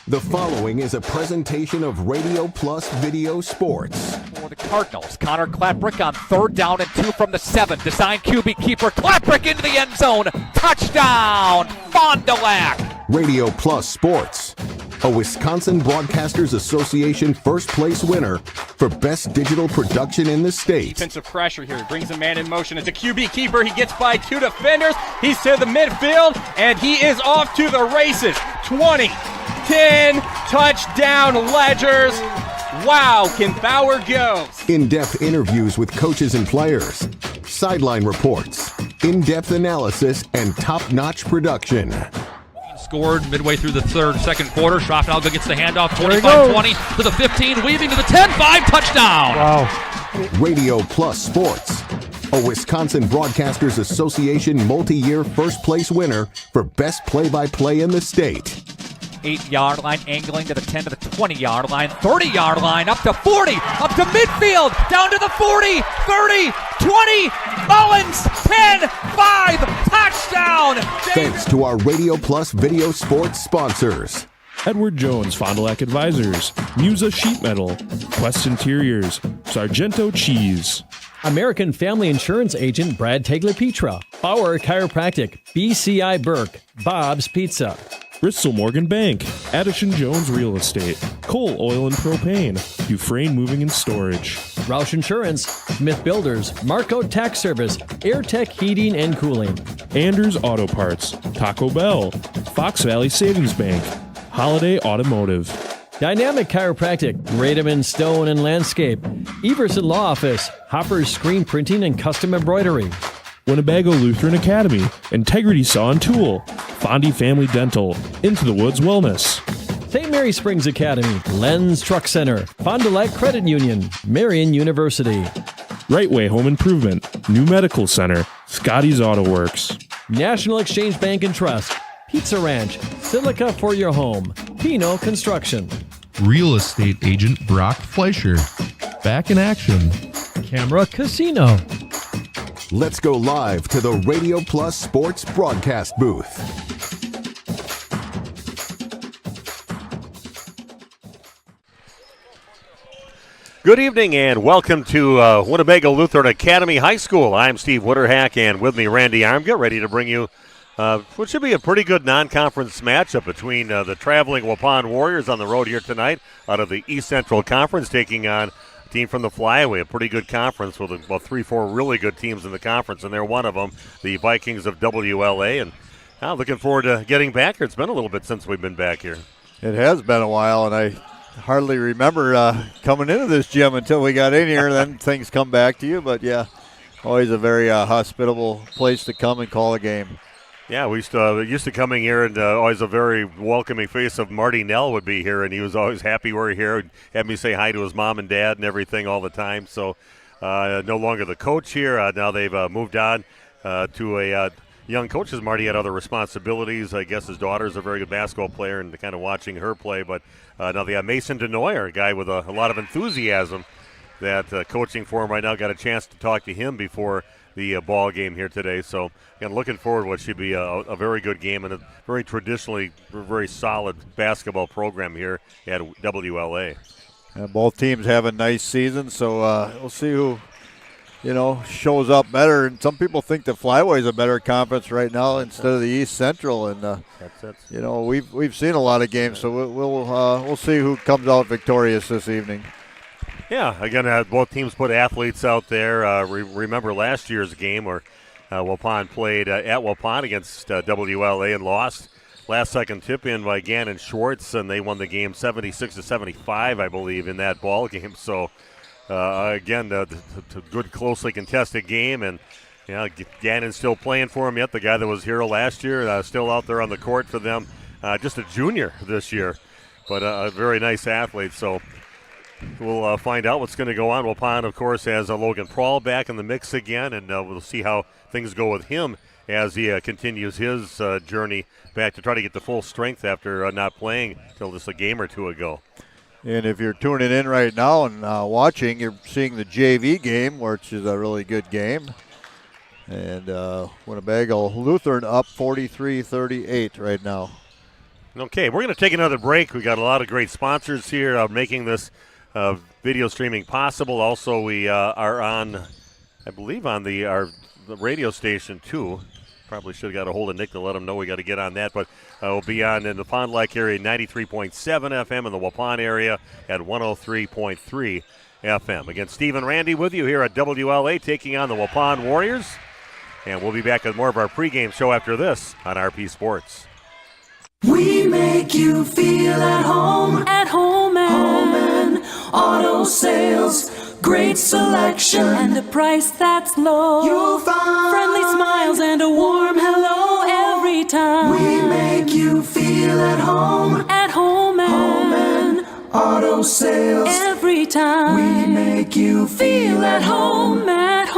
The following is a presentation of Radio Plus Video Sports. For the Cardinals, Connor Klaprick on 3rd down and 2 from the 7. Design QB keeper, Klaprick into the end zone. Touchdown, Fond du Lac. Radio Plus Sports, a Wisconsin Broadcasters Association first place winner for best digital production in the state. Defensive pressure here. He brings a man in motion. It's a QB keeper. He gets by 2 defenders. He's to the midfield, and he is off to the races. 20, 10, touchdown Ledgers. Wow, can Bauer go? In-depth interviews with coaches and players, sideline reports, in-depth analysis, and top-notch production. Scored midway through the second quarter. Schroffenalga gets the handoff, 25-20 to the 15, weaving to the 10-5, touchdown. Wow. Radio Plus Sports, a Wisconsin Broadcasters Association multi-year first place winner for best play-by-play in the state. 8-yard line, angling to the 10 to the 20-yard line, 30-yard line, up to 40, up to midfield, down to the 40, 30, 20, Mullins, 10, 5, touchdown! Thanks to our Radio Plus Video Sports sponsors. Edward Jones Fond du Lac Advisors, Musa Sheet Metal, Quest Interiors, Sargento Cheese, American Family Insurance Agent Brad Tagliapietra, Bauer Chiropractic, BCI Burke, Bob's Pizza, Bristol Morgan Bank, Addison Jones Real Estate, Cole Oil and Propane, Dufresne Moving and Storage, Roush Insurance, Smith Builders, Marco Tax Service, AirTech Heating and Cooling, Anders Auto Parts, Taco Bell, Fox Valley Savings Bank, Holiday Automotive, Dynamic Chiropractic, Rademan Stone and Landscape, Everson Law Office, Hopper's Screen Printing and Custom Embroidery, Winnebago Lutheran Academy, Integrity Saw and Tool, Fondy Family Dental, Into the Woods Wellness, St. Mary Springs Academy, Lens Truck Center, Fond du Lac Credit Union, Marion University, Right Way Home Improvement, New Medical Center, Scotty's Auto Works, National Exchange Bank and Trust, Pizza Ranch, Silica for your home, Pino Construction, Real Estate Agent Brock Fleischer, Back in Action, Camera Casino. Let's go live to the Radio Plus Sports broadcast booth. Good evening and welcome to Winnebago Lutheran Academy High School. I'm Steve Witterhack, and with me Randy Armgett, ready to bring you what should be a pretty good non-conference matchup between the traveling Waupun Warriors on the road here tonight out of the East Central Conference, taking on team from the Flyaway, a pretty good conference with about 3-4 really good teams in the conference, and they're one of them, the Vikings of WLA. And now looking forward to getting back here. It's been a little bit since we've been back here. It has been a while, and I hardly remember coming into this gym until we got in here. Then things come back to you. But, yeah, always a very hospitable place to come and call a game. Yeah, we used to coming here, and always a very welcoming face of Marty Nell would be here, and he was always happy we're here. He'd have me say hi to his mom and dad and everything all the time. So no longer the coach here. Now they've moved on to a young coach, as Marty had other responsibilities. I guess his daughter's a very good basketball player and kind of watching her play. But now they have Mason Denoyer, a guy with a lot of enthusiasm that coaching for him right now. Got a chance to talk to him before the ball game here today. So, again, looking forward to what should be a very good game and a very traditionally very solid basketball program here at WLA. And both teams have a nice season, so we'll see who, shows up better. And some people think the Flyway is a better conference right now instead of the East Central. And we've seen a lot of games, so we'll see who comes out victorious this evening. Yeah, again, both teams put athletes out there. Remember last year's game where Waupun played at Waupun against WLA and lost. Last second tip in by Gannon Schwartz, and they won the game 76-75, I believe, in that ball game. So, again, a good, closely contested game, and Gannon's still playing for him yet. The guy that was here last year, still out there on the court for them. Just a junior this year, but a very nice athlete. So we'll find out what's going to go on. Waupun, of course, has Logan Prawl back in the mix again, and we'll see how things go with him as he continues his journey back to try to get the full strength after not playing until just a game or two ago. And if you're tuning in right now and watching, you're seeing the JV game, which is a really good game. And Winnebago Lutheran up 43-38 right now. Okay, we're going to take another break. We got a lot of great sponsors here making this video streaming possible. Also, we are on, I believe, on the radio station too. Probably should have got a hold of Nick to let him know we got to get on that. But we'll be on in the Pond Lake area, 93.7 FM, in the Waupun area at 103.3 FM. Again, Steve and Randy with you here at WLA, taking on the Waupun Warriors. And we'll be back with more of our pregame show after this on RP Sports. We make you feel at home and auto sales. Great selection and a price that's low. You'll find friendly smiles and a warm hello every time. We make you feel at home and auto sales. Every time we make you feel at home and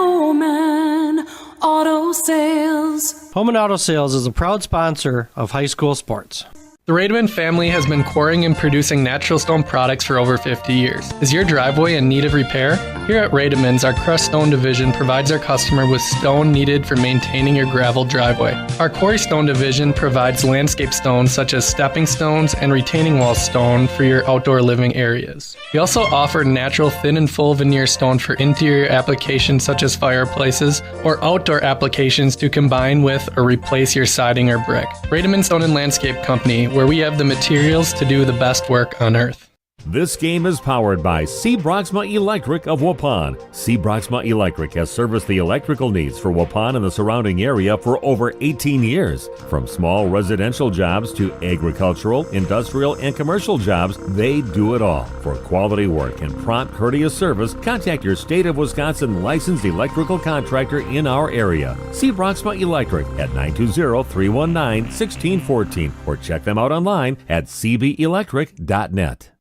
auto sales. Home and Auto Sales is a proud sponsor of high school sports. The Rademan family has been quarrying and producing natural stone products for over 50 years. Is your driveway in need of repair? Here at Rademan's, our crushed stone division provides our customer with stone needed for maintaining your gravel driveway. Our quarry stone division provides landscape stones such as stepping stones and retaining wall stone for your outdoor living areas. We also offer natural thin and full veneer stone for interior applications such as fireplaces or outdoor applications to combine with or replace your siding or brick. Rademan Stone and Landscape Company, where we have the materials to do the best work on earth. This game is powered by C. Broxma Electric of Waupun. C. Broxma Electric has serviced the electrical needs for Waupun and the surrounding area for over 18 years. From small residential jobs to agricultural, industrial, and commercial jobs, they do it all. For quality work and prompt, courteous service, contact your State of Wisconsin licensed electrical contractor in our area. C. Broxma Electric at 920-319-1614 or check them out online at cbelectric.net.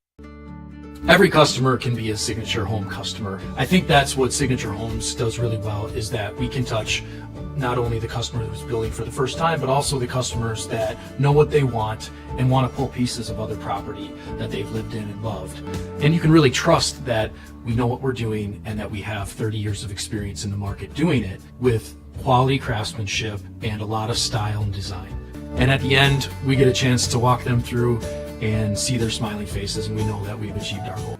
Every customer can be a Signature Home customer. I think that's what Signature Homes does really well, is that we can touch not only the customer who's building for the first time, but also the customers that know what they want and want to pull pieces of other property that they've lived in and loved. And you can really trust that we know what we're doing and that we have 30 years of experience in the market doing it with quality craftsmanship and a lot of style and design. And at the end, we get a chance to walk them through and see their smiling faces, and we know that we've achieved our goal.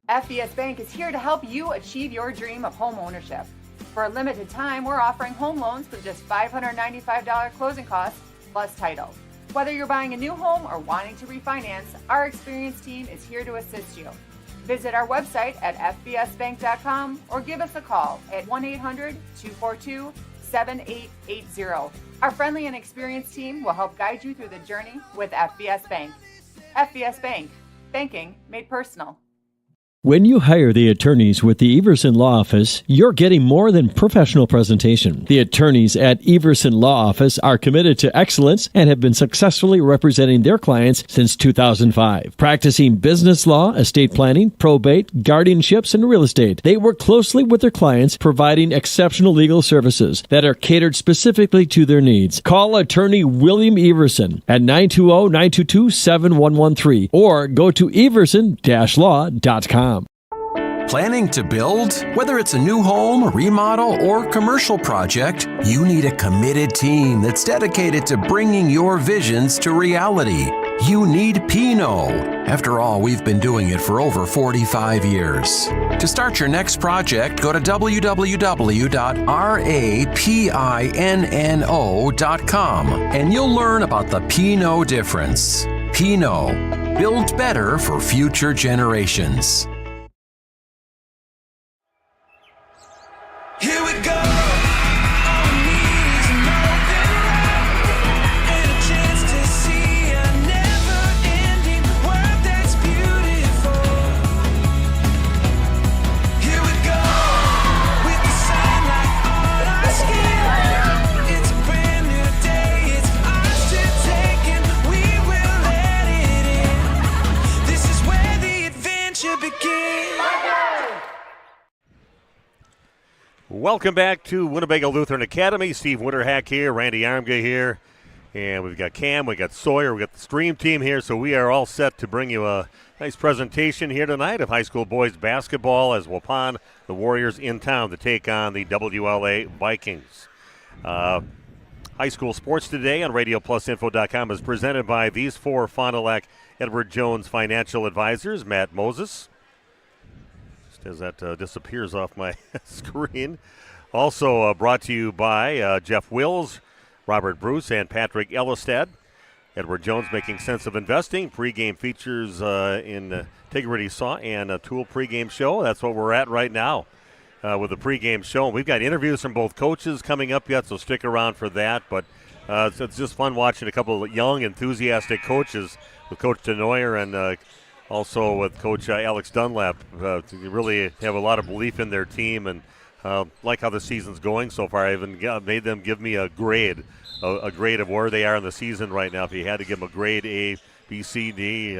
FBS Bank is here to help you achieve your dream of home ownership. For a limited time, we're offering home loans with just $595 closing costs plus title. Whether you're buying a new home or wanting to refinance, our experienced team is here to assist you. Visit our website at fbsbank.com or give us a call at 1-800-242-7880. Our friendly and experienced team will help guide you through the journey with FBS Bank. FBS Bank, banking made personal. When you hire the attorneys with the Everson Law Office, you're getting more than professional presentation. The attorneys at Everson Law Office are committed to excellence and have been successfully representing their clients since 2005. Practicing business law, estate planning, probate, guardianships, and real estate, they work closely with their clients, providing exceptional legal services that are catered specifically to their needs. Call attorney William Everson at 920-922-7113 or go to everson-law.com. Planning to build? Whether it's a new home, remodel, or commercial project, you need a committed team that's dedicated to bringing your visions to reality. You need Pino. After all, we've been doing it for over 45 years. To start your next project, go to www.rapinno.com and you'll learn about the Pino difference. Pino, build better for future generations. Here we go. Welcome back to Winnebago Lutheran Academy. Steve Winterhack here, Randy Armga here, and we've got Cam, we've got Sawyer, we've got the stream team here, so we are all set to bring you a nice presentation here tonight of high school boys basketball as Waupun, the Warriors in town to take on the WLA Vikings. High school sports today on RadioPlusInfo.com is presented by these 4 Fond du Lac Edward Jones financial advisors. Matt Moses, just as that disappears off my screen. Also brought to you by Jeff Wills, Robert Bruce, and Patrick Ellistad. Edward Jones making sense of investing. Pregame features in Integrity Saw and a Tool pregame show. That's what we're at right now with the pregame show. We've got interviews from both coaches coming up yet, so stick around for that. But it's just fun watching a couple of young, enthusiastic coaches with Coach DeNoyer and also with Coach Alex Dunlap. Really have a lot of belief in their team and like how the season's going so far. I even made them give me a grade of where they are in the season right now. If you had to give them a grade, A, B, C, D,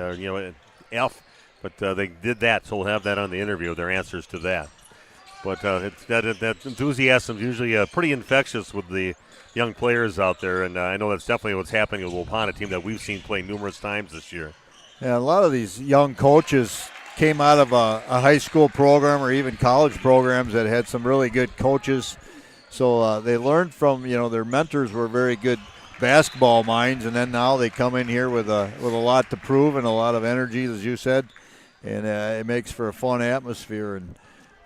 F. But they did that, so we'll have that on the interview, their answers to that. But that enthusiasm is usually pretty infectious with the young players out there, and I know that's definitely what's happening with Waupun, a team that we've seen play numerous times this year. Yeah, a lot of these young coaches came out of a high school program or even college programs that had some really good coaches. So they learned from, their mentors were very good basketball minds, and then now they come in here with a lot to prove and a lot of energy, as you said, and it makes for a fun atmosphere.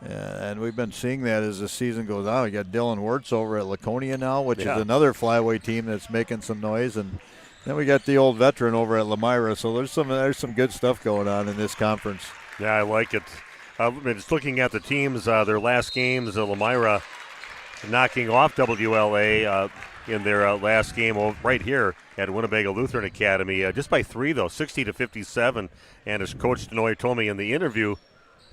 And we've been seeing that as the season goes on. We got Dylan Wirtz over at Laconia now, which is another flyweight team that's making some noise, and then we got the old veteran over at Lamira. So there's some good stuff going on in this conference. Yeah, I like it. Just looking at the teams, their last games, Lamira knocking off WLA in their last game right here at Winnebago Lutheran Academy, just by 3 though, 60-57. And as Coach DeNoyer told me in the interview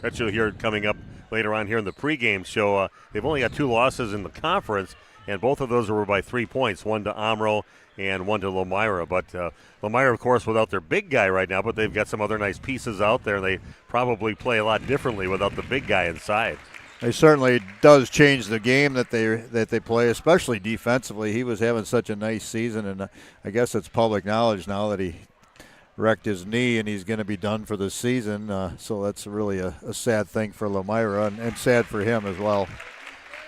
that you'll hear coming up later on here in the pregame show, they've only got 2 losses in the conference, and both of those were by 3 points, one to Amro and one to Lamira. But Lamira, of course, without their big guy right now, but they've got some other nice pieces out there. They probably play a lot differently without the big guy inside. It certainly does change the game that they play, especially defensively. He was having such a nice season, and I guess it's public knowledge now that he wrecked his knee and he's going to be done for the season. So that's really a sad thing for Lamira and sad for him as well.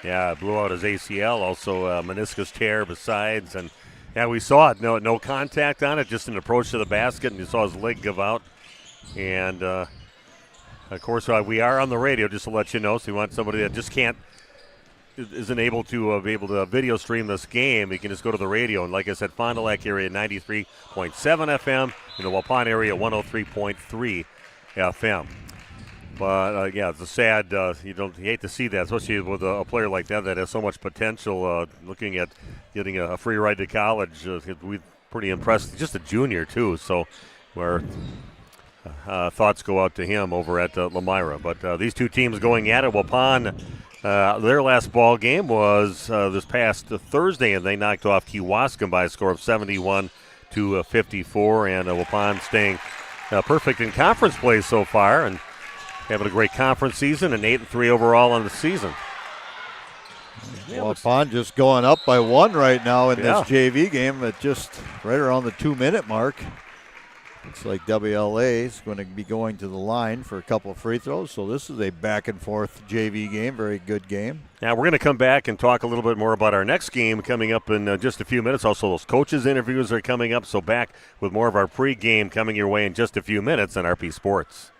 Yeah, blew out his ACL, also meniscus tear besides, and yeah, we saw it. No contact on it, just an approach to the basket, and you saw his leg give out. And of course, we are on the radio, just to let you know. So you want somebody that just isn't able to video stream this game, you can just go to the radio. And like I said, Fond du Lac area 93.7 FM, in the Waupun area 103.3 FM. But yeah, it's a sad. You hate to see that, especially with a player like that has so much potential. Looking at getting a free ride to college, we're pretty impressed. Just a junior too, so where. Thoughts go out to him over at Lamira. But these two teams going at it. Waupun, their last ball game was this past Thursday, and they knocked off Kewaskum by a score of 71-54. And Waupun staying perfect in conference play so far and having a great conference season and 8-3 overall on the season. Waupun just going up by 1 right now in this JV game at just right around the 2-minute mark. Looks like WLA is going to be going to the line for a couple of free throws. So this is a back-and-forth JV game, very good game. Now we're going to come back and talk a little bit more about our next game coming up in just a few minutes. Also, those coaches' interviews are coming up. So back with more of our pregame coming your way in just a few minutes on RP Sports.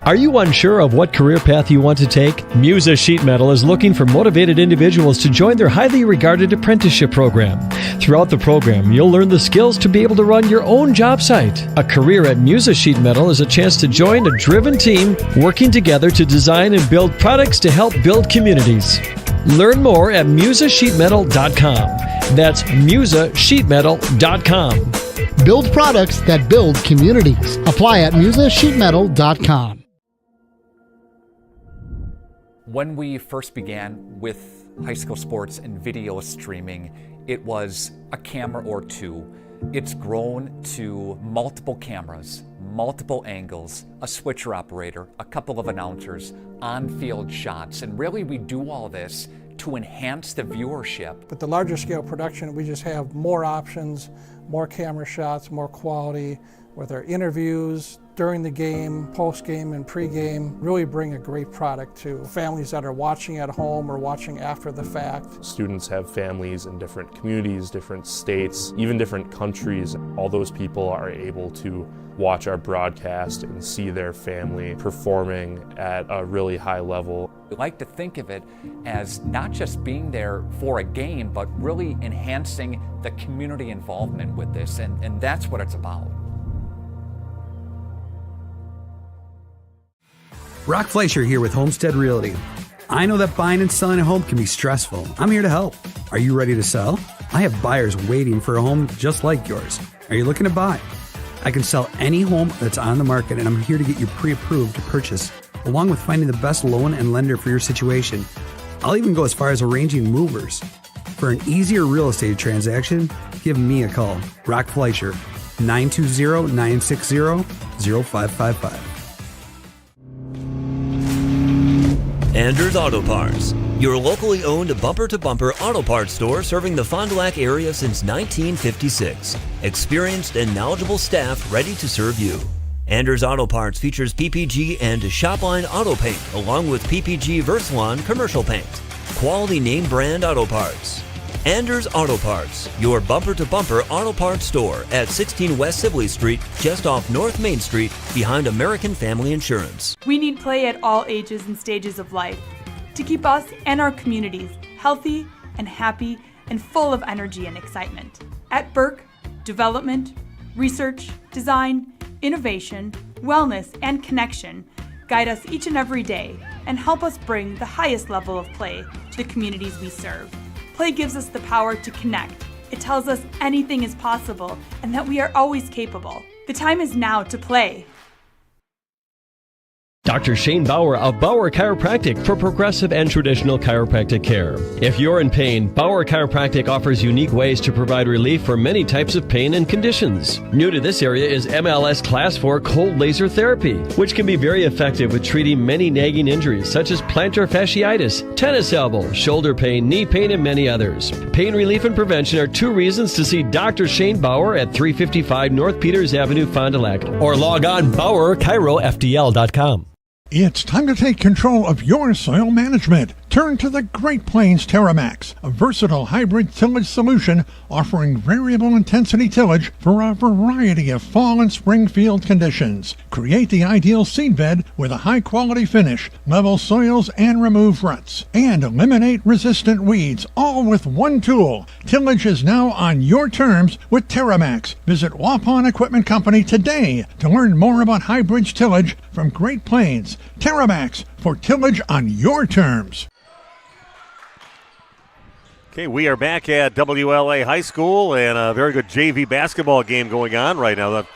Are you unsure of what career path you want to take? Musa Sheet Metal is looking for motivated individuals to join their highly regarded apprenticeship program. Throughout the program, you'll learn the skills to be able to run your own job site. A career at Musa Sheet Metal is a chance to join a driven team working together to design and build products to help build communities. Learn more at musasheetmetal.com. That's musasheetmetal.com. Build products that build communities. Apply at musasheetmetal.com. When we first began with high school sports and video streaming, it was a camera or two. It's grown to multiple cameras, multiple angles, a switcher operator, a couple of announcers, on-field shots, and really we do all this to enhance the viewership. With the larger scale production, we just have more options, more camera shots, more quality, with our interviews during the game, post-game, and pre-game, really bring a great product to families that are watching at home or watching after the fact. Students have families in different communities, different states, even different countries. All those people are able to watch our broadcast and see their family performing at a really high level. We like to think of it as not just being there for a game, but really enhancing the community involvement with this, and that's what it's about. Brock Fleischer here with Homestead Realty. I know that buying and selling a home can be stressful. I'm here to help. Are you ready to sell? I have buyers waiting for a home just like yours. Are you looking to buy? I can sell any home that's on the market, and I'm here to get you pre-approved to purchase, along with finding the best loan and lender for your situation. I'll even go as far as arranging movers. For an easier real estate transaction, give me a call. Brock Fleischer, 920-960-0555. Anders Auto Parts, your locally owned bumper-to-bumper auto parts store serving the Fond du Lac area since 1956. Experienced and knowledgeable staff ready to serve you. Anders Auto Parts features PPG and Shopline auto paint, along with PPG Versalon commercial paint. Quality name brand auto parts. Anders Auto Parts, your bumper-to-bumper auto parts store at 16 West Sibley Street, just off North Main Street, behind American Family Insurance. We need play at all ages and stages of life to keep us and our communities healthy and happy and full of energy and excitement. At Burke, development, research, design, innovation, wellness, and connection guide us each and every day and help us bring the highest level of play to the communities we serve. Play gives us the power to connect. It tells us anything is possible and that we are always capable. The time is now to play. Dr. Shane Bauer of Bauer Chiropractic for progressive and traditional chiropractic care. If you're in pain, Bauer Chiropractic offers unique ways to provide relief for many types of pain and conditions. New to this area is MLS Class 4 cold laser therapy, which can be very effective with treating many nagging injuries such as plantar fasciitis, tennis elbow, shoulder pain, knee pain, and many others. Pain relief and prevention are 2 reasons to see Dr. Shane Bauer at 355 North Peters Avenue, Fond du Lac, or log on BauerChiroFDL.com. It's time to take control of your soil management. Turn to the Great Plains TerraMax, a versatile hybrid tillage solution offering variable intensity tillage for a variety of fall and spring field conditions. Create the ideal seedbed with a high-quality finish, level soils, and remove ruts. And eliminate resistant weeds, all with one tool. Tillage is now on your terms with TerraMax. Visit Waupun Equipment Company today to learn more about hybrid tillage from Great Plains. TerraMax, for tillage on your terms. Okay, we are back at WLA High School, and a very good JV basketball game going on right now.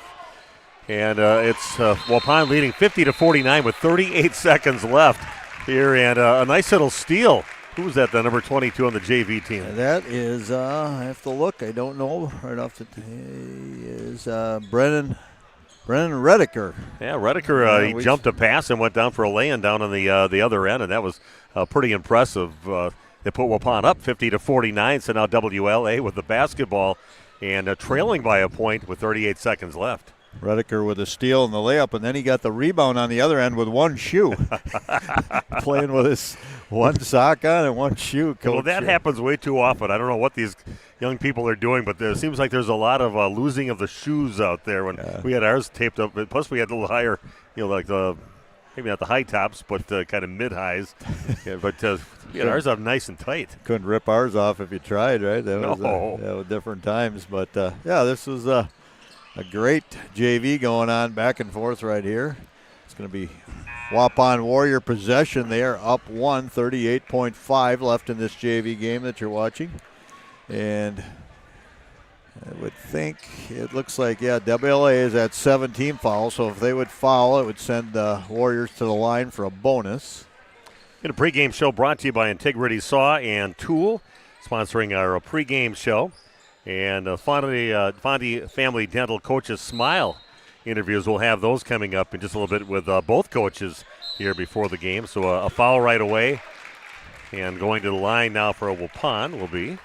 And it's Waupun leading 50-49 with 38 seconds left here, and a nice little steal. Who was that, the number 22 on the JV team? That is, I have to look. I don't know right off the is Brennan Rediker. Yeah, Rediker, he jumped a pass and went down for a lay-in down on the other end, and that was pretty impressive. They put Waupun up 50-49, so now WLA with the basketball and trailing by a point with 38 seconds left. Rediker with a steal and the layup, and then he got the rebound on the other end with one shoe. Playing with his one sock on and one shoe. Well, that happens way too often. I don't know what these young people are doing, but it seems like there's a lot of losing of the shoes out there. When we had ours taped up, plus we had a little higher, like the maybe not the high tops, but kind of mid-highs. Yeah, but we had ours up nice and tight. Couldn't rip ours off if you tried, right? That no. was different times. But, this was a great JV going on back and forth right here. It's going to be Waupun Warrior possession. They are up 38.5 left in this JV game that you're watching. And I would think it looks like, WLA is at 17 fouls, so if they would foul, it would send the Warriors to the line for a bonus. A pregame show brought to you by Integrity Saw and Tool, sponsoring our pregame show. And Fondy Family Dental Coaches Smile interviews. We'll have those coming up in just a little bit with both coaches here before the game. So a foul right away. And going to the line now for a Waupun will be.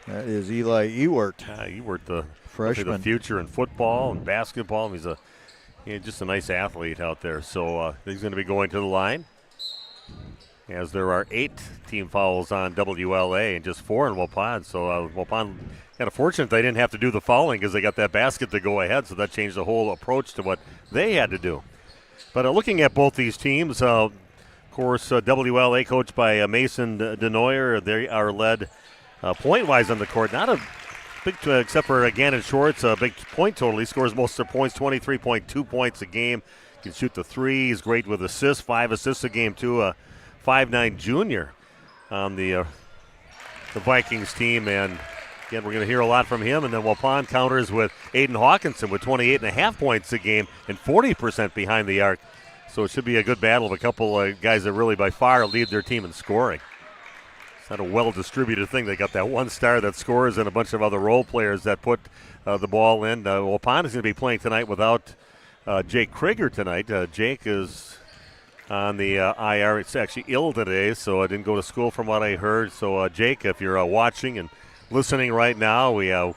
That is Eli Ewert. Ewert, the freshman. The future in football and basketball. He's just a nice athlete out there. So he's going to be going to the line, as there are 8 team fouls on WLA and just 4 in Waupun. So Waupun kind of fortunate they didn't have to do the fouling because they got that basket to go ahead, so that changed the whole approach to what they had to do. But looking at both these teams, of course, WLA coached by Mason Denoyer, they are led point-wise on the court. Not a big, except for Gannon Shorts, a big point total. He scores most of their points, 23.2 points a game. Can shoot the three. He's great with assists, 5 assists a game too. 5'9" junior on the Vikings team, and again, we're going to hear a lot from him. And then Waupun counters with Aiden Hawkinson with 28.5 points a game and 40% behind the arc. So it should be a good battle of a couple guys that really by far lead their team in scoring. It's not a well-distributed thing. They got that one star that scores and a bunch of other role players that put the ball in. Waupun is going to be playing tonight without Jake Krieger tonight. Jake is on the IR. It's actually ill today, so I didn't go to school from what I heard. So, Jake, if you're watching and listening right now, we hope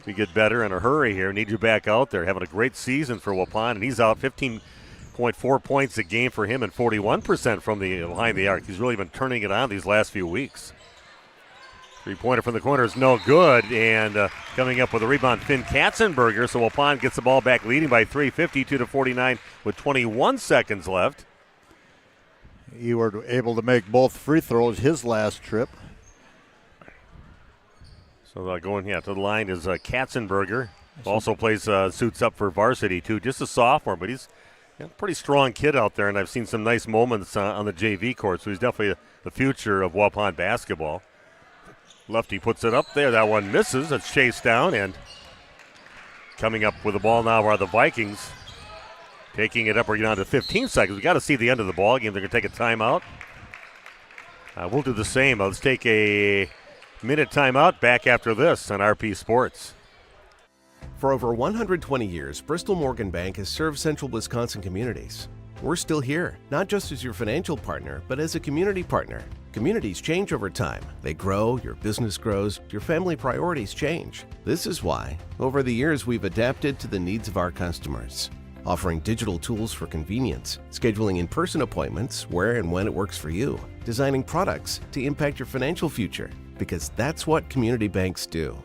you get better in a hurry here. Need you back out there. Having a great season for Waupun, and he's out 15.4 points a game for him and 41% from behind the arc. He's really been turning it on these last few weeks. Three-pointer from the corner is no good, and coming up with a rebound, Finn Katzenberger. So Waupun gets the ball back, leading by 3, 52-49 with 21 seconds left. You were able to make both free throws his last trip. So going to the line is Katzenberger. Also plays suits up for varsity too. Just a sophomore, but he's a pretty strong kid out there, and I've seen some nice moments on the JV court. So he's definitely the future of Waupun basketball. Lefty puts it up there. That one misses. It's chased down, and coming up with the ball now are the Vikings. Taking it up, we're down to 15 seconds. We got to see the end of the ball game. They're going to take a timeout. We'll do the same. Let's take a minute timeout. Back after this on RP Sports. For over 120 years, Bristol Morgan Bank has served central Wisconsin communities. We're still here, not just as your financial partner, but as a community partner. Communities change over time. They grow, your business grows, your family priorities change. This is why, over the years, we've adapted to the needs of our customers, offering digital tools for convenience, scheduling in-person appointments where and when it works for you, designing products to impact your financial future, because that's what community banks do.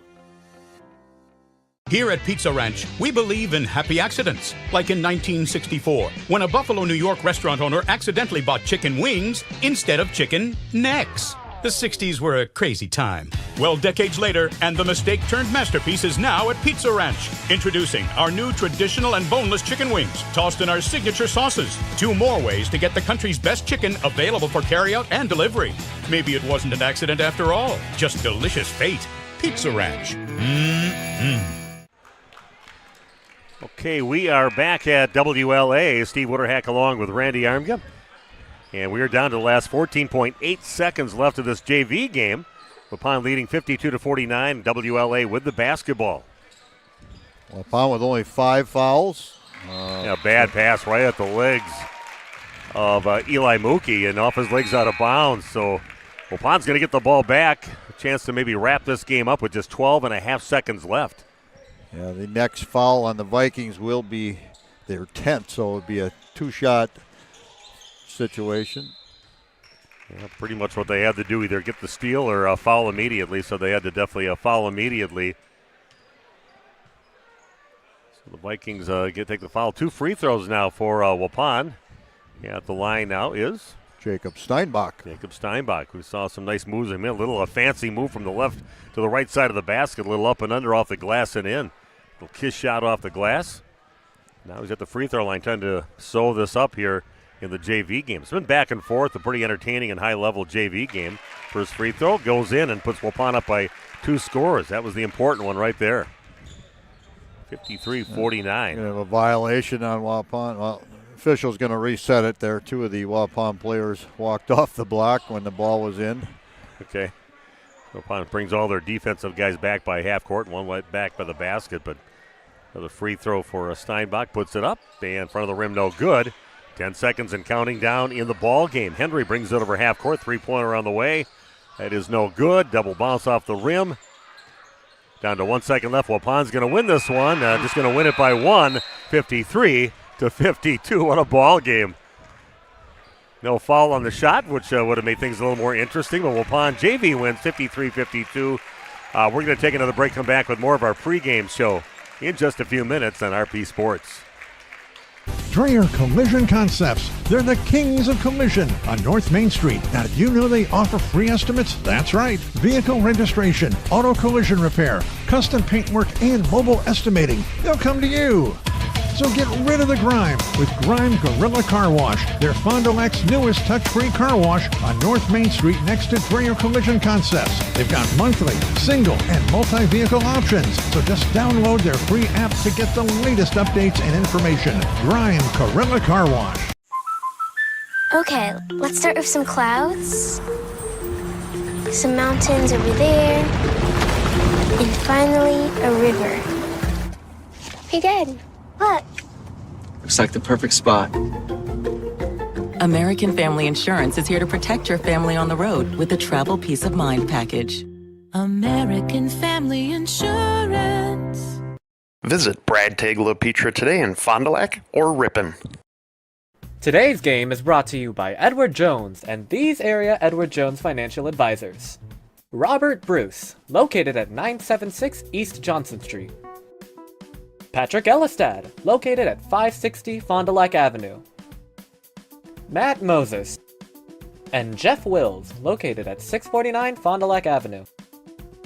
Here at Pizza Ranch, we believe in happy accidents, like in 1964, when a Buffalo, New York restaurant owner accidentally bought chicken wings instead of chicken necks. The 60s were a crazy time. Well, decades later, and the mistake turned masterpiece is now at Pizza Ranch. Introducing our new traditional and boneless chicken wings, tossed in our signature sauces. 2 more ways to get the country's best chicken available for carryout and delivery. Maybe it wasn't an accident after all, just delicious fate. Pizza Ranch. Mmm. Okay, we are back at WLA. Steve Witterhack along with Randy Armga. And we are down to the last 14.8 seconds left of this JV game. Waupun leading 52-49. WLA with the basketball. Waupun with only 5 fouls. Bad pass right at the legs of Eli Mookie, and off his legs out of bounds. So Waupun's going to get the ball back. A chance to maybe wrap this game up with just 12.5 seconds left. Yeah, the next foul on the Vikings will be their 10th, so it would be a 2-shot situation. Yeah, pretty much what they had to do, either get the steal or foul immediately, so they had to definitely foul immediately. So the Vikings take the foul. 2 free throws now for Waupun. Yeah, at the line now is Jacob Steinbach. We saw some nice moves. A little fancy move from the left to the right side of the basket, a little up and under off the glass and in. Little kiss shot off the glass. Now he's at the free throw line trying to sew this up here in the JV game. It's been back and forth, a pretty entertaining and high-level JV game. First free throw goes in and puts Waupun up by 2 scores. That was the important one right there. 53-49. A violation on Waupun. Well, official's going to reset it there. 2 of the Waupun players walked off the block when the ball was in. Okay. Waupun brings all their defensive guys back by half court, and one went back by the basket, but another free throw for Steinbach puts it up, and in front of the rim, no good. 10 seconds and counting down in the ball game. Henry brings it over half court, 3-pointer on the way. That is no good. Double bounce off the rim. Down to 1 second left. Waupun's going to win this one. Just going to win it by 1, 53-52. What a ball game. No foul on the shot, which would have made things a little more interesting. But Waupun JV wins 53-52. We're going to take another break, come back with more of our pregame show in just a few minutes on RP Sports. Dreyer Collision Concepts. They're the kings of collision on North Main Street. Now, did you know they offer free estimates? That's right. Vehicle registration, auto collision repair, custom paintwork, and mobile estimating. They'll come to you. So get rid of the grime with Grime Gorilla Car Wash. They're Fond du Lac's newest touch-free car wash on North Main Street next to Dreyer Collision Concepts. They've got monthly, single, and multi-vehicle options. So just download their free app to get the latest updates and information. Grime Gorilla Car Wash. Okay, let's start with some clouds, some mountains over there, and finally a river. Hey, Dad. Look. Looks like the perfect spot. American Family Insurance is here to protect your family on the road with the Travel Peace of Mind package. American Family Insurance. Visit Brad Tagle of Petra today in Fond du Lac or Ripon. Today's game is brought to you by Edward Jones and these area Edward Jones financial advisors. Robert Bruce, located at 976 East Johnson Street. Patrick Ellistad, located at 560 Fond du Lac Avenue. Matt Moses. And Jeff Wills, located at 649 Fond du Lac Avenue.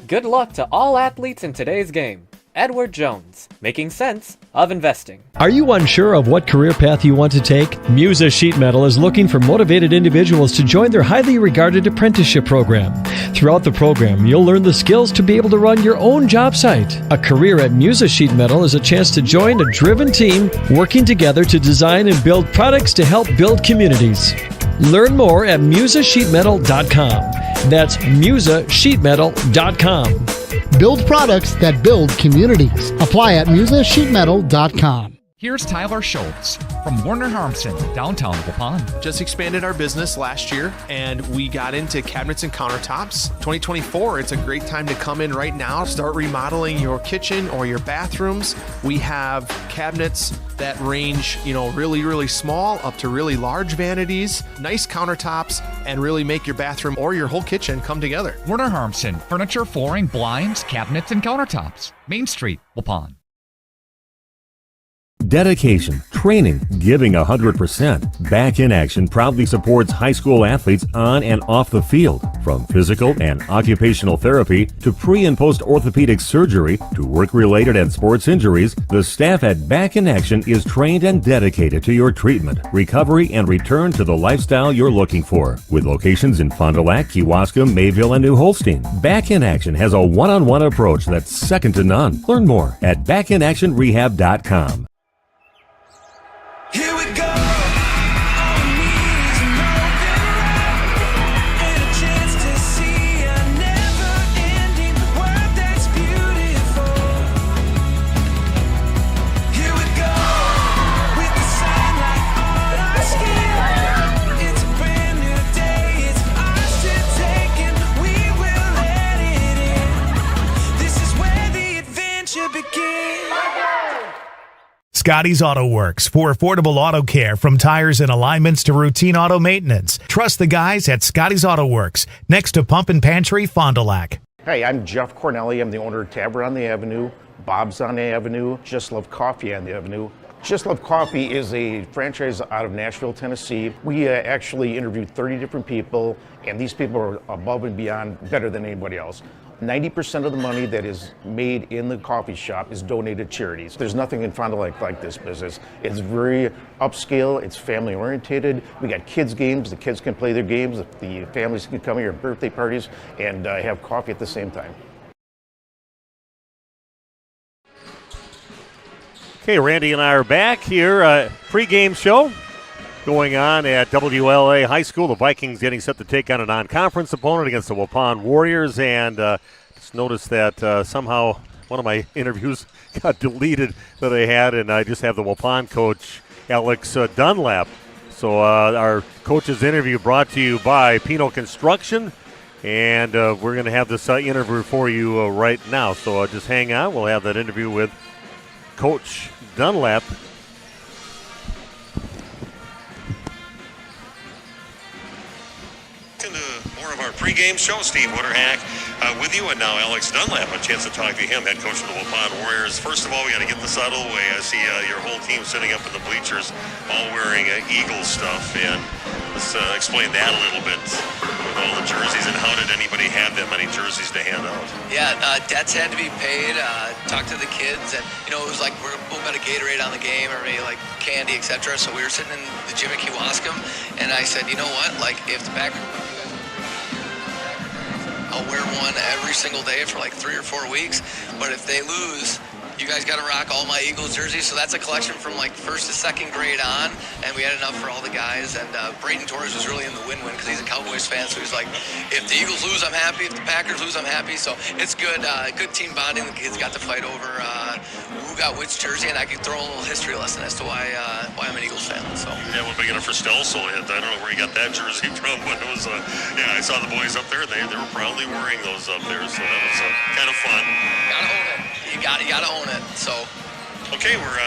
Good luck to all athletes in today's game. Edward Jones, making sense of investing. Are you unsure of what career path you want to take? Musa Sheet Metal is looking for motivated individuals to join their highly regarded apprenticeship program. Throughout the program, you'll learn the skills to be able to run your own job site. A career at Musa Sheet Metal is a chance to join a driven team working together to design and build products to help build communities. Learn more at musasheetmetal.com. That's musasheetmetal.com. Build products that build communities. Apply at musasheetmetal.com. Here's Tyler Schultz from Warner Harmson, downtown Waupun. Just expanded our business last year, and we got into cabinets and countertops. 2024, it's a great time to come in right now. Start remodeling your kitchen or your bathrooms. We have cabinets that range, really, really small up to really large vanities, nice countertops, and really make your bathroom or your whole kitchen come together. Warner Harmson, furniture, flooring, blinds, cabinets, and countertops. Main Street, Waupun. Dedication, training, giving 100%. Back in Action proudly supports high school athletes on and off the field. From physical and occupational therapy to pre- and post-orthopedic surgery to work-related and sports injuries, the staff at Back in Action is trained and dedicated to your treatment, recovery, and return to the lifestyle you're looking for. With locations in Fond du Lac, Kewaskum, Mayville, and New Holstein, Back in Action has a one-on-one approach that's second to none. Learn more at backinactionrehab.com. Here we go. Scotty's Auto Works for affordable auto care, from tires and alignments to routine auto maintenance. Trust the guys at Scotty's Auto Works, next to Pump and Pantry, Fond du Lac. Hey, I'm Jeff Cornelli. I'm the owner of Tavern on the Avenue, Bob's on the Avenue, Just Love Coffee on the Avenue. Just Love Coffee is a franchise out of Nashville, Tennessee. We actually interviewed 30 different people, and these people are above and beyond better than anybody else. 90% of the money that is made in the coffee shop is donated to charities. There's nothing in Fond du Lac like this business. It's very upscale, it's family oriented. We got kids games, the kids can play their games, the families can come here at birthday parties and have coffee at the same time. Okay, Randy and I are back here. Pre-game show going on at WLA High School. The Vikings getting set to take on a non-conference opponent against the Waupun Warriors. And just noticed that somehow one of my interviews got deleted that I had, and I just have the Waupun coach, Alex Dunlap. So our coach's interview brought to you by Pino Construction. And we're going to have this interview for you right now. So just hang on. We'll have that interview with Coach Dunlap. More of our pregame show. Steve Witterhack with you, and now Alex Dunlap. A chance to talk to him, head coach of the Waupun Warriors. First of all, we got to get this out of the way. I see your whole team sitting up in the bleachers, all wearing Eagles stuff, and let's explain that a little bit with all the jerseys. And how did anybody have that many jerseys to hand out? Yeah, debts had to be paid. Talked to the kids, and it was like we'll bet a Gatorade on the game, or maybe like candy, etc. So we were sitting in the gym at Kewaskum, and I said, you know what? Like if the Packers, I'll wear one every single day for like 3 or 4 weeks. But if they lose, you guys got to rock all my Eagles jerseys. So that's a collection from like 1st to 2nd grade on, and we had enough for all the guys. And Brayton Torres was really in the win-win because he's a Cowboys fan. So he's like, if the Eagles lose, I'm happy. If the Packers lose, I'm happy. So it's good, good team bonding. The kids got to fight over who got which jersey, and I could throw a little history lesson as to why I'm an Eagles fan. So yeah, we're big enough for Stelso. I don't know where he got that jersey from, but it was yeah. I saw the boys up there. They were proudly wearing those up there, so that was kind of fun. Gotta own it. You gotta own it. So. Okay, we're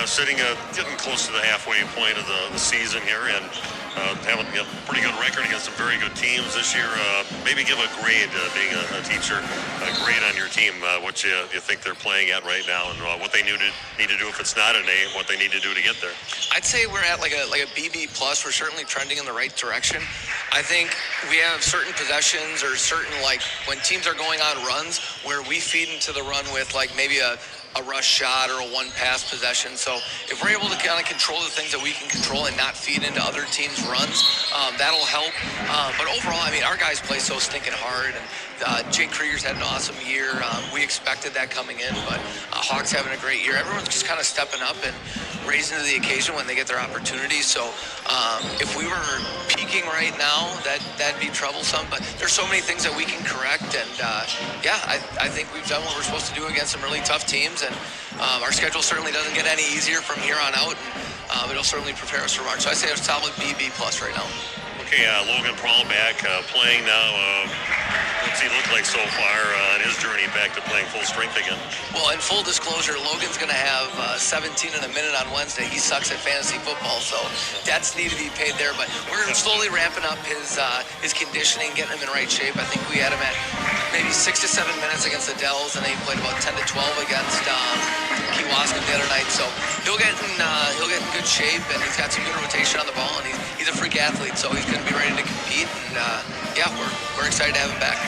getting close to the halfway point of the season here, and having a pretty good record against some very good teams this year. Maybe give a grade, being a teacher, a grade on your team, what you think they're playing at right now, and what they need to do if it's not an A, what they need to do to get there. I'd say we're at like a BB+. We're certainly trending in the right direction. I think we have certain possessions or certain, like, when teams are going on runs where we feed into the run with, like, maybe a rush shot or a one-pass possession. So if we're able to kind of control the things that we can control and not feed into other teams' runs, that'll help. But overall, I mean, our guys play so stinking hard, and Jake Krieger's had an awesome year. We expected that coming in, but Hawks having a great year. Everyone's just kind of stepping up and raising to the occasion when they get their opportunities. So if we were peaking right now, that'd be troublesome. But there's so many things that we can correct, and yeah, I think we've done what we're supposed to do against some really tough teams. And our schedule certainly doesn't get any easier from here on out. It'll certainly prepare us for March. So I say a solid BB+ right now. Okay, Logan Prahlback playing now. What's he look like so far on his journey back to playing full strength again? Well, in full disclosure, Logan's going to have 17 in a minute on Wednesday. He sucks at fantasy football, so debts need to be paid there. But we're slowly ramping up his conditioning, getting him in right shape. I think we had him at maybe 6 to 7 minutes against the Dells, and then he played about 10 to 12 against Kewaskum the other night. So he'll get in good shape, and he's got some good rotation on the ball, and he's a freak athlete, so he's going to be ready to compete. And yeah, we're excited to have him back.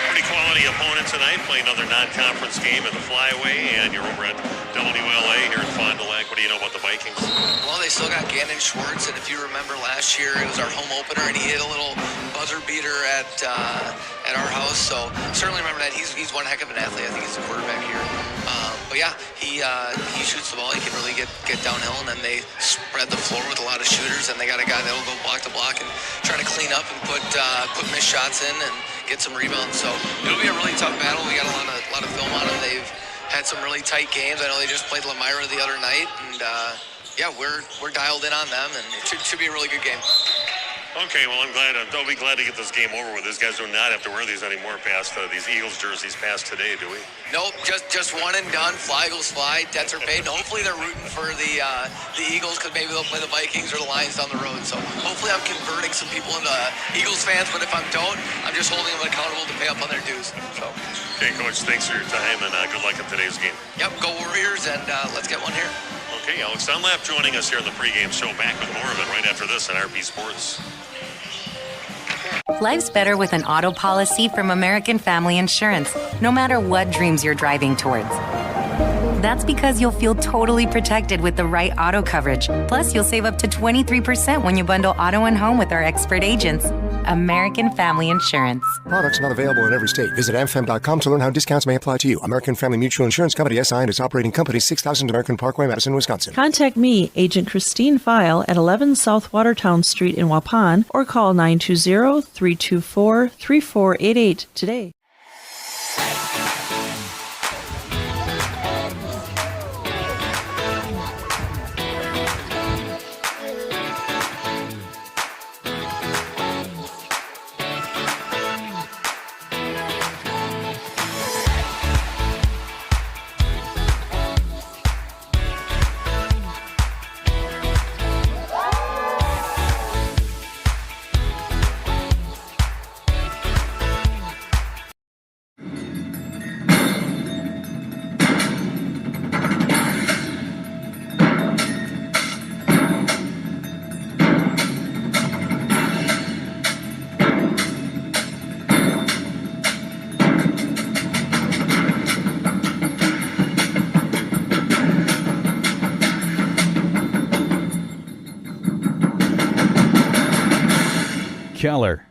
Pretty quality opponent tonight, playing another non-conference game in the Flyway, and you're over at WLA here in Fond du Lac. What do you know about the Vikings? Well, they still got Gannon Schwartz, and if you remember last year, it was our home opener, and he hit a little buzzer beater at our house. So certainly remember that. He's one heck of an athlete. I think he's the quarterback here. But yeah, he shoots the ball. He can really get downhill, and then they spread the floor with a lot of shooters, and they got a guy that'll go block to block and try to clean up and put missed shots in and get some rebounds. So it'll be a really tough battle. We got a lot of film on them. They've had some really tight games. I know they just played Lamira the other night, and yeah, we're dialed in on them, and it should be a really good game. Okay, well, I'll be glad to get this game over with. These guys do not have to wear these anymore past these Eagles jerseys past today, do we? Nope, just one and done. Fly, Eagles, fly. Debts are paid. And hopefully they're rooting for the Eagles, because maybe they'll play the Vikings or the Lions down the road. So hopefully I'm converting some people into Eagles fans, but if I don't, I'm just holding them accountable to pay up on their dues. So. Okay, Coach, thanks for your time, and good luck in today's game. Yep, go Warriors, and let's get one here. Okay, Alex Dunlap joining us here on the pregame show. Back with more of it right after this on RP Sports. Life's better with an auto policy from American Family Insurance, no matter what dreams you're driving towards. That's because you'll feel totally protected with the right auto coverage. Plus, you'll save up to 23% when you bundle auto and home with our expert agents. American Family Insurance. Products not available in every state. Visit amfam.com to learn how discounts may apply to you. American Family Mutual Insurance Company, SI, and its operating company, 6000 American Parkway, Madison, Wisconsin. Contact me, Agent Christine File, at 11 South Watertown Street in Waupun, or call 920-324-3488 today. Keller,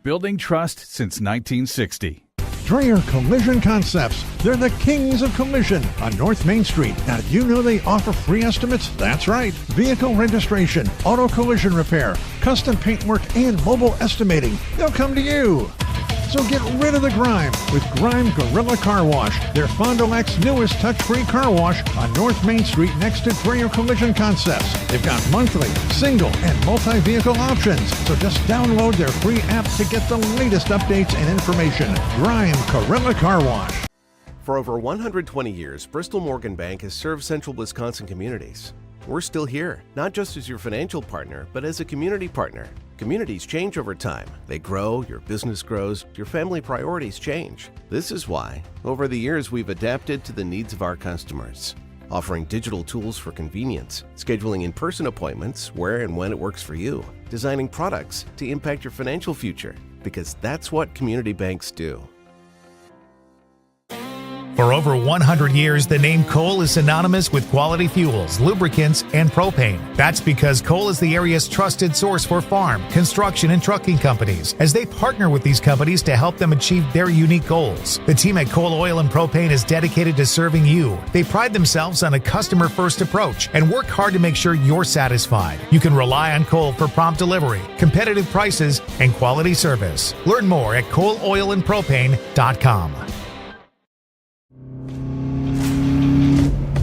building trust since 1960. Dreyer Collision Concepts. They're the kings of collision on North Main Street. Now, did you know they offer free estimates? That's right. Vehicle registration, auto collision repair, custom paintwork, and mobile estimating. They'll come to you. So get rid of the grime with Grime Gorilla Car Wash. They're Fond du Lac's newest touch-free car wash on North Main Street next to Dreyer Collision Concepts. They've got monthly, single, and multi-vehicle options. So just download their free app to get the latest updates and information. Grime Gorilla Car Wash. For over 120 years, Bristol Morgan Bank has served central Wisconsin communities. We're still here, not just as your financial partner, but as a community partner. Communities change over time. They grow, your business grows, your family priorities change. This is why, over the years, we've adapted to the needs of our customers, offering digital tools for convenience, scheduling in-person appointments where and when it works for you, designing products to impact your financial future, because that's what community banks do. For over 100 years, the name Cole is synonymous with quality fuels, lubricants, and propane. That's because Cole is the area's trusted source for farm, construction, and trucking companies, as they partner with these companies to help them achieve their unique goals. The team at Cole Oil and Propane is dedicated to serving you. They pride themselves on a customer-first approach and work hard to make sure you're satisfied. You can rely on Cole for prompt delivery, competitive prices, and quality service. Learn more at ColeOilAndPropane.com.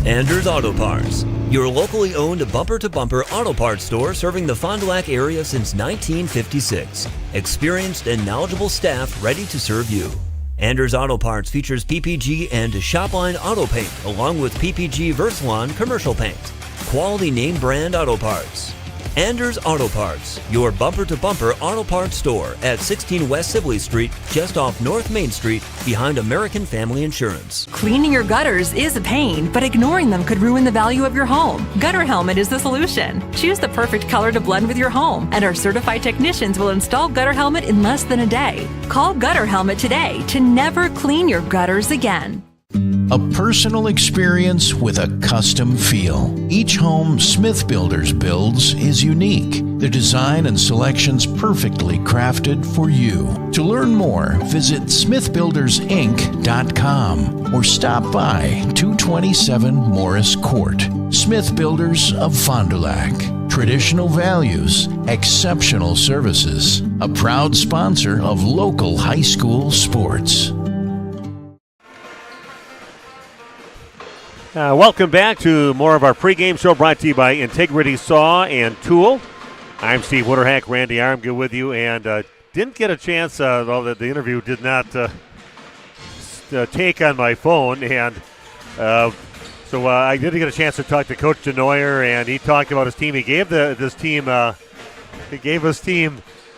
Anders Auto Parts, your locally owned bumper-to-bumper auto parts store serving the Fond du Lac area since 1956. Experienced and knowledgeable staff ready to serve you. Anders Auto Parts features PPG and Shopline auto paint along with PPG Versalon commercial paint. Quality name brand auto parts. Anders Auto Parts, your bumper-to-bumper auto parts store at 16 West Sibley Street, just off North Main Street, behind American Family Insurance. Cleaning your gutters is a pain, but ignoring them could ruin the value of your home. Gutter Helmet is the solution. Choose the perfect color to blend with your home, and our certified technicians will install Gutter Helmet in less than a day. Call Gutter Helmet today to never clean your gutters again. A personal experience with a custom feel. Each home Smith Builders builds is unique. Their design and selections perfectly crafted for you. To learn more, visit smithbuildersinc.com or stop by 227 Morris Court. Smith Builders of Fond du Lac. Traditional values, exceptional services. A proud sponsor of local high school sports. Welcome back to more of our pregame show brought to you by Integrity Saw and Tool. I'm Steve Wooderhack, Randy Armgood with you, and didn't get a chance, the interview did not take on my phone, and so I did get a chance to talk to Coach DeNoyer, and he talked about his team. He gave his team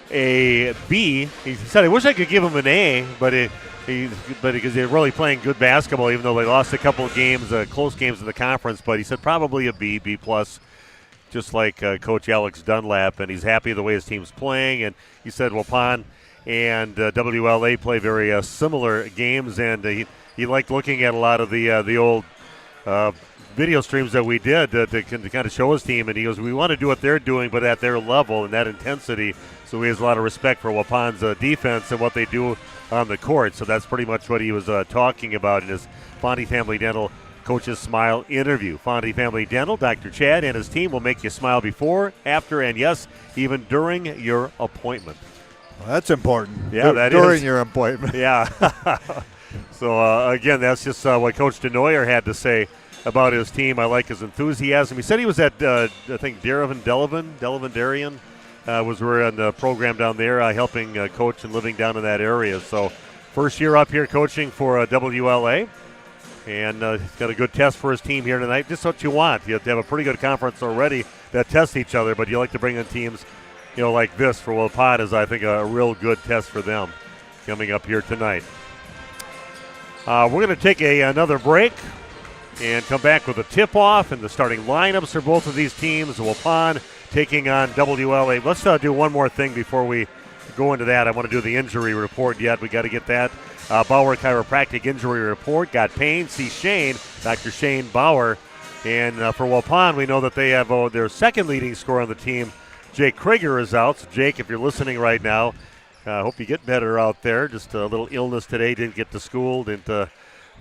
a B. He said, I wish I could give him an A, but because they're really playing good basketball, even though they lost a couple of games, close games in the conference. But he said probably a B, B+, just like Coach Alex Dunlap, and he's happy the way his team's playing. And he said Waupun and WLA play very similar games, and he liked looking at a lot of the old video streams that we did to kind of show his team. And he goes, we want to do what they're doing, but at their level and that intensity. So he has a lot of respect for Waupun's defense and what they do on the court. So that's pretty much what he was talking about in his Fondy Family Dental Coach's Smile interview. Fondy Family Dental, Dr. Chad and his team will make you smile before, after, and yes, even during your appointment. Well, that's important. Yeah, that during is. Your appointment. Yeah. So, again, that's just what Coach DeNoyer had to say about his team. I like his enthusiasm. He said he was at, I think, Delavan was on the program down there, helping coach and living down in that area. So first year up here coaching for WLA, and he's got a good test for his team here tonight. Just what you want. You have to have a pretty good conference already that tests each other, but you like to bring in teams, like this for Waupun is, I think, a real good test for them coming up here tonight. We're going to take another break and come back with a tip-off and the starting lineups for both of these teams. Waupun taking on WLA. Let's do one more thing before we go into that. I want to do the injury report yet. We got to get that. Bauer Chiropractic injury report. Got Payne. See Shane, Dr. Shane Bauer. And for Waupun, we know that they have their second leading scorer on the team, Jake Krieger is out. So, Jake, if you're listening right now, I hope you get better out there. Just a little illness today. Didn't get to school. Didn't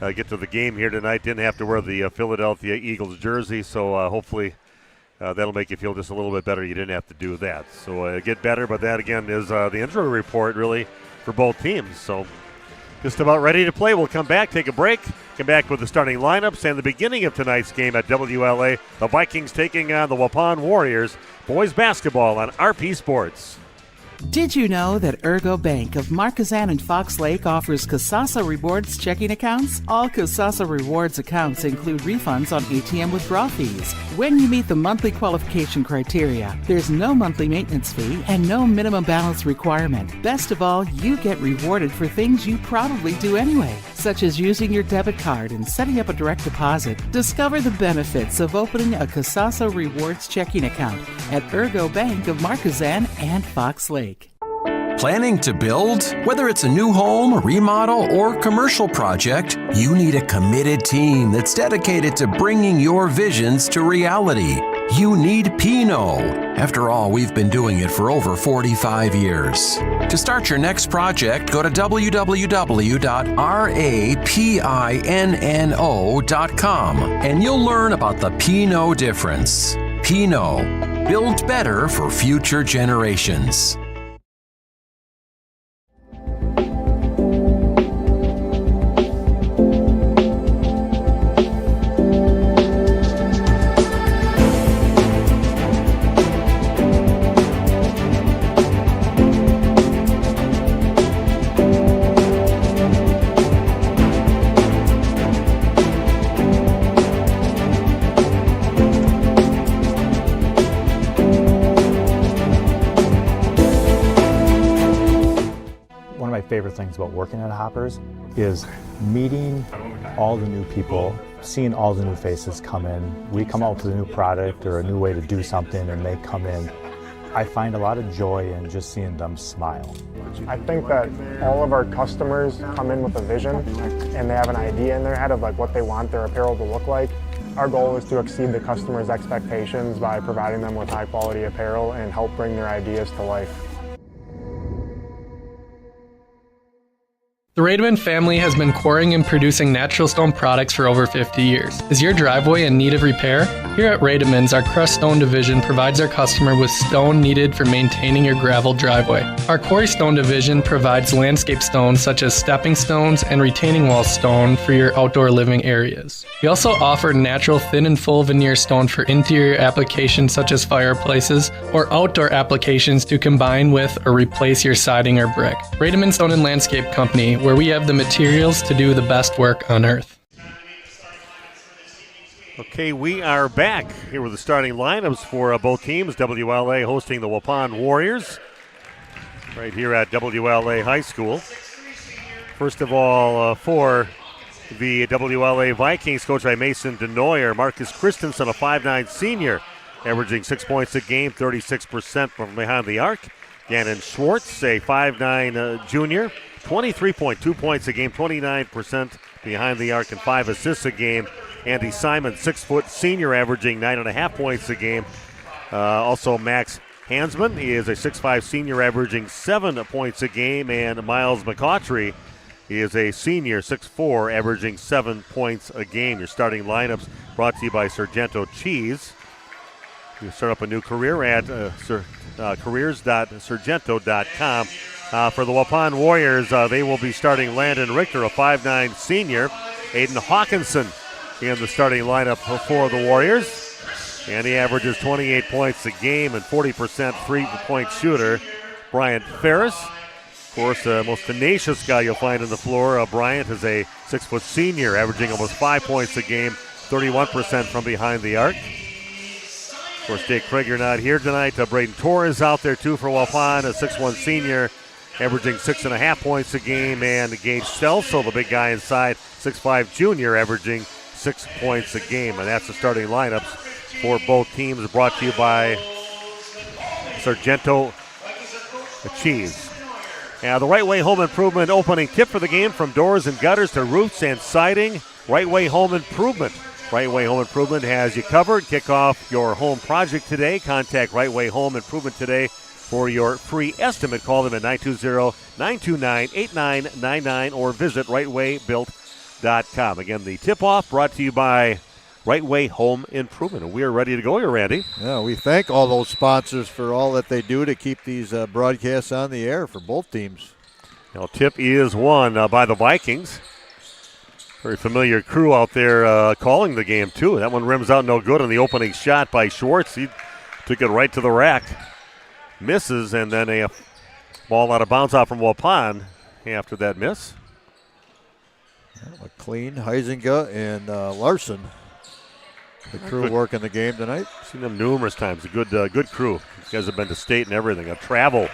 get to the game here tonight. Didn't have to wear the Philadelphia Eagles jersey. So hopefully that'll make you feel just a little bit better. You didn't have to do that. So get better. But that, again, is the injury report, really, for both teams. So just about ready to play. We'll come back, take a break, come back with the starting lineups and the beginning of tonight's game at WLA. The Vikings taking on the Waupun Warriors. Boys basketball on RP Sports. Did you know that Ergo Bank of Marquezan and Fox Lake offers Kasasa Rewards checking accounts? All Kasasa Rewards accounts include refunds on ATM withdrawal fees. When you meet the monthly qualification criteria, there's no monthly maintenance fee and no minimum balance requirement. Best of all, you get rewarded for things you probably do anyway, such as using your debit card and setting up a direct deposit. Discover the benefits of opening a Kasasa Rewards checking account at Ergo Bank of Marquezan and Fox Lake. Planning to build? Whether it's a new home, remodel, or commercial project, you need a committed team that's dedicated to bringing your visions to reality. You need Pinot. After all, we've been doing it for over 45 years. To start your next project, go to www.rapinno.com and you'll learn about the Pinot difference. Pinot. Build better for future generations. Favorite things about working at Hoppers is meeting all the new people, seeing all the new faces come in. We come out with a new product or a new way to do something and they come in. I find a lot of joy in just seeing them smile. I think that all of our customers come in with a vision and they have an idea in their head of like what they want their apparel to look like. Our goal is to exceed the customer's expectations by providing them with high quality apparel and help bring their ideas to life. The Rademan family has been quarrying and producing natural stone products for over 50 years. Is your driveway in need of repair? Here at Rademan's, our crushed stone division provides our customer with stone needed for maintaining your gravel driveway. Our quarry stone division provides landscape stones such as stepping stones and retaining wall stone for your outdoor living areas. We also offer natural thin and full veneer stone for interior applications such as fireplaces or outdoor applications to combine with or replace your siding or brick. Rademan Stone and Landscape Company, where we have the materials to do the best work on earth. Okay, we are back here with the starting lineups for both teams. WLA hosting the Waupun Warriors right here at WLA High School. First of all, for the WLA Vikings, coached by Mason Denoyer, Marcus Christensen, a 5'9 senior, averaging 6 points a game, 36% from behind the arc. Gannon Schwartz, a 5'9 junior, 23.2 points a game, 29% behind the arc, and 5 assists a game. Andy Simon, 6 foot senior, averaging 9.5 points a game. Also, Max Hansman, he is a 6'5 senior, averaging 7 points a game. And Miles McCautry, he is a senior, 6'4, averaging 7 points a game. Your starting lineups brought to you by Sargento Cheese. You start up a new career at careers.sargento.com. For the Waupun Warriors, they will be starting Landon Richter, a 5'9 senior. Aiden Hawkinson in the starting lineup for the Warriors. And he averages 28 points a game and 40% three-point shooter. Bryant Ferris, of course, the most tenacious guy you'll find on the floor. Bryant is a 6 foot senior, averaging almost 5 points a game, 31% from behind the arc. Of course, Jake Krieger not here tonight. Braden Torres out there too for Waupun, a 6'1 senior, averaging 6.5 points a game. And Gage Stelso, the big guy inside, 6'5 junior, averaging 6 points a game. And that's the starting lineups for both teams, brought to you by Sargento Cheese. The Right Way Home Improvement opening tip for the game: from doors and gutters to roofs and siding, Right Way Home Improvement Right Way Home Improvement has you covered. Kick off your home project today. Contact Right Way Home Improvement today for your free estimate. Call them at 920-929-8999 or visit rightwaybuilt.com. Again, the tip-off brought to you by Right Way Home Improvement. And we are ready to go here, Randy. Yeah, we thank all those sponsors for all that they do to keep these broadcasts on the air for both teams. Now, tip is won by the Vikings. Very familiar crew out there calling the game, too. That one rims out no good on the opening shot by Schwartz. He took it right to the rack. Misses, and then a ball out of bounds out from Waupun after that miss. McLean, Huizinga, and Larson. The crew working the game tonight. Seen them numerous times. A good crew. These guys have been to state and everything. A travel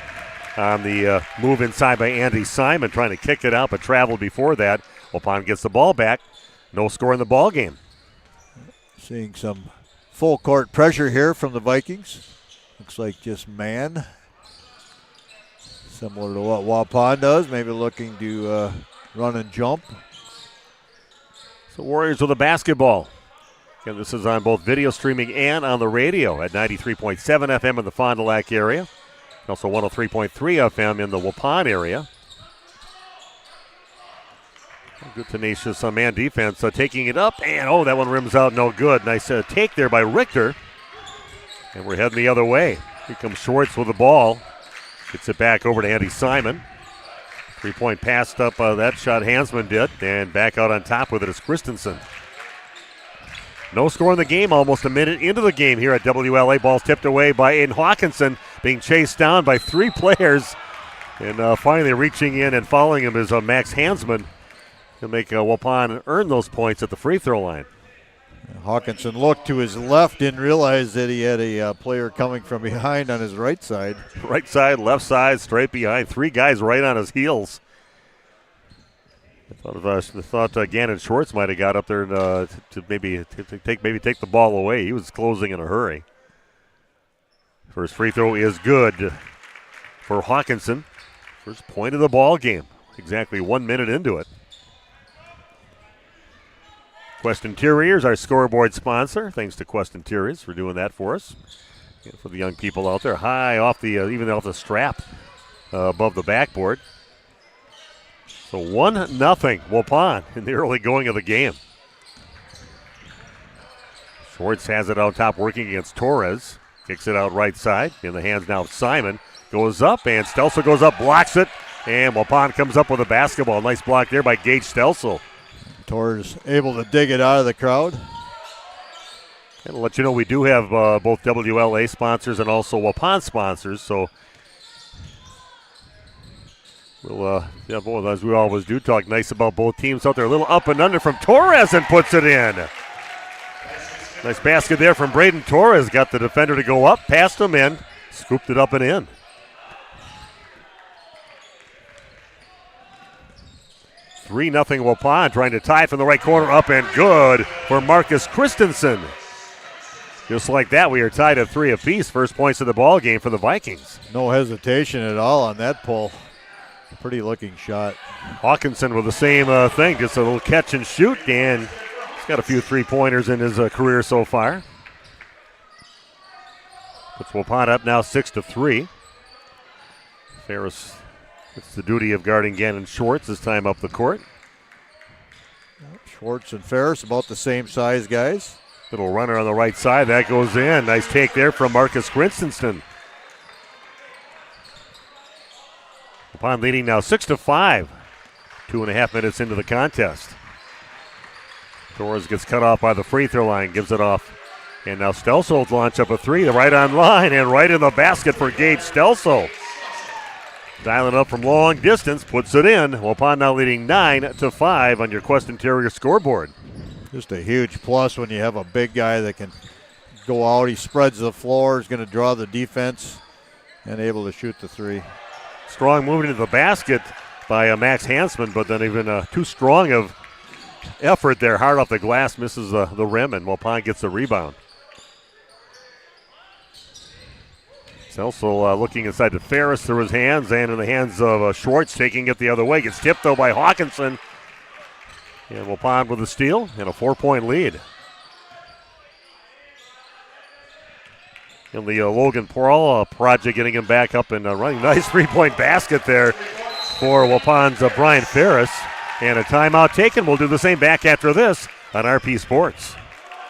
on the move inside by Andy Simon, trying to kick it out, but traveled before that. Waupun gets the ball back. No score in the ball game. Seeing some full court pressure here from the Vikings. Looks like just man. Similar to what Waupun does. Maybe looking to run and jump. So Warriors with the basketball. Again, this is on both video streaming and on the radio at 93.7 FM in the Fond du Lac area. And also 103.3 FM in the Waupun area. Good tenacious man defense taking it up, and that one rims out no good. Nice take there by Richter. And we're heading the other way. Here comes Schwartz with the ball. Gets it back over to Andy Simon. 3-point passed up that shot Hansman did, and back out on top with it is Christensen. No score in the game, almost a minute into the game here at WLA. Ball's tipped away by Aiden Hawkinson, being chased down by three players. And finally reaching in and following him is Max Hansman. He'll make Waupun earn those points at the free throw line. Hawkinson looked to his left, didn't realize that he had a player coming from behind on his right side. Right side, left side, straight behind. Three guys right on his heels. I thought Gannon Schwartz might have got up there to maybe take the ball away. He was closing in a hurry. First free throw is good for Hawkinson. First point of the ball game. Exactly 1 minute into it. Quest Interiors, our scoreboard sponsor. Thanks to Quest Interiors for doing that for us. For the young people out there, high off the even off the strap above the backboard. So 1-0 Waupun in the early going of the game. Schwartz has it out top, working against Torres. Kicks it out right side. In the hands now of Simon. Goes up, and Stelsel goes up, blocks it. And Waupun comes up with a basketball. Nice block there by Gage Stelsel. Torres able to dig it out of the crowd. And to let you know, we do have both WLA sponsors and also Waupun sponsors. So we'll, as we always do, talk nice about both teams out there. A little up and under from Torres and puts it in. Nice basket there from Braden Torres. Got the defender to go up, passed him in, scooped it up and in. 3-0 Waupun, trying to tie from the right corner, up and good for Marcus Christensen. Just like that, we are tied at 3 apiece. First points of the ball game for the Vikings. No hesitation at all on that pull. Pretty looking shot. Hawkinson with the same thing, just a little catch and shoot, and he's got a few three-pointers in his career so far. Puts Waupun up now 6-3. Ferris, it's the duty of guarding Gannon Schwartz this time up the court. Schwartz and Ferris about the same size guys. Little runner on the right side, that goes in. Nice take there from Marcus Christensen. Waupun leading now 6-5. 2.5 minutes into the contest. Torres gets cut off by the free throw line, gives it off. And now Stelsel launch up a three, right on line and right in the basket for Gage Stelsel. Dialing up from long distance, puts it in. Waupun now leading 9-5 on your Quest Interior scoreboard. Just a huge plus when you have a big guy that can go out. He spreads the floor, is going to draw the defense, and able to shoot the three. Strong movement into the basket by Max Hansman, but then even too strong of effort there. Hard off the glass, misses the rim, and Waupun gets the rebound. Stelsel looking inside to Ferris through his hands, and in the hands of Schwartz, taking it the other way. Gets tipped, though, by Hawkinson. And Waupun with a steal and a 4-point lead. in the Logan Pearl project, getting him back up and running. Nice three-point basket there for Waupun's Brian Ferris. And a timeout taken. We'll do the same back after this on RP Sports.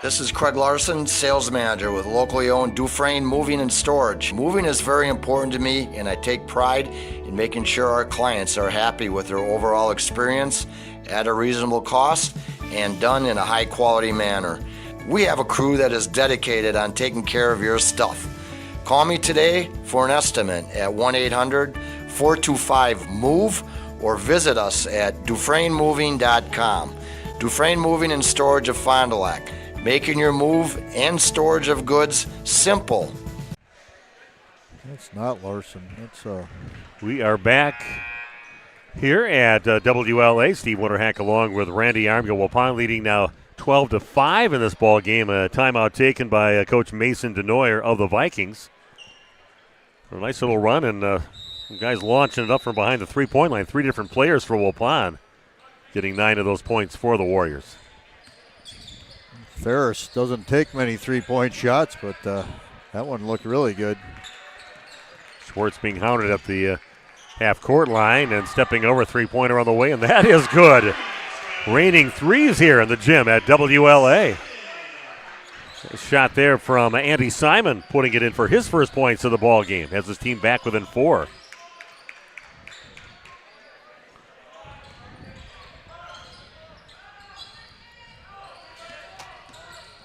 This is Craig Larson, sales manager with locally owned Dufresne Moving and Storage. Moving is very important to me, and I take pride in making sure our clients are happy with their overall experience at a reasonable cost and done in a high-quality manner. We have a crew that is dedicated on taking care of your stuff. Call me today for an estimate at 1-800-425-MOVE or visit us at DufresneMoving.com. Dufresne Moving and Storage of Fond du Lac. Making your move and storage of goods simple. That's not Larson. That's We are back here at WLA. Steve Winterhack along with Randy Armgill. Waupun leading now 12-5 in this ball game. A timeout taken by Coach Mason Denoyer of the Vikings. A nice little run, and some guys launching it up from behind the three-point line. 3 different players for Waupun, getting 9 of those points for the Warriors. Ferris doesn't take many three-point shots, but that one looked really good. Schwartz being hounded at the half-court line and stepping over three-pointer on the way, and that is good. Raining threes here in the gym at WLA. A shot there from Andy Simon, putting it in for his first points of the ball game. Has his team back within 4.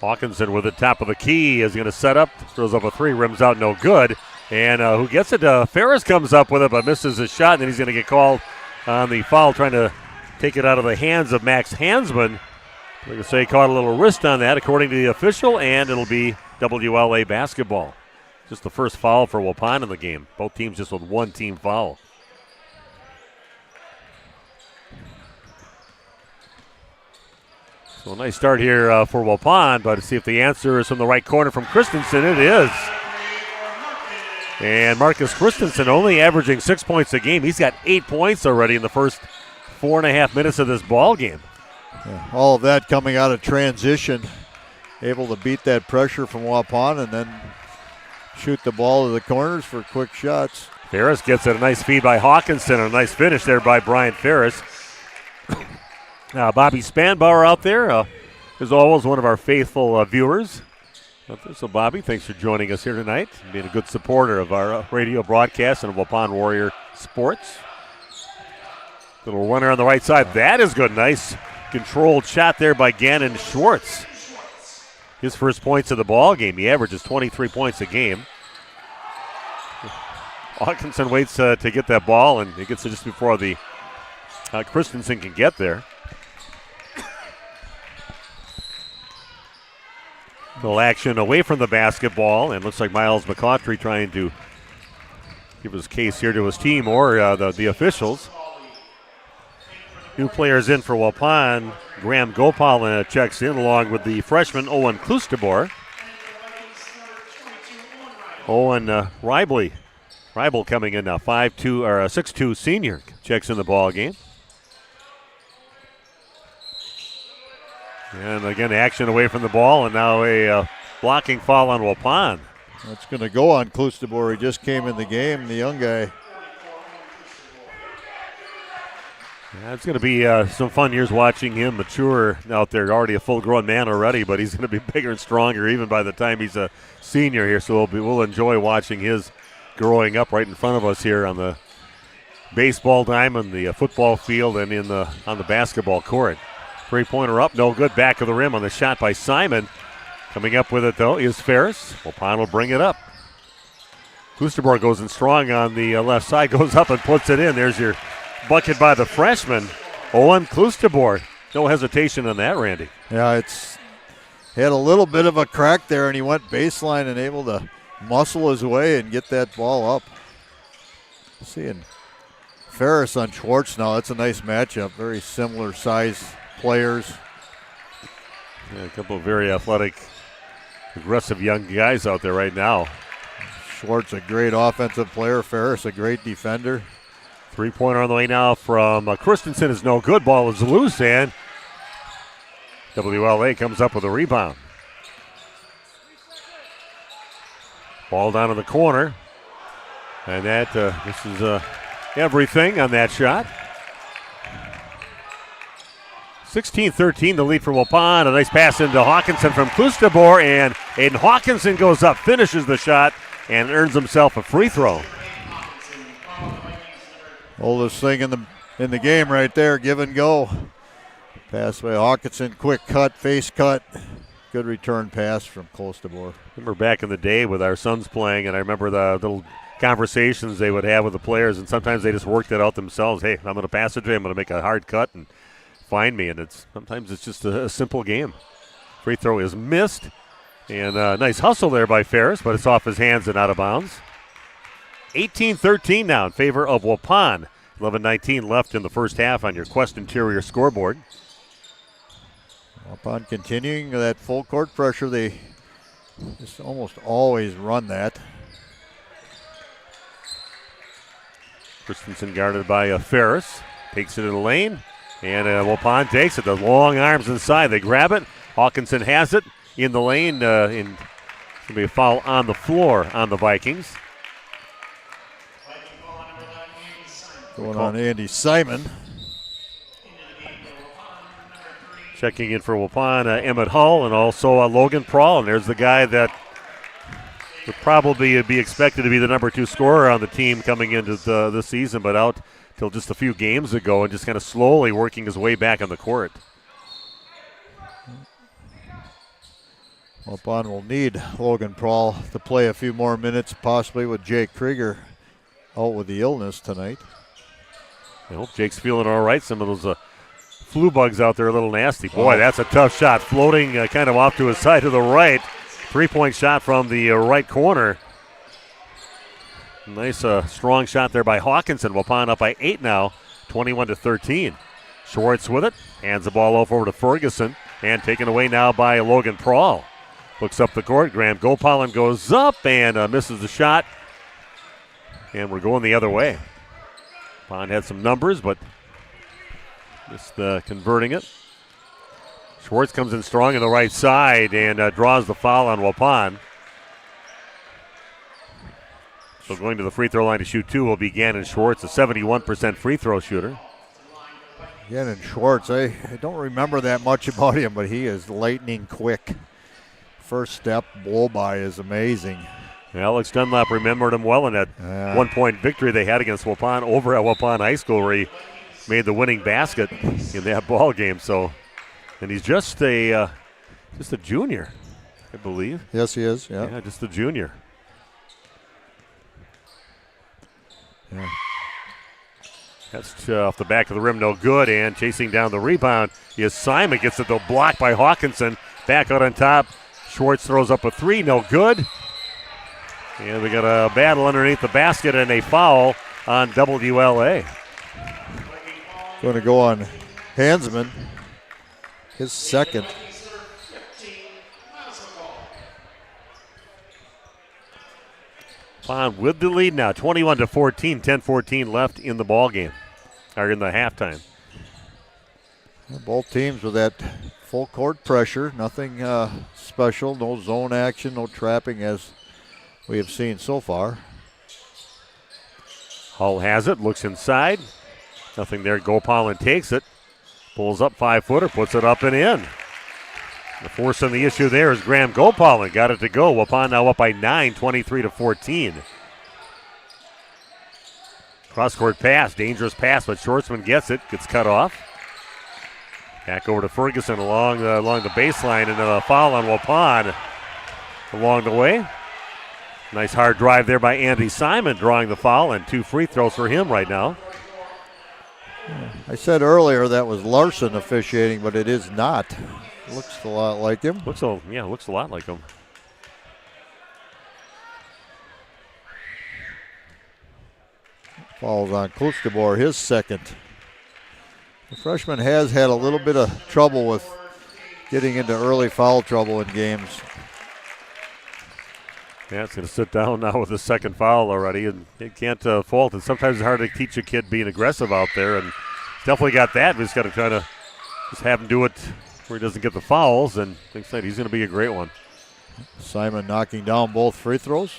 Hawkinson with the top of the key is going to set up, throws up a 3, rims out, no good. And who gets it? Ferris comes up with it, but misses his shot, and then he's going to get called on the foul, trying to take it out of the hands of Max Hansman. Like I say, caught a little wrist on that, according to the official, and it'll be WLA basketball. Just the first foul for Waupun in the game. Both teams just with 1 team foul. So a nice start here for Waupun, but to see if the answer is from the right corner from Christensen. It is. And Marcus Christensen only averaging 6 points a game. He's got 8 points already in the first 4.5 minutes of this ball game. Yeah, all of that coming out of transition. Able to beat that pressure from Waupun and then shoot the ball to the corners for quick shots. Ferris gets it. A nice feed by Hawkinson. A nice finish there by Brian Ferris. Now, Bobby Spanbauer out there, as always, one of our faithful viewers. So, Bobby, thanks for joining us here tonight and being a good supporter of our radio broadcast and of Waupun Warrior Sports. Little runner on the right side. That is good. Nice controlled shot there by Gannon Schwartz. His first points of the ball game. He averages 23 points a game. Hawkinson waits to get that ball, and he gets it just before the Christensen can get there. Little action away from the basketball, and looks like Miles McCautry trying to give his case here to his team or the officials. New players in for Waupun. Graham Gopal checks in along with the freshman Owen Klustebor. Owen Reibel coming in now, 5'2" or a 6'2" senior, checks in the ball game. And again, action away from the ball, and now a blocking foul on Waupun. That's going to go on Klustebor. He just came in the game, the young guy. Yeah, it's going to be some fun years watching him mature out there. Already a full-grown man already, but he's going to be bigger and stronger even by the time he's a senior here. So we'll enjoy watching his growing up right in front of us here on the baseball diamond, the football field, and on the basketball court. Three-pointer up, no good. Back of the rim on the shot by Simon. Coming up with it, though, is Ferris. Waupun will bring it up. Klustebor goes in strong on the left side, goes up and puts it in. There's your bucket by the freshman, Owen Klustebor. No hesitation on that, Randy. Yeah, it's had a little bit of a crack there, and he went baseline and able to muscle his way and get that ball up. Seeing Ferris on Schwartz now, that's a nice matchup. Very similar size players. Yeah, a couple of very athletic, aggressive young guys out there right now. Schwartz, a great offensive player. Ferris, a great defender. Three-pointer on the way now from Christensen is no good. Ball is loose, and WLA comes up with a rebound. Ball down in the corner. And that, this is everything on that shot. 16-13, the lead for Waupun. A nice pass into Hawkinson from Klustebor, and Aiden Hawkinson goes up, finishes the shot, and earns himself a free throw. Oldest thing in the game right there, give and go. Pass by Hawkinson, quick cut, face cut. Good return pass from Klustebor. Remember back in the day with our sons playing, and I remember the little conversations they would have with the players, and sometimes they just worked it out themselves. Hey, I'm going to pass it to him, I'm going to make a hard cut and find me, and sometimes it's just a simple game. Free throw is missed, and a nice hustle there by Ferris, but it's off his hands and out of bounds. 18-13 now in favor of Waupun. 11:19 left in the first half on your Quest Interior scoreboard. Waupun continuing that full court pressure. They just almost always run that. Christensen guarded by Ferris. Takes it in the lane. And Waupun takes it. The long arms inside. They grab it. Hawkinson has it in the lane. Going to be a foul on the floor on the Vikings. Going on Andy Simon. Checking in for Waupun, Emmett Hull, and also Logan Prawl. And there's the guy that would probably be expected to be the number 2 scorer on the team coming into this season, but out till just a few games ago and just kind of slowly working his way back on the court. Waupun will need Logan Prawl to play a few more minutes, possibly with Jake Krieger out with the illness tonight. I hope Jake's feeling all right. Some of those flu bugs out there are a little nasty. Boy, that's a tough shot. Floating kind of off to his side to the right. 3-point shot from the right corner. Nice strong shot there by Hawkinson. Waupun up by 8 now, 21-13. Schwartz with it. Hands the ball over to Ferguson. And taken away now by Logan Prawl. Looks up the court. Graham Gopalin goes up and misses the shot. And we're going the other way. Waupun had some numbers, but just converting it. Schwartz comes in strong on the right side and draws the foul on Waupun. So going to the free throw line to shoot 2 will be Gannon Schwartz, a 71% free throw shooter. Gannon Schwartz, I don't remember that much about him, but he is lightning quick. First step blow by is amazing. Alex Dunlap remembered him well in that 1-point victory they had against Waupun over at Waupun High School, where he made the winning basket in that ball game. So, and he's just a junior, I believe. Yes, he is. Yeah, just a junior. Yeah. That's off the back of the rim, no good. And chasing down the rebound is Simon. Gets it though, blocked by Hawkinson. Back out on top. Schwartz throws up a 3, no good. And we got a battle underneath the basket and a foul on WLA. Going to go on Hansman, his second. Waupun with the lead now, 21-14, 10-14 left in the ball game, or in the halftime. Both teams with that full court pressure, nothing special, no zone action, no trapping as we have seen so far. Hull has it, looks inside. Nothing there. Gopalin takes it. Pulls up 5-footer, puts it up and in. The force on the issue there is Graham Gopalin. Got it to go. Waupun now up by 9, 23-14. Cross-court pass, dangerous pass, but Schwartzman gets it. Gets cut off. Back over to Ferguson along the baseline, and then a foul on Waupun along the way. Nice hard drive there by Andy Simon, drawing the foul, and 2 free throws for him right now. I said earlier that was Larson officiating, but it is not. Looks a lot like him. Looks a lot like him. Falls on Klustebor, his second. The freshman has had a little bit of trouble with getting into early foul trouble in games. Yeah, it's going to sit down now with the second foul already, and it can't fault it. Sometimes it's hard to teach a kid being aggressive out there, and he's definitely got that. We just got to try to just have him do it where he doesn't get the fouls, and like I said, he's going to be a great one. Simon knocking down both free throws.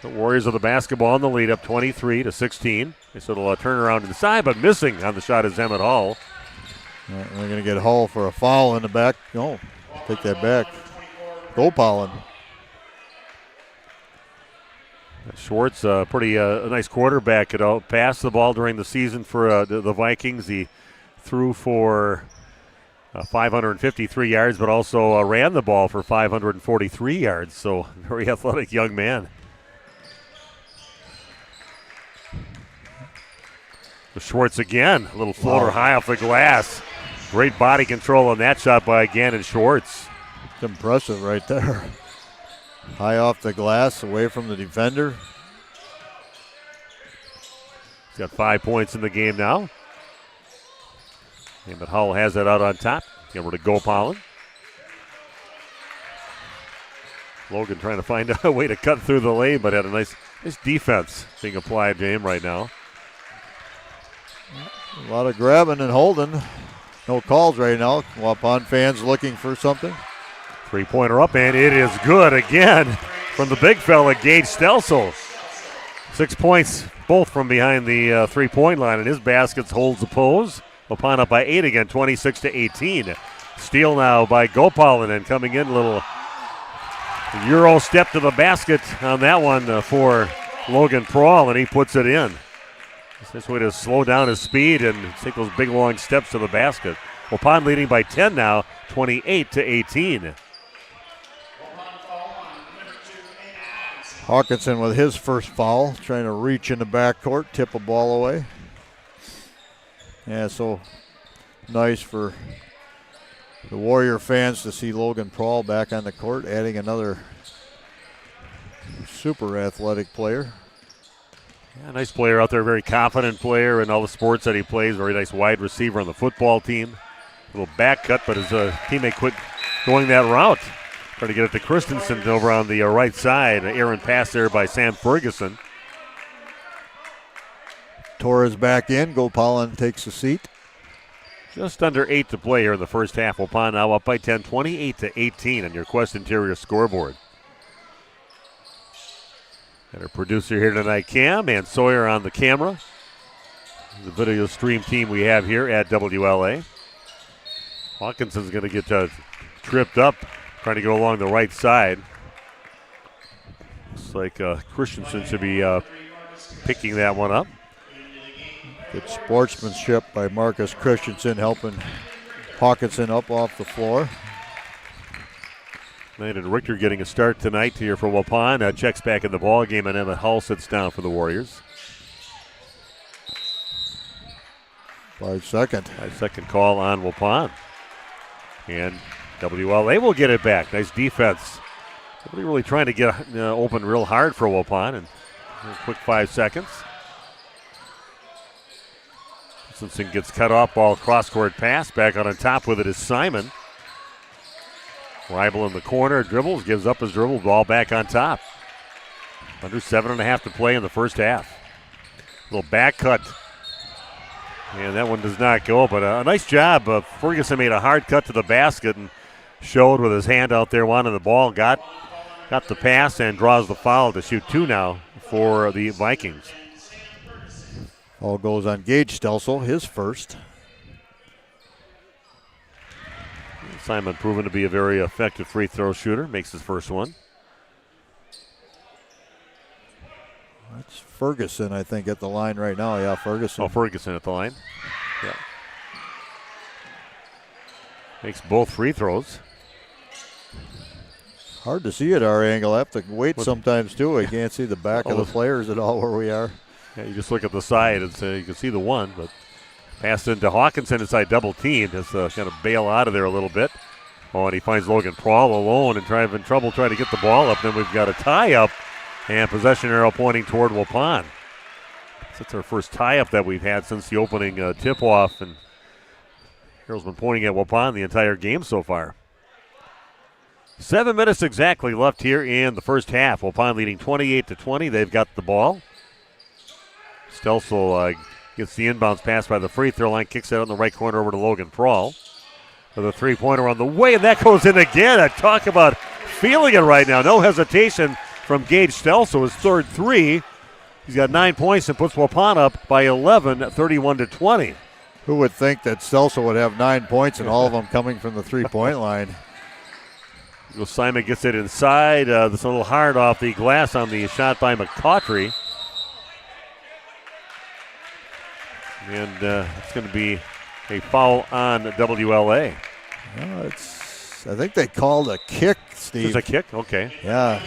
The Warriors of the basketball in the lead, up 23-16. This little turnaround inside, but missing on the shot is Emmett Hall. They're going to get Hall for a foul in the back. No, take that back. Go, Pollen. Schwartz, pretty nice quarterback. Could pass the ball during the season for the Vikings. He threw for 553 yards, but also ran the ball for 543 yards. So very athletic young man. Schwartz again, a little floater high off the glass. Great body control on that shot by Gannon Schwartz. It's impressive right there. High off the glass, away from the defender. He's got 5 points in the game now. Emmett Hull has that out on top. Over to Gopalin. Logan trying to find a way to cut through the lane, but had a nice defense being applied to him right now. A lot of grabbing and holding. No calls right now. Waupun fans looking for something. Three-pointer up, and it is good again from the big fella, Gage Stelsel. 6 points, both from behind the three-point line, and his baskets holds the pose. Waupun up by 8 again, 26-18. Steal now by Gopalin, and coming in a little Euro step to the basket on that one for Logan Prawl, and he puts it in. This way to slow down his speed and take those big long steps to the basket. Waupun leading by 10 now, 28-18. Hawkinson with his first foul, trying to reach in the backcourt, tip a ball away. Yeah, so nice for the Warrior fans to see Logan Prawl back on the court, adding another super athletic player. Yeah, nice player out there, very confident player in all the sports that he plays. Very nice wide receiver on the football team. A little back cut, but his teammate quit going that route. Trying to get it to Christensen over on the right side. An errant pass there by Sam Ferguson. Torres back in. Gopalin takes a seat. Just under 8 to play here in the first half. Waupun now up by 10, 28-18 on your Quest Interior scoreboard. And our producer here tonight, Cam, and Sawyer on the camera. The video stream team we have here at WLA. Hawkinson's going to get tripped up, trying to go along the right side. Looks like Christensen should be picking that one up. Good sportsmanship by Marcus Christensen, helping Hawkinson up off the floor. Landon Richter getting a start tonight here for Waupun. Checks back in the ball game, and Emmett Hull sits down for the Warriors. 5 second. 5 second call on Waupun. And WLA will get it back. Nice defense. Nobody really trying to get open real hard for Waupun. And a quick 5 seconds. Simpson gets cut off, ball cross-court pass. Back on top with it is Simon. Rival in the corner, dribbles, gives up his dribble, ball back on top. Under 7.5 to play in the first half. Little back cut. And that one does not go, but a nice job. Ferguson made a hard cut to the basket and showed with his hand out there wanting the ball. Got the pass and draws the foul to shoot 2 now for the Vikings. All goes on Gage Stelsel, his first. Simon proven to be a very effective free throw shooter. Makes his first one. That's Ferguson, I think, at the line right now. Yeah, Ferguson. Oh, Ferguson at the line. Yeah. Makes both free throws. Hard to see at our angle. I have to wait sometimes, too. I can't see the back of the players at all where we are. Yeah, you just look at the side and you can see the one, but passed into Hawkinson inside double team. Just kind of bail out of there a little bit. Oh, and he finds Logan Prawl alone and having trouble trying to get the ball up. Then we've got a tie-up and possession arrow pointing toward Waupun. That's our first tie-up that we've had since the opening tip-off, and arrow's been pointing at Waupun the entire game so far. 7 minutes exactly left here in the first half. Waupun leading 28-20. They've got the ball. Stelsel gets the inbounds pass by the free throw line, kicks it out in the right corner over to Logan Prawl. With a three-pointer on the way, and that goes in again. I talk about feeling it right now. No hesitation from Gage Stelso, his third three. He's got 9 points and puts Waupun up by 11, 31-20. Who would think that Stelso would have 9 points and all of them coming from the three-point line? Simon gets it inside. That's a little hard off the glass on the shot by McCautry. And it's going to be a foul on WLA. I think they called a kick, Steve. It's a kick? Okay. Yeah.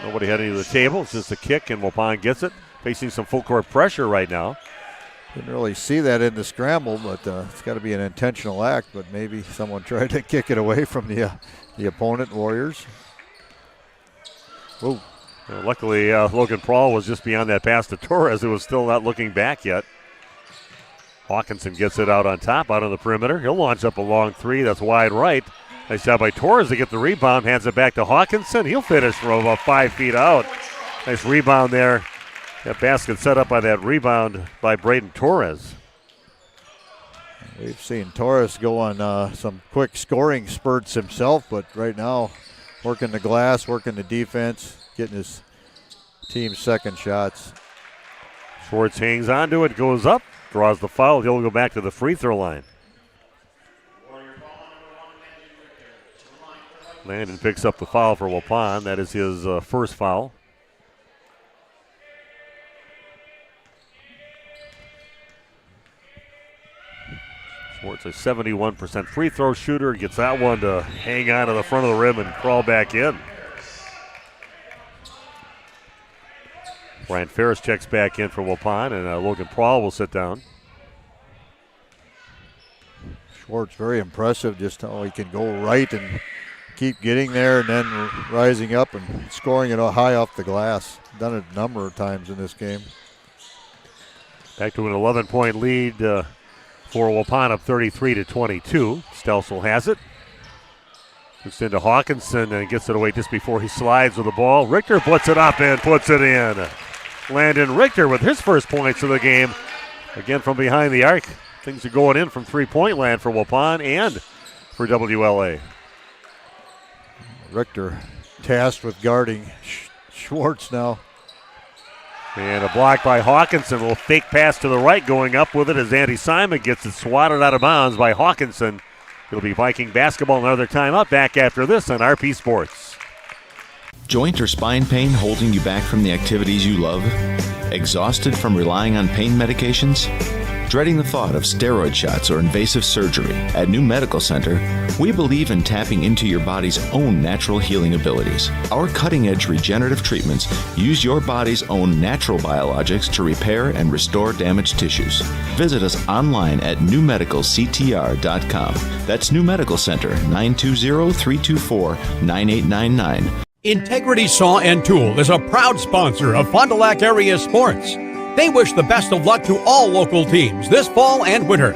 Nobody had any of the table. It's just a kick, and Waupun gets it. Facing some full court pressure right now. Didn't really see that in the scramble, but it's got to be an intentional act. But maybe someone tried to kick it away from the opponent, Warriors. Ooh. Luckily, Logan Prawl was just beyond that pass to Torres, who was still not looking back yet. Hawkinson gets it out on top, out on the perimeter. He'll launch up a long three. That's wide right. Nice job by Torres to get the rebound. Hands it back to Hawkinson. He'll finish from about 5 feet out. Nice rebound there. That basket set up by that rebound by Braden Torres. We've seen Torres go on some quick scoring spurts himself, but right now working the glass, working the defense, getting his team's second shots. Schwartz hangs onto it, goes up, draws the foul. He'll go back to the free throw line. Landon picks up the foul for Waupun. That is his first foul. Schwartz, a 71% free throw shooter, gets that one to hang on to the front of the rim and crawl back in. Brian Ferris checks back in for Waupun, and Logan Prawl will sit down. Schwartz, very impressive just how he can go right and keep getting there and then rising up and scoring it high off the glass. Done it a number of times in this game. Back to an 11-point lead for Waupun, up 33-22. Stelsel has it. Looks into Hawkinson and gets it away just before he slides with the ball. Richter puts it up and puts it in. Landon Richter with his first points of the game. Again from behind the arc. Things are going in from three-point land for Waupun and for WLA. Richter tasked with guarding Schwartz now. And a block by Hawkinson. A little fake pass to the right, going up with it as Andy Simon gets it swatted out of bounds by Hawkinson. It'll be Viking basketball. Another timeout. Back after this on RP Sports. Joint or spine pain holding you back from the activities you love? Exhausted from relying on pain medications? Dreading the thought of steroid shots or invasive surgery? At New Medical Center, we believe in tapping into your body's own natural healing abilities. Our cutting-edge regenerative treatments use your body's own natural biologics to repair and restore damaged tissues. Visit us online at newmedicalctr.com. That's New Medical Center, 920-324-9899. Integrity Saw and Tool is a proud sponsor of Fond du Lac area sports. They wish the best of luck to all local teams this fall and winter.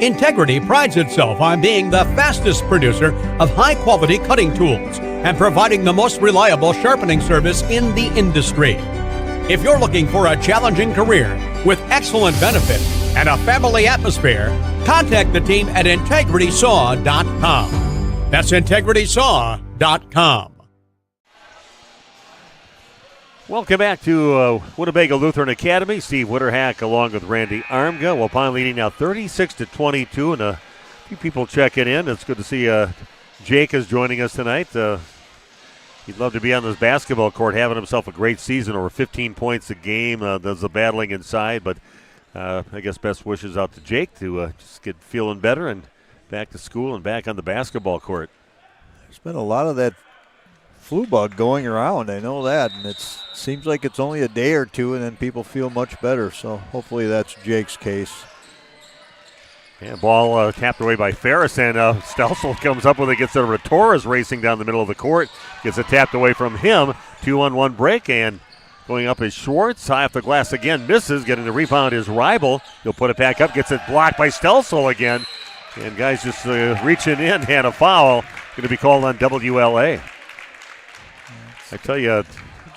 Integrity prides itself on being the fastest producer of high-quality cutting tools and providing the most reliable sharpening service in the industry. If you're looking for a challenging career with excellent benefits and a family atmosphere, contact the team at integritysaw.com. That's integritysaw.com. Welcome back to Winnebago Lutheran Academy. Steve Witterhack along with Randy Armga. Waupun leading now 36-22, and a few people checking in. It's good to see Jake is joining us tonight. He'd love to be on this basketball court, having himself a great season, over 15 points a game. Does the battling inside, but I guess best wishes out to Jake to just get feeling better and back to school and back on the basketball court. There's been a lot of that flu bug going around, I know that, and it seems like it's only a day or two and then people feel much better, so hopefully that's Jake's case. Yeah, ball tapped away by Ferris, and Stelsel comes up with it, gets it over to Torres racing down the middle of the court, gets it tapped away from him. 2-on-1 break, and going up is Schwartz, high off the glass again, misses, getting the rebound is Reibel. He'll put it back up, gets it blocked by Stelsel again, and guys just reaching in, and a foul going to be called on WLA. I tell you,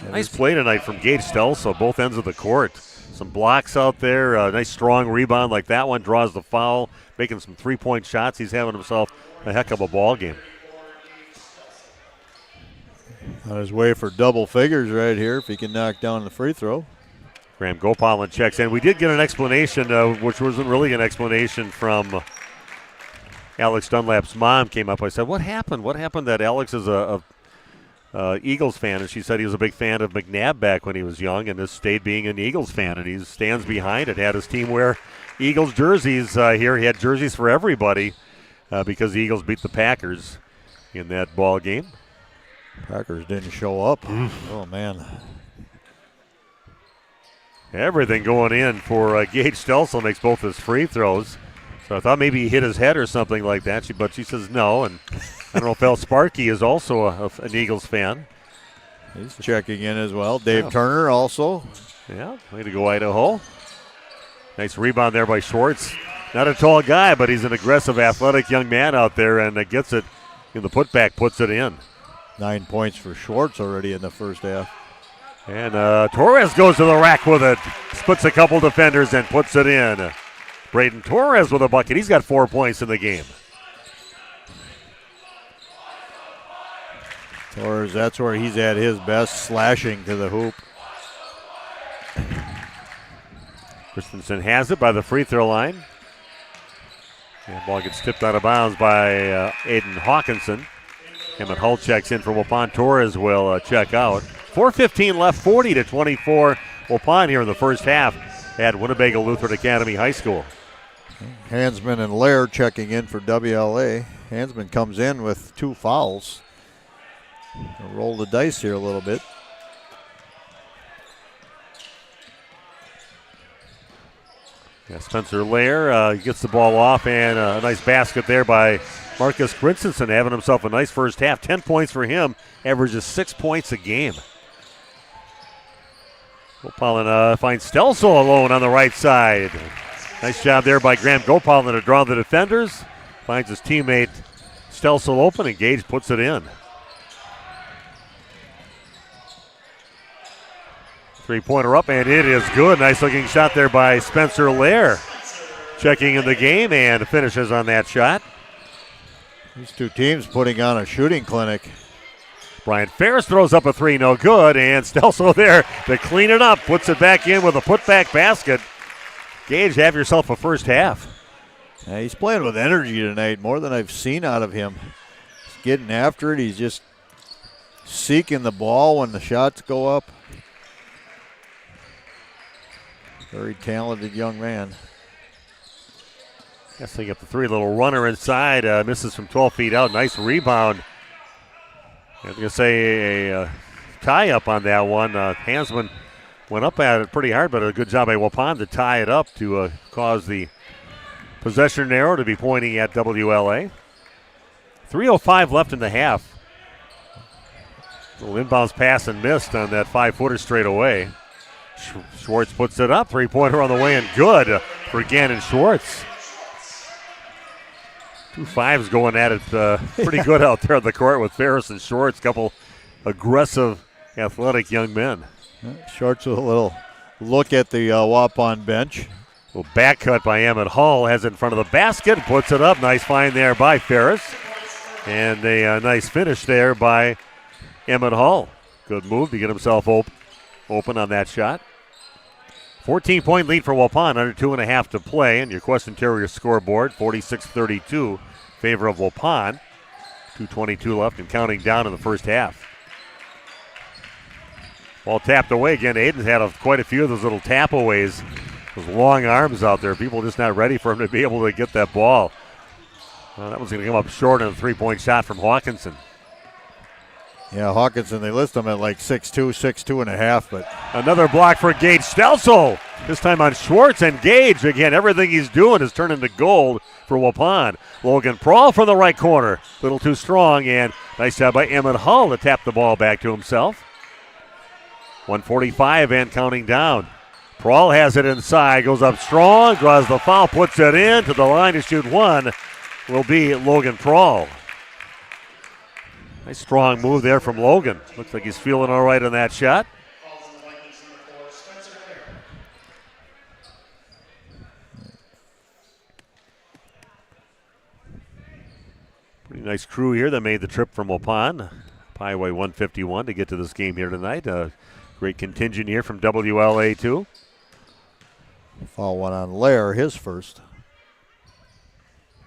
nice play tonight from Gage Stelso, both ends of the court. Some blocks out there, a nice strong rebound like that one, draws the foul, making some three-point shots. He's having himself a heck of a ball game. On his way for double figures right here if he can knock down the free throw. Graham Gopalin checks in. We did get an explanation, which wasn't really an explanation from Alex Dunlap's mom came up. I said, what happened? What happened that Alex is a Eagles fan? And she said he was a big fan of McNabb back when he was young and has stayed being an Eagles fan. And he stands behind it. Had his team wear Eagles jerseys here. He had jerseys for everybody because the Eagles beat the Packers in that ball game. Packers didn't show up. Oh, man. Everything going in for Gage Stelsel, makes both his free throws. So I thought maybe he hit his head or something like that, but she says no. And I don't know if El Sparky is also an Eagles fan. He's checking in as well. Dave Turner also. Yeah, way to go, Idaho. Nice rebound there by Schwartz. Not a tall guy, but he's an aggressive, athletic young man out there, and gets it in the putback, puts it in. 9 points for Schwartz already in the first half. And Torres goes to the rack with it. Splits a couple defenders and puts it in. Braden Torres with a bucket. He's got 4 points in the game. Torres, that's where he's at his best, slashing to the hoop. Christensen has it by the free throw line. And the ball gets tipped out of bounds by Aiden Hawkinson. Emmett Hull checks in for Waupun. Torres will check out. 4:15 left, 40-24. Waupun here in the first half at Winnebago Lutheran Academy High School. Hansman and Lair checking in for WLA. Hansman comes in with 2 fouls. We'll roll the dice here a little bit. Yeah, Spencer Lair gets the ball off, and a nice basket there by Marcus Christensen, having himself a nice first half. 10 points for him, averages 6 points a game. Gopalin finds Stelsel alone on the right side. Nice job there by Graham Gopalin to draw the defenders. Finds his teammate Stelsel open, and Gage puts it in. Three-pointer up, and it is good. Nice-looking shot there by Spencer Lair. Checking in the game and finishes on that shot. These two teams putting on a shooting clinic. Brian Ferris throws up a three, no good, and Stelsel there to clean it up. Puts it back in with a putback basket. Gage, have yourself a first half. Yeah, he's playing with energy tonight, more than I've seen out of him. He's getting after it. He's just seeking the ball when the shots go up. Very talented young man. Yes, they get the three, little runner inside, misses from 12 feet out. Nice rebound. I was going to say a tie-up on that one. Hansman went up at it pretty hard, but a good job by Waupun to tie it up to cause the possession arrow to be pointing at WLA. 3:05 left in the half. Little inbounds pass and missed on that 5-footer straight away. Schwartz puts it up. Three-pointer on the way and good for Gannon Schwartz. 2 fives going at it pretty good out there on the court with Ferris and Schwartz. Couple aggressive, athletic young men. Schwartz with a little look at the Waupun bench. Little back cut by Emmett Hull. Has it in front of the basket. Puts it up. Nice find there by Ferris. And a nice finish there by Emmett Hull. Good move to get himself open on that shot. 14-point lead for Waupun, under 2.5 to play. And your Question Terrier scoreboard, 46-32, favor of Waupun. 2:22 left and counting down in the first half. Ball tapped away again. Aiden's had quite a few of those little tap-aways. Those long arms out there. People just not ready for him to be able to get that ball. That one's going to come up short on a three-point shot from Hawkinson. Yeah, Hawkinson, they list him at like 6'2", 6'2.5", but another block for Gage Stelsel. This time on Schwartz, and Gage, again, everything he's doing is turning to gold for Waupun. Logan Prawl from the right corner. A little too strong, and nice job by Emmett Hull to tap the ball back to himself. 1:45 and counting down. Prawl has it inside, goes up strong, draws the foul, puts it in to the line to shoot one. Will be Logan Prawl. Nice strong move there from Logan. Looks like he's feeling all right on that shot. Pretty nice crew here that made the trip from Waupun. Highway 151 to get to this game here tonight. Great contingent here from WLA too. Foul one on Lair, his first.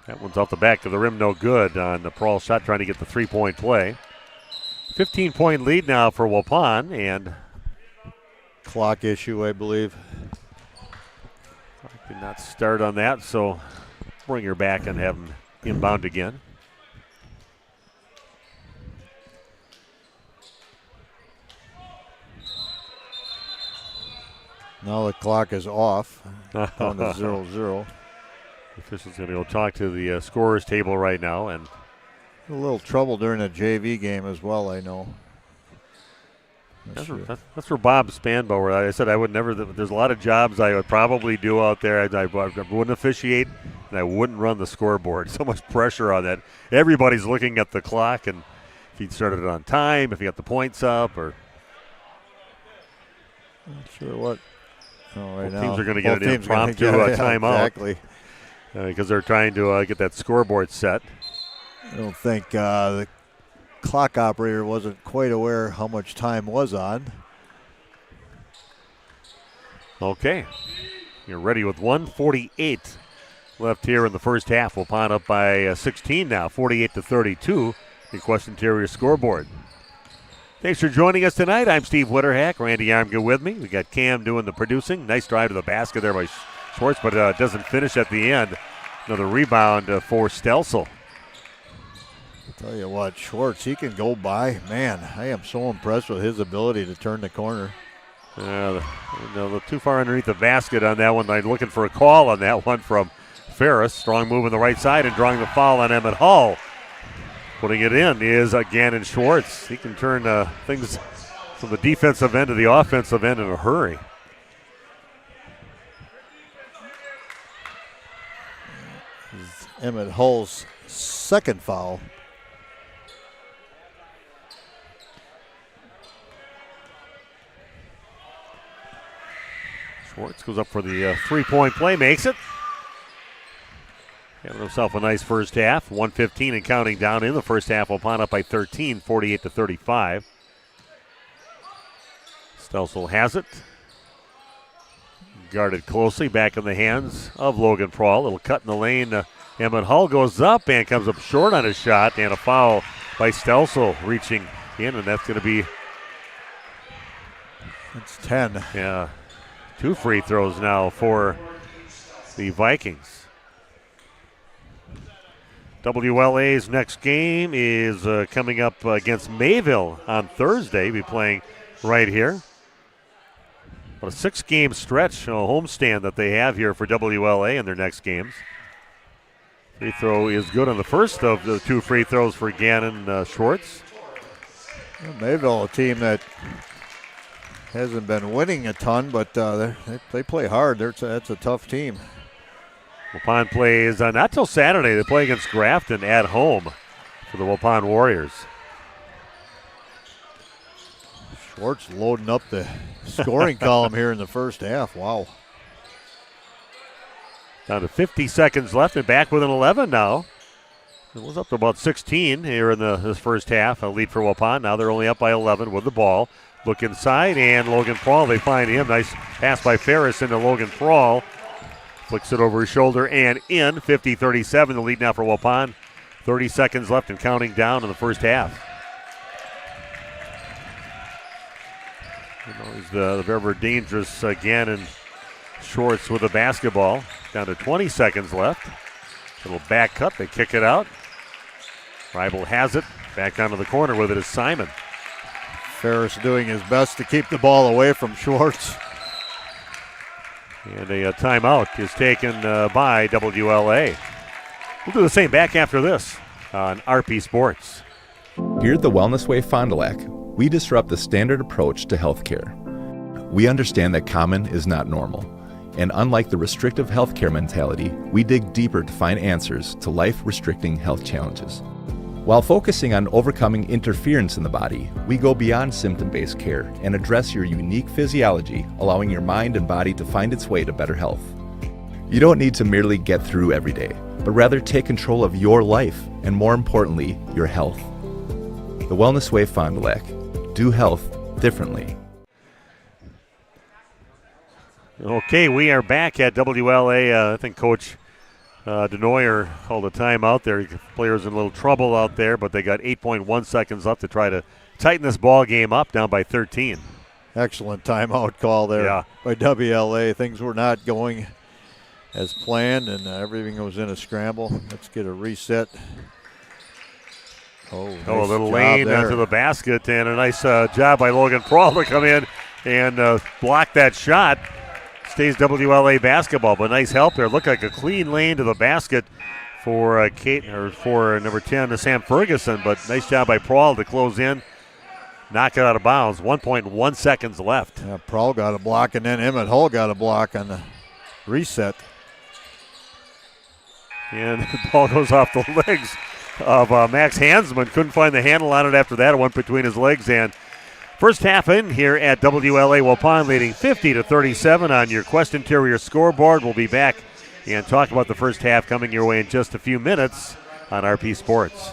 That one's off the back of the rim, no good on the Prawl shot, trying to get the three-point play. 15-point lead now for Waupun, and clock issue, I believe. Did not start on that, so bring her back and have him inbound again. Now the clock is off, down to 0-0. The official's going to go talk to the scorer's table right now. And a little trouble during the JV game as well, I know. That's where Bob Spanbauer, I said I would never, there's a lot of jobs I would probably do out there. I wouldn't officiate, and I wouldn't run the scoreboard. So much pressure on that. Everybody's looking at the clock, and if he started it on time, if he got the points up, or. Not sure what. Both teams are going to get an impromptu timeout. Exactly. Because they're trying to get that scoreboard set. I don't think the clock operator wasn't quite aware how much time was on. Okay. You're ready with 1:48 left here in the first half. Waupun up by 16 now, 48-32. The Quest Interior scoreboard. Thanks for joining us tonight. I'm Steve Witterhack. Randy Armgood with me. We got Cam doing the producing. Nice drive to the basket there by Schwartz, but doesn't finish at the end. Another rebound for Stelsel. Tell you what, Schwartz, he can go by. Man, I am so impressed with his ability to turn the corner. Too far underneath the basket on that one. I'm looking for a call on that one from Ferris. Strong move on the right side and drawing the foul on Emmett Hall. Putting it in is Gannon Schwartz. He can turn things from the defensive end to the offensive end in a hurry. Emmett Hull's second foul. Schwartz goes up for the three-point play, makes it. Having himself a nice first half. 1:15 and counting down in the first half. Waupun up by 13, 48-35. Stelsel has it. Guarded closely, back in the hands of Logan Prawl. Little cut in the lane. Emmett Hull goes up and comes up short on his shot, and a foul by Stelsel reaching in, and that's going to be. It's 10. Yeah. 2 free throws now for the Vikings. WLA's next game is coming up against Mayville on Thursday. Be playing right here. But a 6-game stretch, a homestand that they have here for WLA in their next games. Free throw is good on the first of the 2 free throws for Gannon Schwartz. Well, Mayville, a team that hasn't been winning a ton, but they play hard. That's a tough team. Waupun plays not till Saturday. They play against Grafton at home for the Waupun Warriors. Schwartz loading up the scoring column here in the first half. Wow. Down to 50 seconds left and back with an 11 now. It was up to about 16 here in this first half. A lead for Waupun. Now they're only up by 11 with the ball. Look inside, and Logan Prawl, they find him. Nice pass by Ferris into Logan Prawl. Flicks it over his shoulder and in. 50-37, the lead now for Waupun. 30 seconds left and counting down in the first half. He's the ever dangerous Gannon Schwartz with the basketball. Down to 20 seconds left. Little back cut, they kick it out. Rival has it. Back down to the corner with it is Simon. Ferris doing his best to keep the ball away from Schwartz. And a timeout is taken by WLA. We'll do the same back after this on RP Sports. Here at the Wellness Way Fond du Lac, we disrupt the standard approach to healthcare. We understand that common is not normal. And unlike the restrictive healthcare mentality, we dig deeper to find answers to life-restricting health challenges. While focusing on overcoming interference in the body, we go beyond symptom-based care and address your unique physiology, allowing your mind and body to find its way to better health. You don't need to merely get through every day, but rather take control of your life and, more importantly, your health. The Wellness Way Fond du Lac. Do health differently. Okay, we are back at WLA. I think Coach Denoyer called a timeout there. Players in a little trouble out there, but they got 8.1 seconds left to try to tighten this ball game up, down by 13. Excellent timeout call there by WLA. Things were not going as planned, and everything was in a scramble. Let's get a reset. Nice a little lane to the basket, and a nice job by Logan Prawl to come in and block that shot. Stays WLA basketball, but nice help there. Looked like a clean lane to the basket for for number 10, Sam Ferguson, but nice job by Prawl to close in, knock it out of bounds. 1.1 seconds left. Yeah, Prawl got a block, and then Emmett Hull got a block on the reset. And the ball goes off the legs of Max Hansman. Couldn't find the handle on it after that. It went between his legs. And first half in here at WLA Waupun, leading 50-37 on your Quest Interior scoreboard. We'll be back and talk about the first half coming your way in just a few minutes on RP Sports.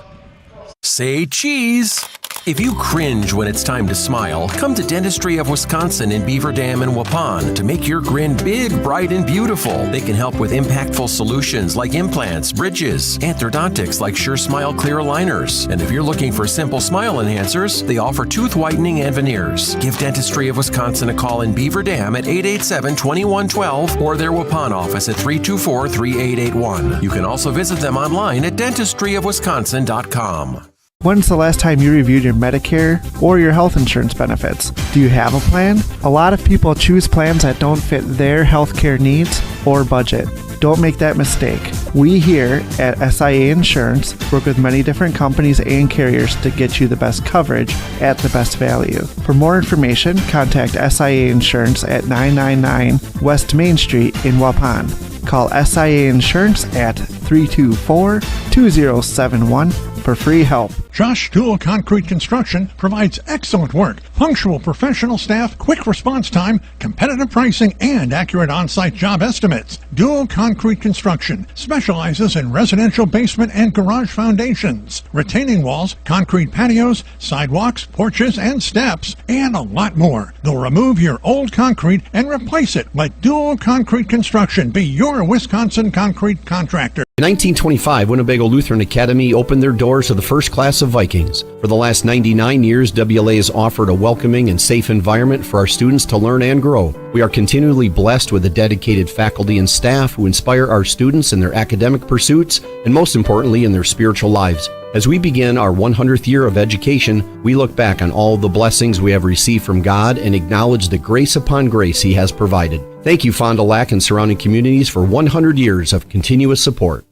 Say cheese. If you cringe when it's time to smile, come to Dentistry of Wisconsin in Beaver Dam and Waupun to make your grin big, bright, and beautiful. They can help with impactful solutions like implants, bridges, orthodontics like Sure Smile clear aligners. And if you're looking for simple smile enhancers, they offer tooth whitening and veneers. Give Dentistry of Wisconsin a call in Beaver Dam at 887-2112 or their Waupun office at 324-3881. You can also visit them online at dentistryofwisconsin.com. When's the last time you reviewed your Medicare or your health insurance benefits? Do you have a plan? A lot of people choose plans that don't fit their healthcare needs or budget. Don't make that mistake. We here at SIA Insurance work with many different companies and carriers to get you the best coverage at the best value. For more information, contact SIA Insurance at 999 West Main Street in Waupun. Call SIA Insurance at 324-2071 for free help. Josh Dual Concrete Construction provides excellent work, punctual professional staff, quick response time, competitive pricing, and accurate on-site job estimates. Dual Concrete Construction specializes in residential basement and garage foundations, retaining walls, concrete patios, sidewalks, porches, and steps, and a lot more. They'll remove your old concrete and replace it. Let Dual Concrete Construction be your Wisconsin concrete contractor. In 1925, Winnebago Lutheran Academy opened their doors to the first class of Vikings. For the last 99 years, WLA has offered a welcoming and safe environment for our students to learn and grow. We are continually blessed with a dedicated faculty and staff who inspire our students in their academic pursuits and, most importantly, in their spiritual lives. As we begin our 100th year of education, we look back on all the blessings we have received from God and acknowledge the grace upon grace He has provided. Thank you, Fond du Lac and surrounding communities, for 100 years of continuous support.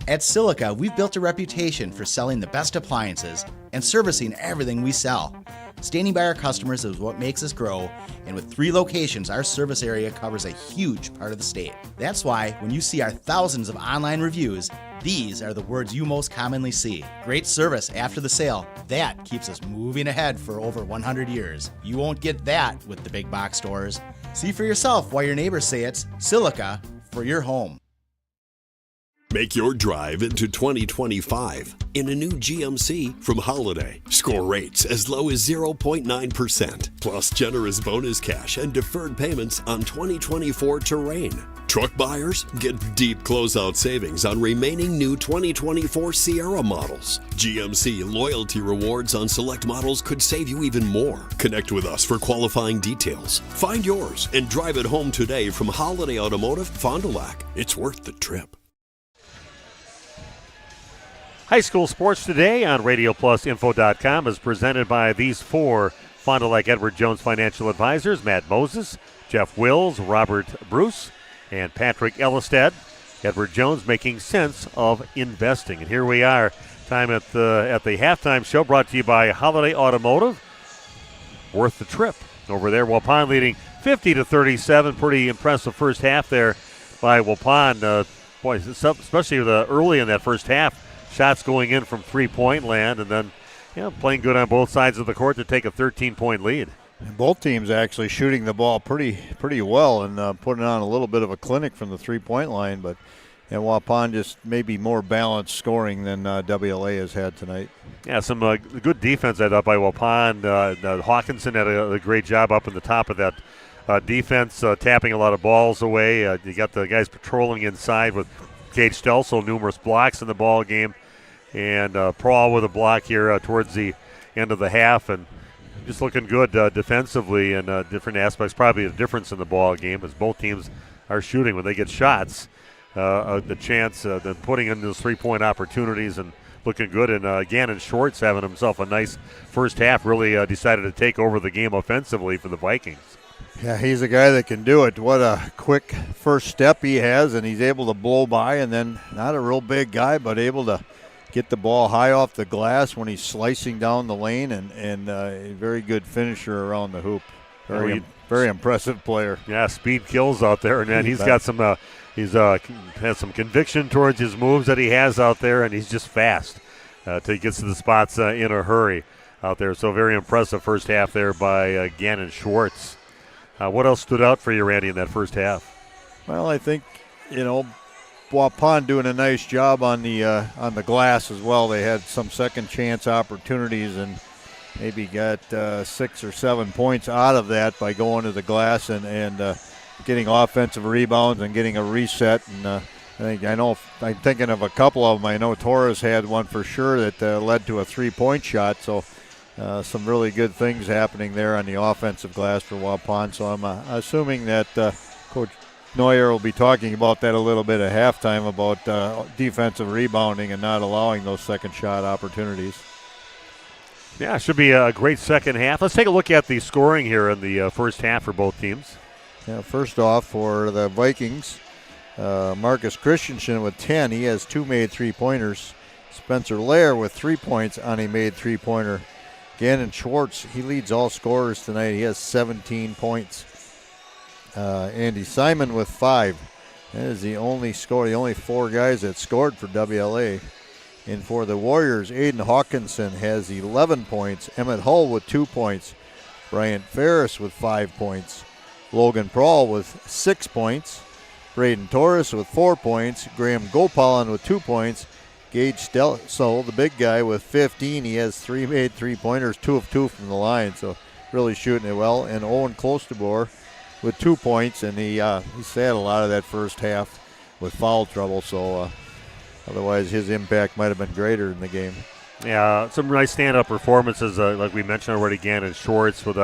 At Silica, we've built a reputation for selling the best appliances and servicing everything we sell. Standing by our customers is what makes us grow, and with 3 locations, our service area covers a huge part of the state. That's why when you see our thousands of online reviews, these are the words you most commonly see. Great service after the sale. That keeps us moving ahead for over 100 years. You won't get that with the big box stores. See for yourself why your neighbors say it's Silica for your home. Make your drive into 2025 in a new GMC from Holiday. Score rates as low as 0.9%, plus generous bonus cash and deferred payments on 2024 Terrain. Truck buyers get deep closeout savings on remaining new 2024 Sierra models. GMC loyalty rewards on select models could save you even more. Connect with us for qualifying details. Find yours and drive it home today from Holiday Automotive, Fond du Lac. It's worth the trip. High school sports today on RadioPlusInfo.com is presented by these 4 Fond du Lac Edward Jones financial advisors: Matt Moses, Jeff Wills, Robert Bruce, and Patrick Ellistad. Edward Jones, making sense of investing. And here we are, time at the halftime show, brought to you by Holiday Automotive. Worth the trip over there. Waupun leading 50-37. Pretty impressive first half there by Waupun. Boy, especially early in that first half. Shots going in from three-point land, and then playing good on both sides of the court to take a 13-point lead. And both teams actually shooting the ball pretty well and putting on a little bit of a clinic from the three-point line, but Waupun just maybe more balanced scoring than WLA has had tonight. Yeah, some good defense I thought by Waupun. Hawkinson had a great job up in the top of that defense, tapping a lot of balls away. You got the guys patrolling inside with Gage Stelzel, numerous blocks in the ball game, and Prawl with a block here towards the end of the half, and just looking good defensively in different aspects. Probably a difference in the ball game as both teams are shooting when they get shots. The chance then putting in those 3-point opportunities and looking good. And Gannon Shorts having himself a nice first half, really decided to take over the game offensively for the Vikings. Yeah, he's a guy that can do it. What a quick first step he has, and he's able to blow by, and then not a real big guy, but able to get the ball high off the glass when he's slicing down the lane, and a very good finisher around the hoop. Very impressive player. Yeah, speed kills out there, and man, he's got some has some conviction towards his moves that he has out there, and he's just fast till he gets to the spots in a hurry out there. So very impressive first half there by Gannon Schwartz. What else stood out for you, Randy, in that first half? Well, I think, Waupun doing a nice job on the glass as well. They had some second chance opportunities and maybe got 6 or 7 points out of that by going to the glass and getting offensive rebounds and getting a reset. And I'm thinking of a couple of them. I know Torres had one for sure that led to a 3-point shot. So some really good things happening there on the offensive glass for Waupun. So I'm assuming that Coach Neuer will be talking about that a little bit at halftime about defensive rebounding and not allowing those second shot opportunities. Yeah, it should be a great second half. Let's take a look at the scoring here in the first half for both teams. Yeah, first off, for the Vikings, Marcus Christensen with 10. He has 2 made 3-pointers. Spencer Lair with 3 points on a made 3-pointer. Gannon Schwartz, he leads all scorers tonight. He has 17 points. Andy Simon with 5. That is the only 4 guys that scored for WLA. And for the Warriors, Aiden Hawkinson has 11 points. Emmett Hull with 2 points. Bryant Ferris with 5 points. Logan Prawl with 6 points. Braden Torres with 4 points. Graham Gopalan with 2 points. Gage Stelzel, the big guy, with 15. He has 3 made 3-pointers, 2 of 2 from the line, so really shooting it well. And Owen Klostebor with 2 points, and he sat a lot of that first half with foul trouble, so otherwise his impact might have been greater in the game. Yeah, some nice stand-up performances, like we mentioned already, Gannon Schwartz with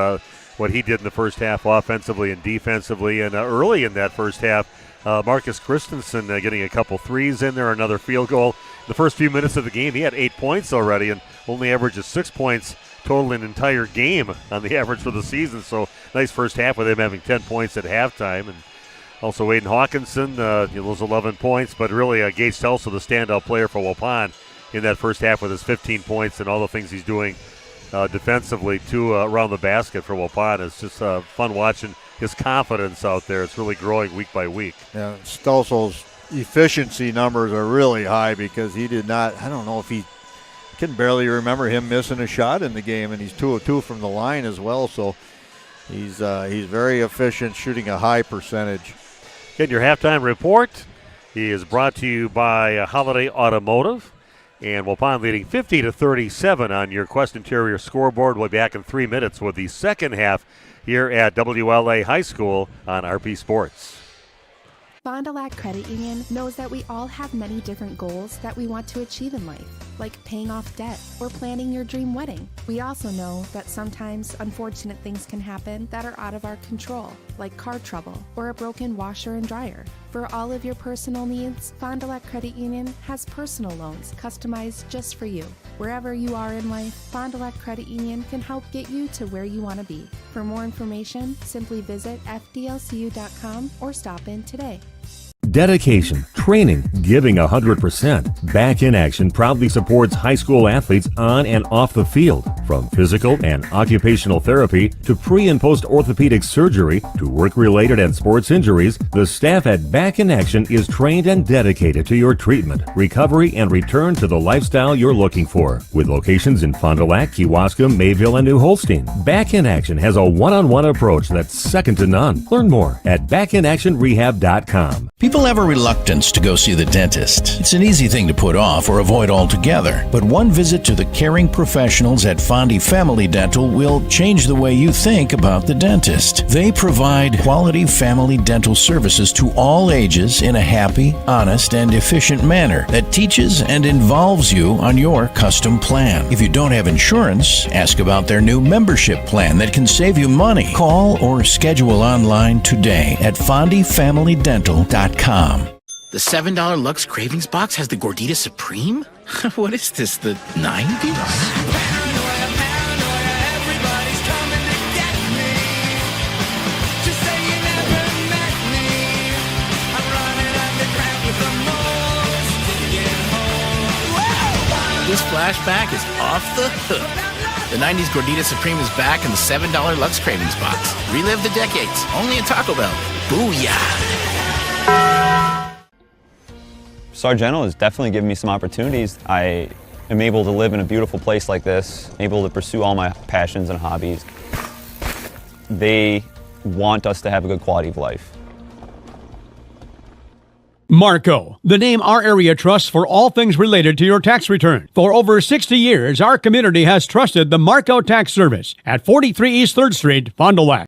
what he did in the first half offensively and defensively. And early in that first half, Marcus Christensen getting a couple threes in there, another field goal. The first few minutes of the game, he had 8 points already and only averages 6 points total an entire game on the average for the season. So nice first half with him having 10 points at halftime. And also Aiden Hawkinson, those 11 points, but really Gage Stelzel, the standout player for Waupun in that first half with his 15 points and all the things he's doing defensively too around the basket for Waupun. It's just fun watching his confidence out there. It's really growing week by week. Yeah, Stelzel's efficiency numbers are really high because he did not, I don't know if he can barely remember him missing a shot in the game, and he's 2 of 2 from the line as well, so he's very efficient, shooting a high percentage. Getting your halftime report. He is brought to you by Holiday Automotive, and Waupun leading 50-37 on your Quest Interior scoreboard. We'll be back in 3 minutes with the second half here at WLA High School on RP Sports. Fond du Lac Credit Union knows that we all have many different goals that we want to achieve in life, like paying off debt or planning your dream wedding. We also know that sometimes unfortunate things can happen that are out of our control, like car trouble or a broken washer and dryer. For all of your personal needs, Fond du Lac Credit Union has personal loans customized just for you. Wherever you are in life, Fond du Lac Credit Union can help get you to where you want to be. For more information, simply visit fdlcu.com or stop in today. Dedication, training, giving 100%. Back in Action proudly supports high school athletes on and off the field. From physical and occupational therapy to pre- and post-orthopedic surgery to work-related and sports injuries, the staff at Back in Action is trained and dedicated to your treatment, recovery, and return to the lifestyle you're looking for. With locations in Fond du Lac, Kewaskum, Mayville, and New Holstein, Back in Action has a one-on-one approach that's second to none. Learn more at backinactionrehab.com. People have a reluctance to go see the dentist. It's an easy thing to put off or avoid altogether. But one visit to the caring professionals at Fondy Family Dental will change the way you think about the dentist. They provide quality family dental services to all ages in a happy, honest, and efficient manner that teaches and involves you on your custom plan. If you don't have insurance, ask about their new membership plan that can save you money. Call or schedule online today at fondyfamilydental.com. The $7 Lux Cravings Box has the Gordita Supreme? What is this, the 90s? This flashback is off the hook. The 90s Gordita Supreme is back in the $7 Lux Cravings Box. Relive the decades, only at Taco Bell. Booyah! Sargento has definitely given me some opportunities. I am able to live in a beautiful place like this, able to pursue all my passions and hobbies. They want us to have a good quality of life. Marco, the name our area trusts for all things related to your tax return. For over 60 years, our community has trusted the Marco Tax Service at 43 East 3rd Street, Fond du Lac.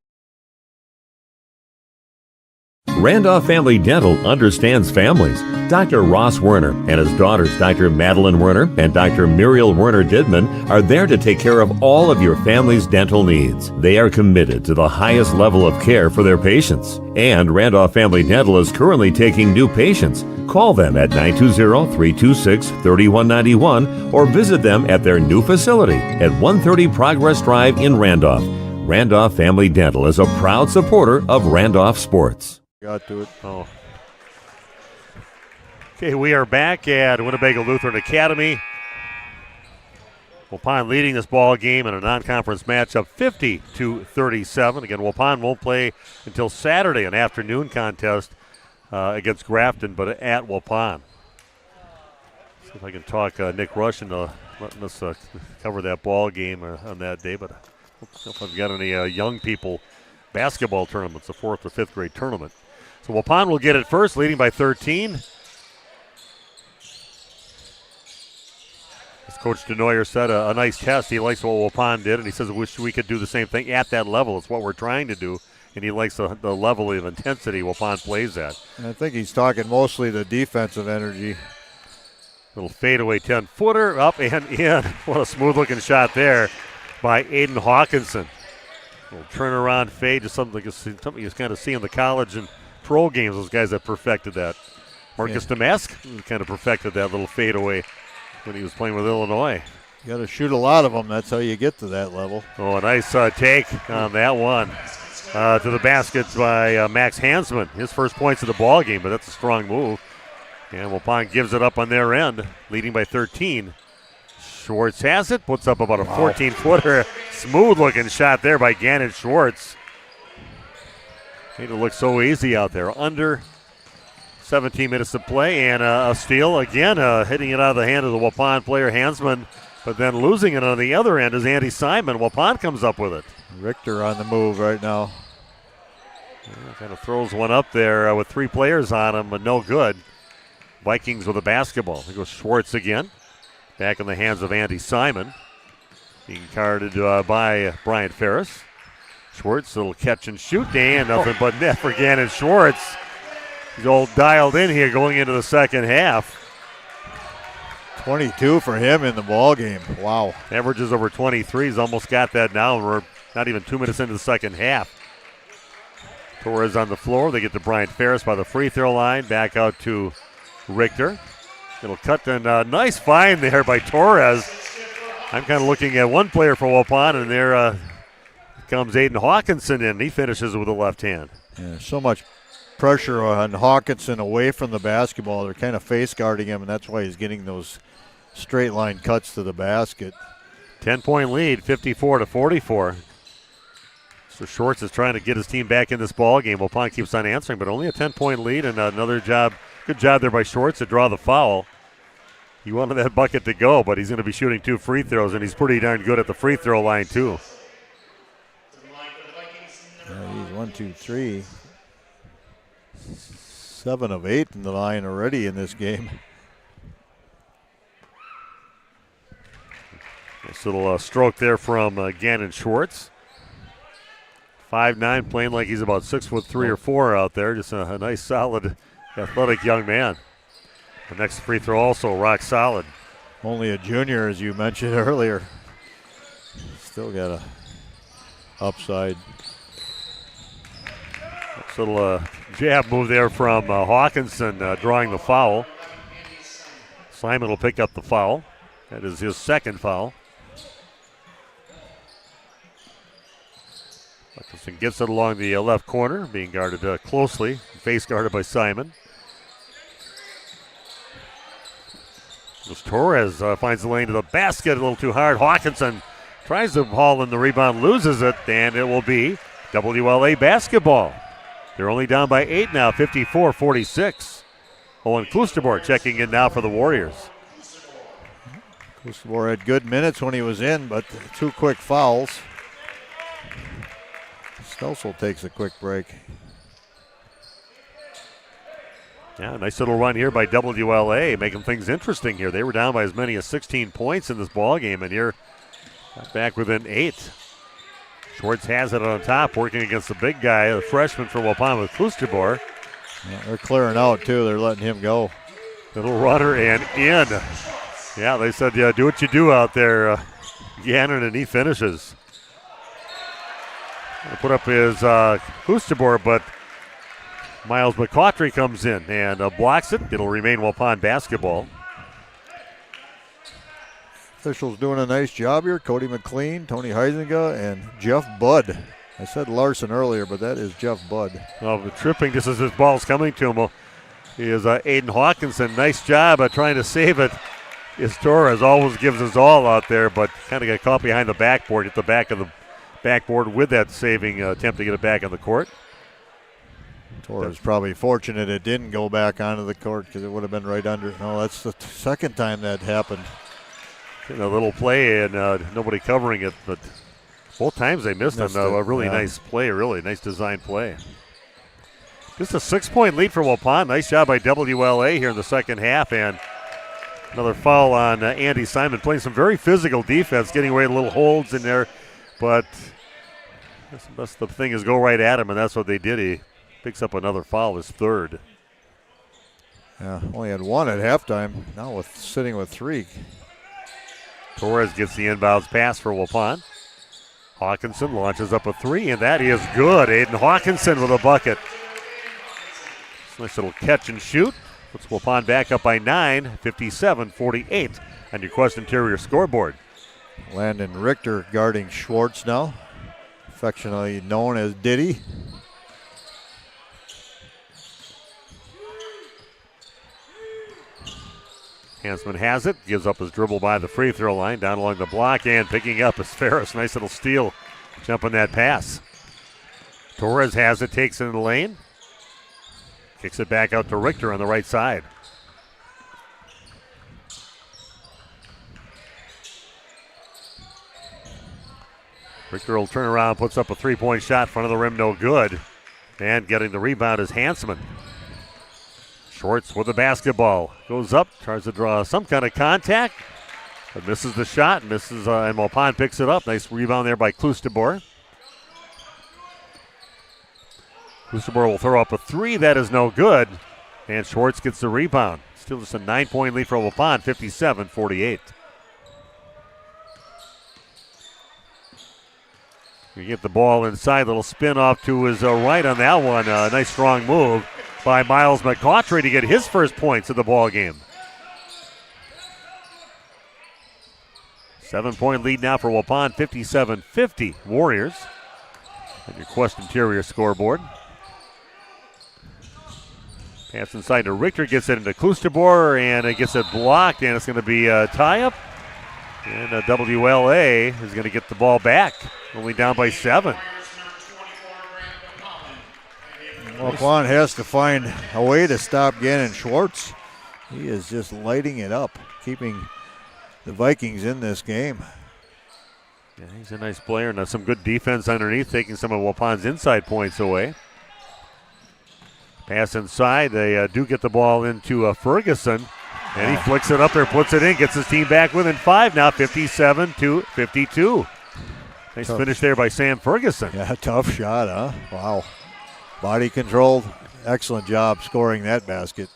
Randolph Family Dental understands families. Dr. Ross Werner and his daughters, Dr. Madeline Werner and Dr. Muriel Werner Didman, are there to take care of all of your family's dental needs. They are committed to the highest level of care for their patients. And Randolph Family Dental is currently taking new patients. Call them at 920-326-3191 or visit them at their new facility at 130 Progress Drive in Randolph. Randolph Family Dental is a proud supporter of Randolph sports. Got to it. Oh. Okay, we are back at Winnebago Lutheran Academy. Waupun leading this ball game in a non-conference matchup 50-37. Again, Waupun won't play until Saturday, an afternoon contest against Grafton, but at Waupun. See if I can talk Nick Rush into letting us cover that ball game on that day, but I don't know if I've got any young people basketball tournaments, a 4th or 5th grade tournament. So Waupun will get it first, leading by 13. As Coach DeNoyer said, a nice test. He likes what Waupun did, and he says, I wish we could do the same thing at that level. It's what we're trying to do, and he likes the level of intensity Waupun plays at. And I think he's talking mostly the defensive energy. Little fadeaway 10-footer, up and in. What a smooth-looking shot there by Aiden Hawkinson. Little turnaround fade, just something you kind of see in the college and pro games, those guys that perfected that. Marcus Damask kind of perfected that little fadeaway when he was playing with Illinois. You got to shoot a lot of them. That's how you get to that level. Oh, a nice take on that one. To the basket by Max Hansman. His first points of the ball game, but that's a strong move. And Waupun gives it up on their end, leading by 13. Schwartz has it, puts up about a 14-footer. Smooth-looking shot there by Gannon Schwartz. Made it look so easy out there. Under 17 minutes to play, and a steal again, hitting it out of the hand of the Waupun player, Hansman, but then losing it on the other end is Andy Simon. Waupun comes up with it. Richter on the move right now. Yeah, kind of throws one up there with 3 players on him, but no good. Vikings with a basketball. Here goes Schwartz again. Back in the hands of Andy Simon. Being guarded by Brian Ferris. Schwartz, little catch and shoot, and nothing but net for Gannon Schwartz. He's all dialed in here going into the second half. 22 for him in the ball game. Wow. Averages over 23. He's almost got that now. We're not even 2 minutes into the second half. Torres on the floor. They get to Brian Ferris by the free throw line. Back out to Richter. It'll cut and nice find there by Torres. I'm kind of looking at one player for Waupun, and there comes Aiden Hawkinson in. He finishes with the left hand. Yeah, so much pressure on Hawkinson away from the basketball. They're kind of face guarding him, and that's why he's getting those straight line cuts to the basket. 10-point lead, 54-44. So Schwartz is trying to get his team back in this ball game. Waupun keeps on answering, but only a 10-point lead, and another good job there by Schwartz to draw the foul. He wanted that bucket to go, but he's going to be shooting 2 free throws, and he's pretty darn good at the free throw line too. Yeah, he's 1, 2, 3. 7 of 8 in the line already in this game. Nice little stroke there from Gannon Schwartz. 5'9", playing like he's about 6'3" or 4 out there. Just a nice, solid, athletic young man. The next free throw also rock solid. Only a junior, as you mentioned earlier. Still got a upside. Nice little jab move there from Hawkinson, drawing the foul. Simon will pick up the foul. That is his second foul. Hawkinson gets it along the left corner, being guarded closely, face guarded by Simon. As Torres finds the lane to the basket a little too hard. Hawkinson tries to haul in the rebound, loses it, and it will be WLA basketball. They're only down by 8 now, 54-46. Owen Klosterborg checking in now for the Warriors. Klosterborg had good minutes when he was in, but 2 quick fouls. Stoessel takes a quick break. Yeah, nice little run here by WLA, making things interesting here. They were down by as many as 16 points in this ball game, and here back within 8. Schwartz has it on top, working against the big guy, the freshman for Waupun with Klosterborg. Yeah, they're clearing out too. They're letting him go. Little runner and in. Yeah, they said, yeah, do what you do out there, Gannon, and he finishes. He'll put up his Klosterborg, but Miles McCautry comes in and blocks it. It'll remain Waupun basketball. Officials doing a nice job here. Cody McLean, Tony Heisinga, and Jeff Budd. I said Larson earlier, but that is Jeff Budd. Oh, tripping just as his ball's coming to him. Well, he is Aiden Hawkinson. Nice job at trying to save it. His Torres always gives his all out there, but kind of got caught behind the backboard at the back of the backboard with that saving attempt to get it back on the court. Torres probably fortunate it didn't go back onto the court because it would have been right under. No, that's the second time that happened. A little play and nobody covering it, but both times they missed it. A really nice play, really nice design play. Just a 6-point lead for Waupun. Nice job by WLA here in the second half, and another foul on Andy Simon, playing some very physical defense, getting away with little holds in there, but that's the thing is go right at him, and that's what they did. He picks up another foul, his third. Yeah, only had 1 at halftime. Now sitting with 3. Torres gets the inbounds pass for Waupun. Hawkinson launches up a 3, and that is good. Aiden Hawkinson with a bucket. Nice little catch and shoot. Puts Waupun back up by 9, 57-48 on your Quest Interior scoreboard. Landon Richter guarding Schwartz now, affectionately known as Diddy. Hansman has it, gives up his dribble by the free throw line, down along the block, and picking up is Ferris. Nice little steal, jumping that pass. Torres has it, takes it in the lane. Kicks it back out to Richter on the right side. Richter will turn around, puts up a 3-point shot, front of the rim, no good. And getting the rebound is Hansman. Schwartz with the basketball. Goes up, tries to draw some kind of contact, but misses the shot. And Waupun picks it up. Nice rebound there by Klosterborg. Klosterborg will throw up a 3. That is no good. And Schwartz gets the rebound. Still just a 9-point lead for Waupun, 57-48. You get the ball inside, little spin off to his right on that one. Nice strong move by Miles McCautry to get his first points of the ball game. 7-point lead now for Waupun, 57-50 Warriors. On your Quest Interior scoreboard. Pass inside to Richter, gets it into Klosterborg, and it gets it blocked, and it's going to be a tie-up. And WLA is going to get the ball back, only down by 7. Waupun has to find a way to stop Gannon Schwartz. He is just lighting it up, keeping the Vikings in this game. Yeah, he's a nice player, and some good defense underneath, taking some of Waupun's inside points away. Pass inside, they do get the ball into Ferguson, and he flicks it up there, puts it in, gets his team back within 5 now, 57-52. Nice finish there by Sam Ferguson. Yeah, tough shot, huh? Wow. Body controlled, excellent job scoring that basket.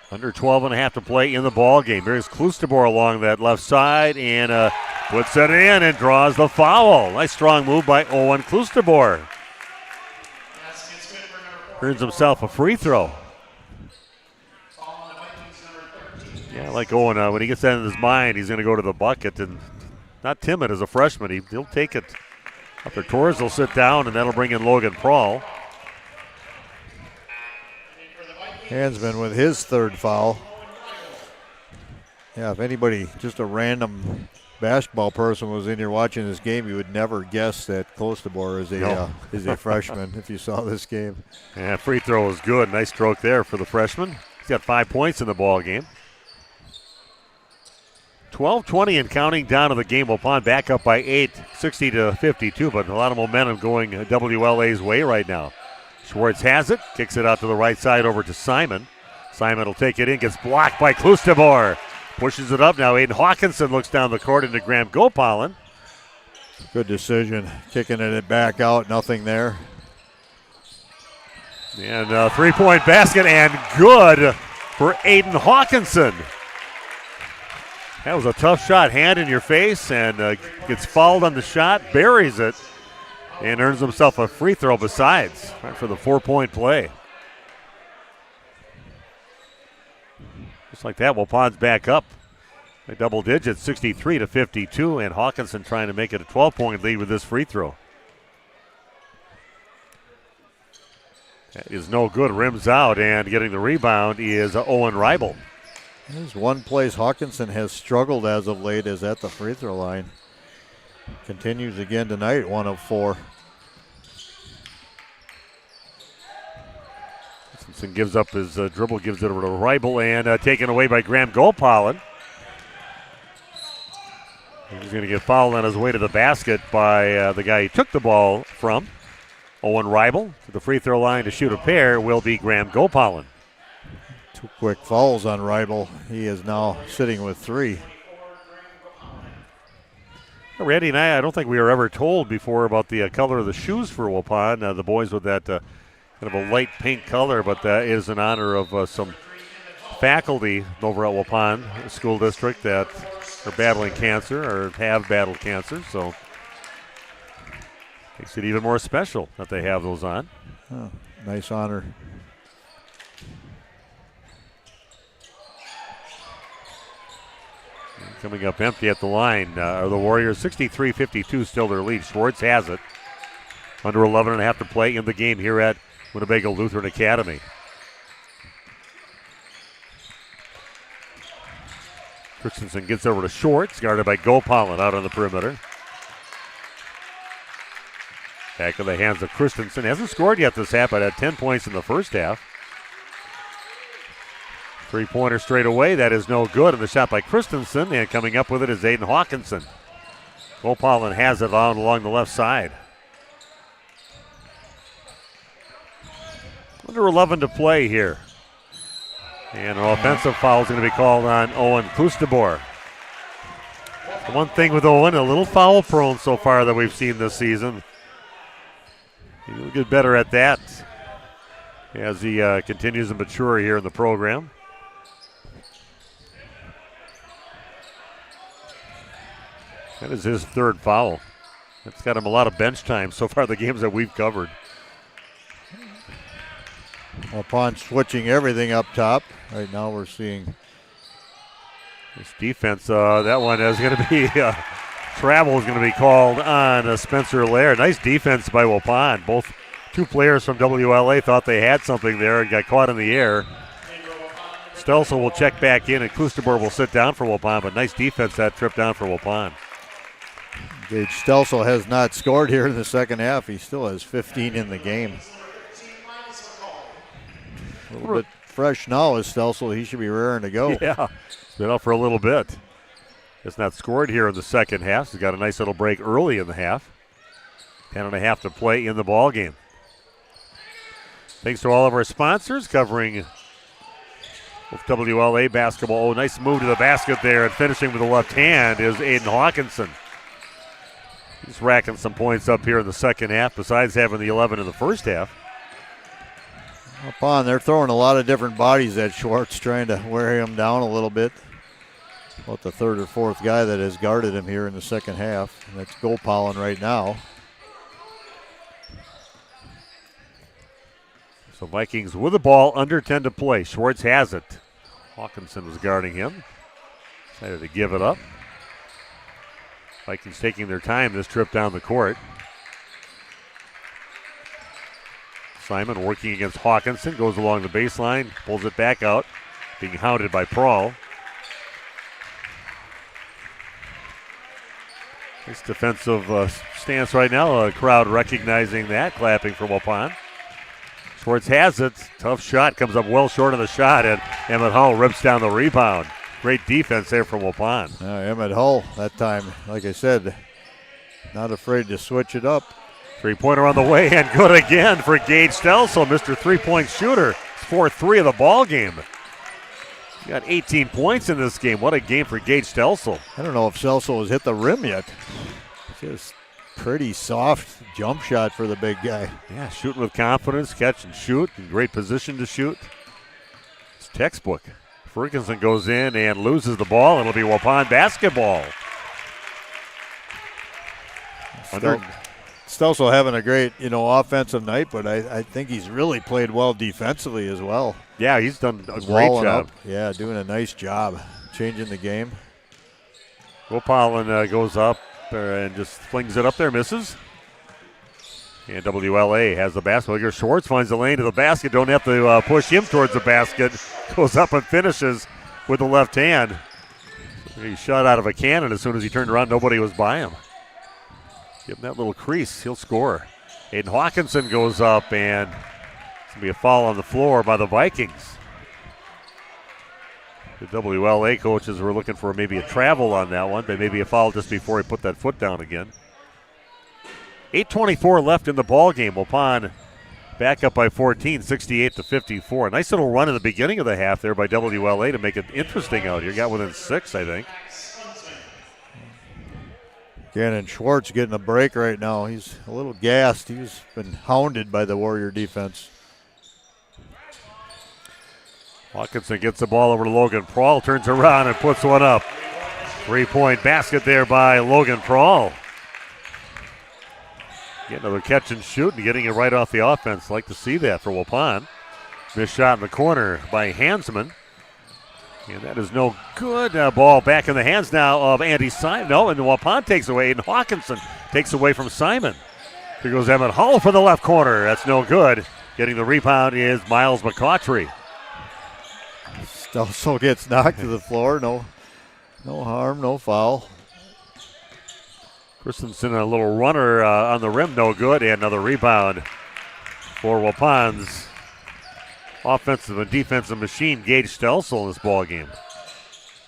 Under 12 and a half to play in the ball game. Here's Klustebor along that left side and puts it in and draws the foul. Nice strong move by Owen Klustebor. Earns himself a free throw. Yeah, like Owen, when he gets that in his mind, he's going to go to the bucket, and not timid as a freshman. He'll take it. After Torres will sit down, and that'll bring in Logan Prawl. Hansman with his third foul. Yeah, if anybody, just a random basketball person was in here watching this game, you would never guess that Klostebor is a freshman if you saw this game. Yeah, free throw was good. Nice stroke there for the freshman. He's got 5 points in the ball game. 12-20 and counting down to the game. Waupun back up by 8, 60-52, but a lot of momentum going WLA's way right now. Schwartz has it, kicks it out to the right side over to Simon. Simon will take it in, gets blocked by Klustebor. Pushes it up now. Aiden Hawkinson looks down the court into Graham Gopalin. Good decision, kicking it back out, nothing there. And a three-point basket, and good for Aiden Hawkinson. That was a tough shot, hand in your face, and gets fouled on the shot, buries it, and earns himself a free throw besides for the 4-point play. Just like that, Waupun's back up by double digits, 63-52, and Hawkinson trying to make it a 12-point lead with this free throw. That is no good, rims out, and getting the rebound is Owen Reibel. There's one place Hawkinson has struggled as of late is at the free throw line. Continues again tonight, 1 of 4. Simpson gives up his dribble, gives it over to Reibel, and taken away by Graham Gopalin. He's going to get fouled on his way to the basket by the guy he took the ball from. Owen Reibel to the free throw line to shoot a pair will be Graham Gopalin. 2 quick fouls on Reibel. He is now sitting with 3. Randy and I don't think we were ever told before about the color of the shoes for Waupun. The boys with that kind of a light pink color, but that is in honor of some faculty over at Waupun School District that are battling cancer or have battled cancer. So makes it even more special that they have those on. Oh, nice honor. Coming up empty at the line are the Warriors. 63-52 still their lead. Schwartz has it. Under 11 and a half to play in the game here at Winnebago Lutheran Academy. Christensen gets over to Schwartz, guarded by Gopalin out on the perimeter. Back in the hands of Christensen. Hasn't scored yet this half, but had 10 points in the first half. Three-pointer straight away. That is no good. And the shot by Christensen. And coming up with it is Aiden Hawkinson. Gopalin has it on along the left side. Under 11 to play here. And an offensive foul is going to be called on Owen Klustebor. The one thing with Owen, a little foul prone so far that we've seen this season. He'll get better at that as he continues to mature here in the program. That is his 3rd foul. That's got him a lot of bench time so far, the games that we've covered. Upon switching everything up top, right now we're seeing this defense. That one is going to be travel is going to be called on Spencer Lair. Nice defense by Waupun. Both 2 players from WLA thought they had something there and got caught in the air. Stelsel will check back in, and Klusterberg will sit down for Waupun, but nice defense that trip down for Waupun. Gage Stelsel has not scored here in the second half. He still has 15 in the game. A little bit fresh now is Stelsel. He should be raring to go. Yeah, he's been up for a little bit. Has not scored here in the second half. He's got a nice little break early in the half. 10.5 to play in the ball game. Thanks to all of our sponsors covering with WLA basketball. Oh, nice move to the basket there, and finishing with the left hand is Aiden Hawkinson. He's racking some points up here in the second half, besides having the 11 in the first half. They're throwing a lot of different bodies at Schwartz, trying to wear him down a little bit. About the third or fourth guy that has guarded him here in the second half. And that's Gopalin right now. So Vikings with the ball, under 10 to play. Schwartz has it. Hawkinson was guarding him. Decided to give it up. Vikings taking their time this trip down the court. Simon working against Hawkinson, goes along the baseline, pulls it back out, being hounded by Prahl. Nice defensive stance right now. A crowd recognizing that, clapping for Waupun. Schwartz has it. Tough shot, comes up well short of the shot, and Emmett Hull rips down the rebound. Great defense there from Waupun. Emmett Hull that time, like I said, not afraid to switch it up. Three-pointer on the way, and good again for Gage Stelsel, Mr. Three-point shooter. 4-3 of the ball game. He got 18 points in this game. What a game for Gage Stelsel. I don't know if Stelsel has hit the rim yet. Just pretty soft jump shot for the big guy. Yeah, shooting with confidence, catch and shoot, in great position to shoot. It's textbook. Ferguson goes in and loses the ball. It'll be Waupun basketball. Stelsel having a great, offensive night, but I think he's really played well defensively as well. Yeah, he's done a great job. Up. Yeah, doing a nice job changing the game. Gopalin goes up and just flings it up there, misses. And WLA has the basketball here. Schwartz finds the lane to the basket. Don't have to push him towards the basket. Goes up and finishes with the left hand. He shot out of a cannon as soon as he turned around. Nobody was by him. Give him that little crease. He'll score. Aiden Hawkinson goes up, and it's going to be a foul on the floor by the Vikings. The WLA coaches were looking for maybe a travel on that one, but maybe a foul just before he put that foot down again. 8:24 left in the ball game. Waupun back up by 14, 68-54. Nice little run in the beginning of the half there by WLA to make it interesting out here. Got within 6, I think. Gannon Schwartz getting a break right now. He's a little gassed. He's been hounded by the Warrior defense. Hawkinson gets the ball over to Logan Prahl, turns around and puts one up. 3-point basket there by Logan Prahl. Get another catch and shoot and getting it right off the offense. Like to see that for Waupun. Missed shot in the corner by Hansman. And that is no good. Ball back in the hands now of Andy Simon. No, and Waupun takes away. And Hawkinson takes away from Simon. Here goes Emmett Hull for the left corner. That's no good. Getting the rebound is Miles McCautry. Stelsel gets knocked to the floor. No harm, no foul. Christensen, a little runner on the rim, no good. And another rebound for Waupun's offensive and defensive machine, Gage Stelsel, in this ball game.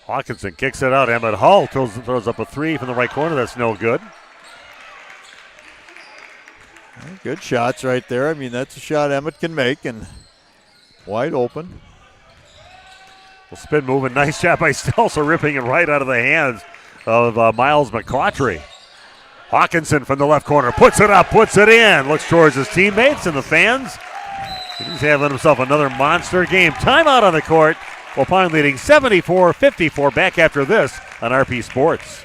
Hawkinson kicks it out. Emmett Hull throws up a three from the right corner. That's no good. Good shots right there. I mean, that's a shot Emmett can make, and wide open. Well, spin move, and nice shot by Stelsel, ripping it right out of the hands of Miles McCautry. Hawkinson from the left corner puts it up, puts it in. Looks towards his teammates and the fans. He's having himself another monster game. Timeout on the court. Waupun leading 74-54. Back after this on RP Sports.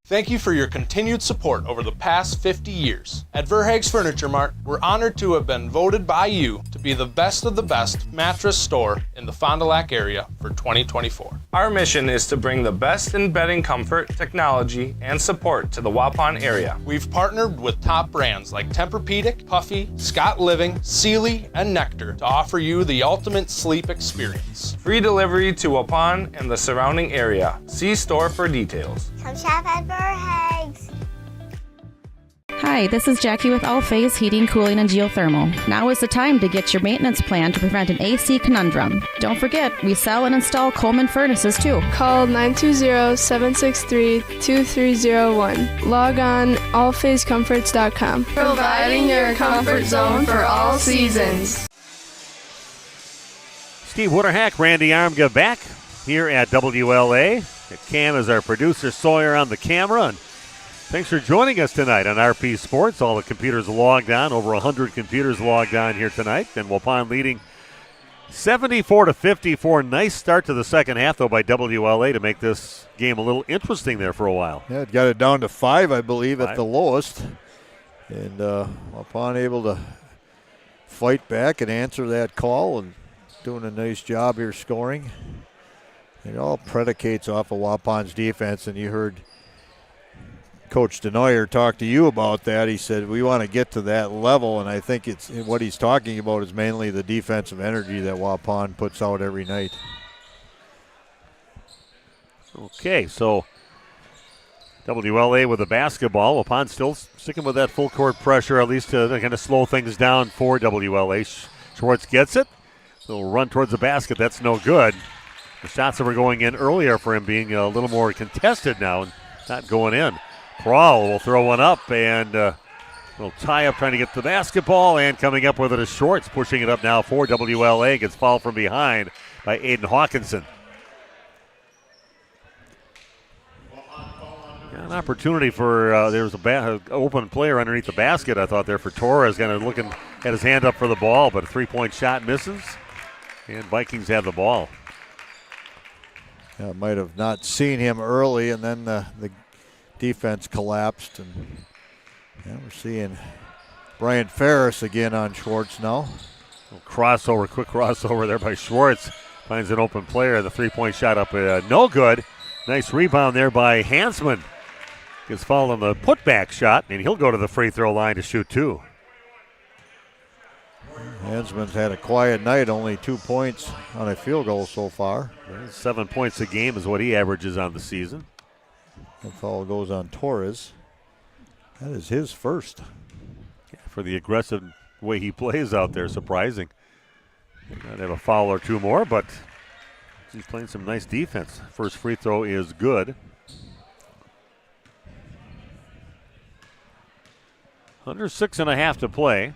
Thank you for your continued support over the past 50 years. At Verhaeg's Furniture Mart, we're honored to have been voted by you to be the best of the best mattress store in the Fond du Lac area for 2024. Our mission is to bring the best in bedding comfort, technology, and support to the Waupun area. We've partnered with top brands like Tempur-Pedic, Puffy, Scott Living, Sealy, and Nectar to offer you the ultimate sleep experience. Free delivery to Waupun and the surrounding area. See store for details. Come shop at Verhaeg's. Hi, this is Jackie with All Phase Heating, Cooling, and Geothermal. Now is the time to get your maintenance plan to prevent an AC conundrum. Don't forget, we sell and install Coleman furnaces too. Call 920-763-2301. Log on allphasecomforts.com. Providing your comfort zone for all seasons. Steve Wooderhack, Randy Armga back here at WLA. Cam is our producer, Sawyer on the camera. And thanks for joining us tonight on RP Sports. All the computers logged on, over 100 computers logged on here tonight. And Waupun leading 74-54. Nice start to the second half, though, by WLA to make this game a little interesting there for a while. Yeah, it got it down to 5, I believe, at the lowest. And Waupun able to fight back and answer that call and doing a nice job here scoring. It all predicates off of Waupun's defense, and you heard Coach DeNoyer talk to you about that. He said, we want to get to that level, and I think it's what he's talking about is mainly the defensive energy that Waupun puts out every night. Okay, so WLA with the basketball. Waupun still sticking with that full court pressure, at least to kind of slow things down for WLA. Schwartz gets it. Little run towards the basket. That's no good. The shots that were going in earlier for him being a little more contested now and not going in. Kroll will throw one up and will tie up trying to get the basketball, and coming up with it is Schwartz, pushing it up now for WLA. Gets fouled from behind by Aiden Hawkinson. An opportunity for, there was a open player underneath the basket, I thought there for Torres, kind of looking at his hand up for the ball, but a three-point shot misses, and Vikings have the ball. Yeah, might have not seen him early, and then the defense collapsed. And yeah, we're seeing Brian Ferris again on Schwartz now. Quick crossover there by Schwartz. Finds an open player. The three-point shot up, no good. Nice rebound there by Hansman. Gets fouled on the putback shot, and he'll go to the free throw line to shoot two. Hansman's had a quiet night, only 2 points on a field goal so far. 7 points a game is what he averages on the season. That foul goes on Torres. That is his first. Yeah, for the aggressive way he plays out there, surprising. He might have a foul or two more, but he's playing some nice defense. First free throw is good. Under 6.5 to play.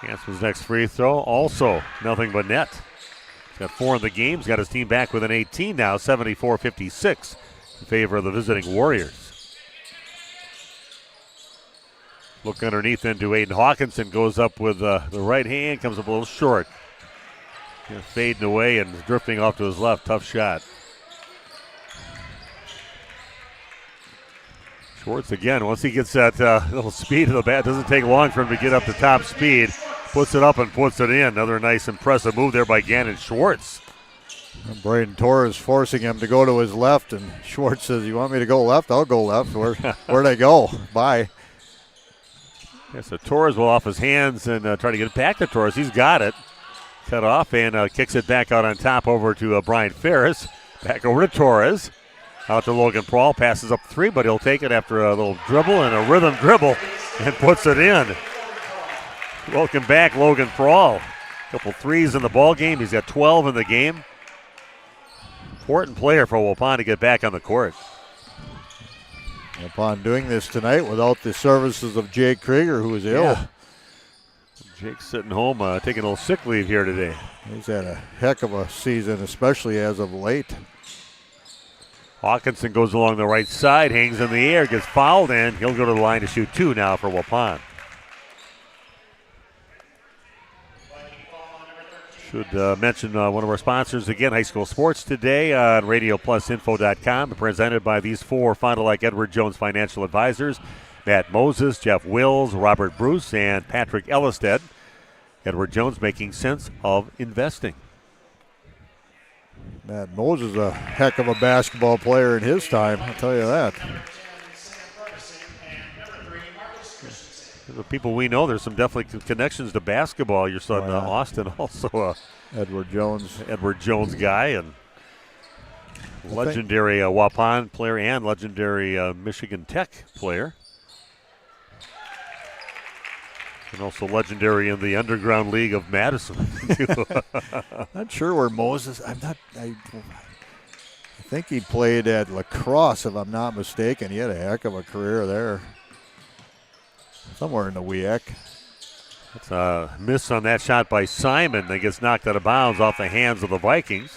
Hansman's next free throw, also nothing but net. He's got 4 in the game. He's got his team back with an 18 now, 74-56 in favor of the visiting Warriors. Look underneath into Aiden Hawkinson, goes up with the right hand, comes up a little short. Fading away and drifting off to his left. Tough shot. Schwartz again, once he gets that little speed of the bat, doesn't take long for him to get up to top speed. Puts it up and puts it in. Another nice, impressive move there by Gannon Schwartz. And Braden Torres forcing him to go to his left, and Schwartz says, you want me to go left? I'll go left. Where'd I go? Bye. Yeah, so Torres will off his hands and try to get it back to Torres. He's got it. Cut off and kicks it back out on top over to Brian Ferris. Back over to Torres. Out to Logan Prohl. Passes up 3, but he'll take it after a little dribble and a rhythm dribble and puts it in. Welcome back, Logan Prohl. Couple threes in the ball game. He's got 12 in the game. Important player for Waupun to get back on the court. Waupun doing this tonight without the services of Jake Krieger, who is ill. Yeah. Jake's sitting home, taking a little sick leave here today. He's had a heck of a season, especially as of late. Hawkinson goes along the right side, hangs in the air, gets fouled, and he'll go to the line to shoot 2 now for Waupun. Should mention one of our sponsors again, High School Sports Today on RadioPlusInfo.com, presented by these four Fond du Lac Edward Jones financial advisors, Matt Moses, Jeff Wills, Robert Bruce, and Patrick Ellisted. Edward Jones, making sense of investing. Matt Moses is a heck of a basketball player in his time, I'll tell you that. The people we know, there's some definitely connections to basketball. Your son Austin, also Edward Jones guy, and legendary Waupun player and legendary Michigan Tech player. And also legendary in the underground league of Madison. Not sure where Moses. I think he played at lacrosse, if I'm not mistaken. He had a heck of a career there. Somewhere in the WEAC. That's a miss on that shot by Simon that gets knocked out of bounds off the hands of the Vikings.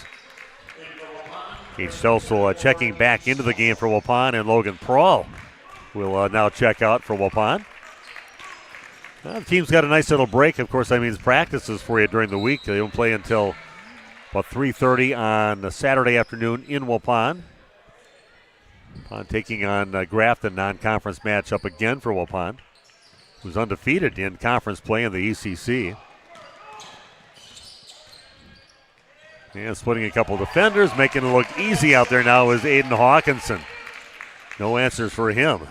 Gage Stelsel checking back into the game for Waupun, and Logan Prawl will now check out for Waupun. The team's got a nice little break. Of course, that means practices for you during the week. They don't play until about 3:30 on a Saturday afternoon in Waupun. Waupun taking on Grafton, non-conference matchup again for Waupun, who's undefeated in conference play in the ECC. And splitting a couple defenders, making it look easy out there now is Aiden Hawkinson. No answers for him.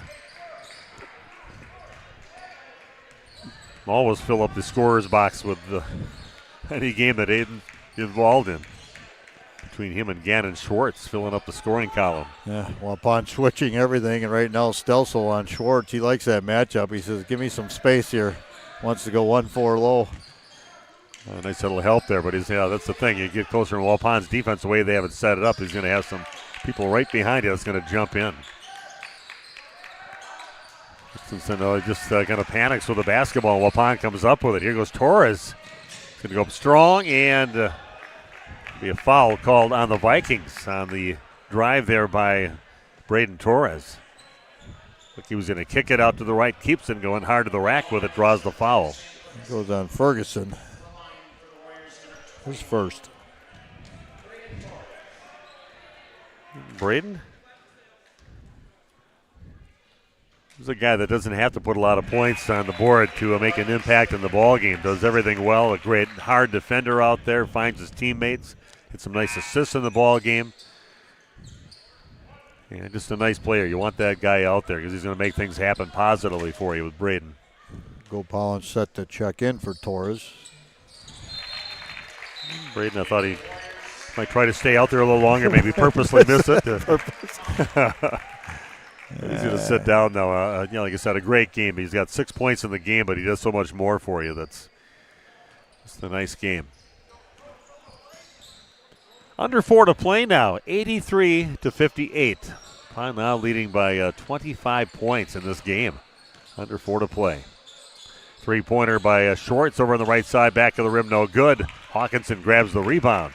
Always fill up the scorer's box with any game that Aiden is involved in. Between him and Gannon Schwartz filling up the scoring column. Yeah, well, upon switching everything, and right now Stelsel on Schwartz, he likes that matchup. He says, give me some space here. Wants to go 1-4 low. Nice little help there, but that's the thing. You get closer to Waupun's defense, the way they have it set it up, he's going to have some people right behind you that's going to jump in. Simpson just kind of panics with the basketball. Waupun comes up with it. Here goes Torres. He's going to go up strong, and be a foul called on the Vikings on the drive there by Braden Torres. Look, he was going to kick it out to the right. Keeps it going hard to the rack with it. Draws the foul. Goes on Ferguson. Who's first? Braden? He's a guy that doesn't have to put a lot of points on the board to make an impact in the ball game. Does everything well. A great hard defender out there. Finds his teammates. Had some nice assists in the ball game. And just a nice player. You want that guy out there because he's going to make things happen positively for you with Braden. Gopal set to check in for Torres. Braden, I thought he might try to stay out there a little longer, maybe purposely miss it. Easy to sit down now. Like I said, a great game. He's got 6 points in the game, but he does so much more for you. That's just a nice game. Under 4 to play now, 83-58. Pine now leading by 25 points in this game. Under 4 to play. Three-pointer by Schwartz over on the right side, back of the rim, no good. Hawkinson grabs the rebound.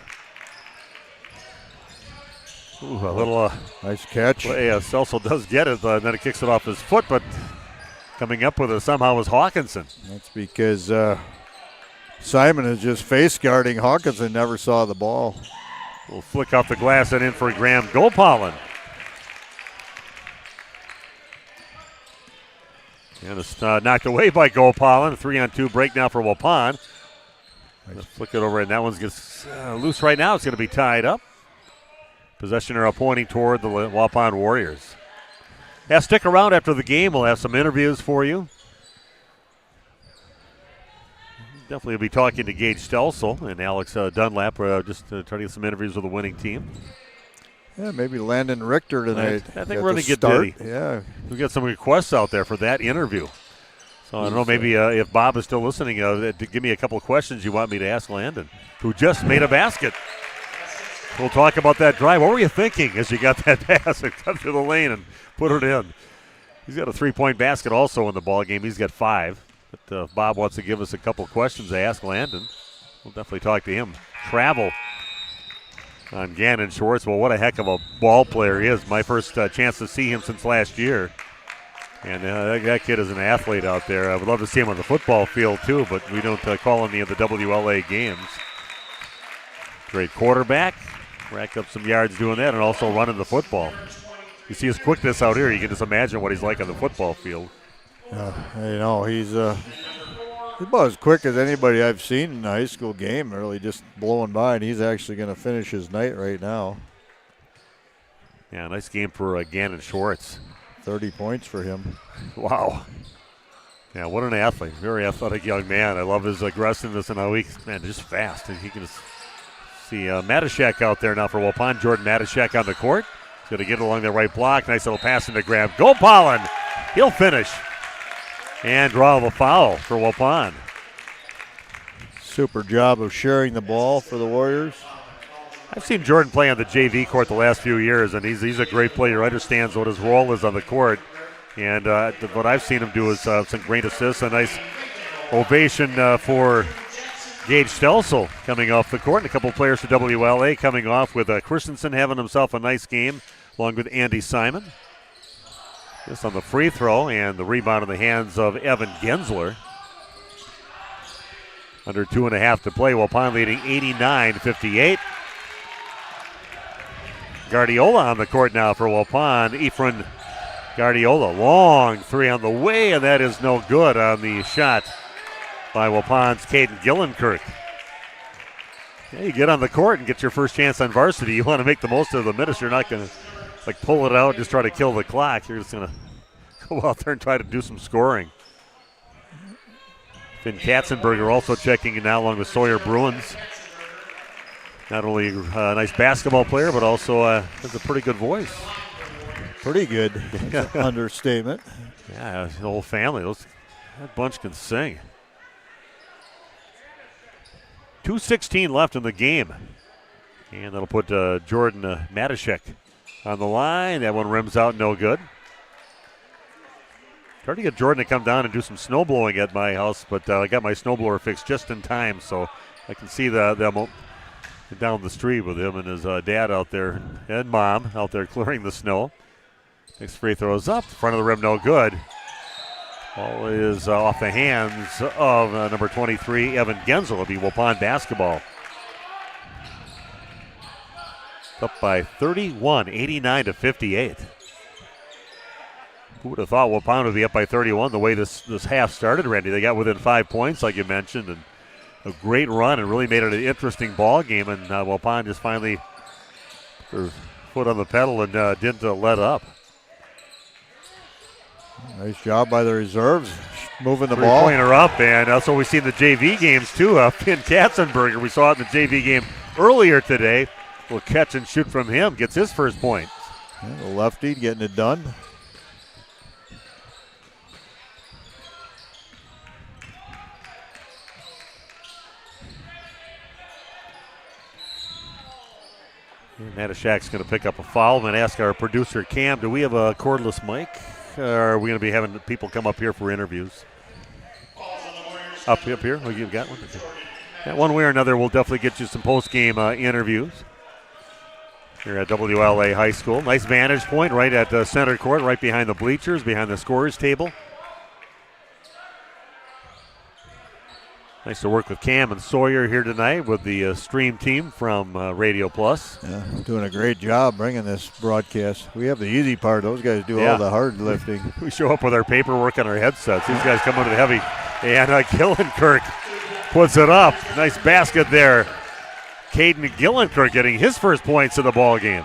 Ooh, a little nice catch. Stelsel does get it, and then it kicks it off his foot, but coming up with it somehow was Hawkinson. That's because Simon is just face guarding. Hawkinson never saw the ball. We'll flick off the glass and in for Graham Gopalin. And it's knocked away by Gopalin. 3-on-2 break now for Waupun. Let's flick it over, and that one gets loose right now. It's going to be tied up. Possession arrow pointing toward the Waupun Warriors. Yeah, stick around after the game. We'll have some interviews for you. Definitely be talking to Gage Stelsel and Alex Dunlap just to try to get some interviews with the winning team. Yeah, maybe Landon Richter tonight. I think we're going to get Diddy. Yeah. We've got some requests out there for that interview. So I don't know, maybe if Bob is still listening, to give me a couple of questions you want me to ask Landon, who just made a basket. We'll talk about that drive. What were you thinking as you got that pass and cut through the lane and put it in? He's got a 3-point basket also in the ball game. He's got 5. But if Bob wants to give us a couple of questions to ask Landon, we'll definitely talk to him. Travel on Gannon Schwartz. Well, what a heck of a ball player he is. My first chance to see him since last year. And that kid is an athlete out there. I would love to see him on the football field, too, but we don't call any of the WLA games. Great quarterback. Racked up some yards doing that and also running the football. You see his quickness out here. You can just imagine what he's like on the football field. He's about as quick as anybody I've seen in a high school game, really just blowing by, and he's actually going to finish his night right now. Yeah, nice game for Gannon Schwartz. 30 points for him. Wow. Yeah, what an athlete. Very athletic young man. I love his aggressiveness and how just fast. And he can just see Matashek out there now for Waupun. Jordan Matashek on the court. He's going to get along the right block. Nice little pass into grab. Go Pollen! He'll finish. And draw the foul for Waupun. Super job of sharing the ball for the Warriors. I've seen Jordan play on the JV court the last few years, and he's a great player. Understands what his role is on the court. And what I've seen him do is some great assists. A nice ovation for Gage Stelsel coming off the court. And a couple players for WLA coming off with Christensen having himself a nice game, along with Andy Simon. Just on the free throw, and the rebound in the hands of Evan Gensler. Under 2.5 to play. Waupun leading 89-58. Guardiola on the court now for Waupun. Ephraim Guardiola, long three on the way, and that is no good on the shot by Waupun's Caden Gillenkirk. Yeah, you get on the court and get your first chance on varsity. You want to make the most of the minutes. You're not going to pull it out and just try to kill the clock. You're just going to go out there and try to do some scoring. Finn Katzenberger also checking in now along with Sawyer Bruins. Not only a nice basketball player, but also has a pretty good voice. Pretty good. That's an understatement. Yeah, the whole family. That bunch can sing. 2:16 left in the game. And that'll put Jordan Matashek on the line. That one rims out, no good. Tried to get Jordan to come down and do some snow blowing at my house, but I got my snowblower fixed just in time, so I can see them down the street with him and his dad out there and mom out there clearing the snow. Next free throw is up, front of the rim, no good. Ball is off the hands of number 23, Evan Gensel. It'll be Waupun basketball. Up by 31, 89-58. Who would have thought Waupun would be up by 31 the way this half started, Randy? They got within 5 points, like you mentioned, and a great run and really made it an interesting ball game. And Waupun just finally put their foot on the pedal and didn't let up. Nice job by the reserves, moving the ball. Three-pointer up, and that's what we see in the JV games too. Finn Katzenberger, we saw it in the JV game earlier today. Will catch and shoot from him, gets his first point. Yeah, the lefty getting it done. Matashak's going to pick up a foul. I'm going to ask our producer, Cam, do we have a cordless mic? Or are we going to be having people come up here for interviews? Up here? Oh, you've got one? Okay. Yeah, one way or another, we'll definitely get you some post-game interviews here at WLA High School. Nice vantage point right at center court, right behind the bleachers, behind the scorer's table. Nice to work with Cam and Sawyer here tonight with the stream team from Radio Plus. Yeah, doing a great job bringing this broadcast. We have the easy part. Those guys do all the hard lifting. We show up with our paperwork on our headsets. These guys come under the heavy. And Gillenkirk puts it up. Nice basket there. Caden Gillenkirk getting his first points in the ball game.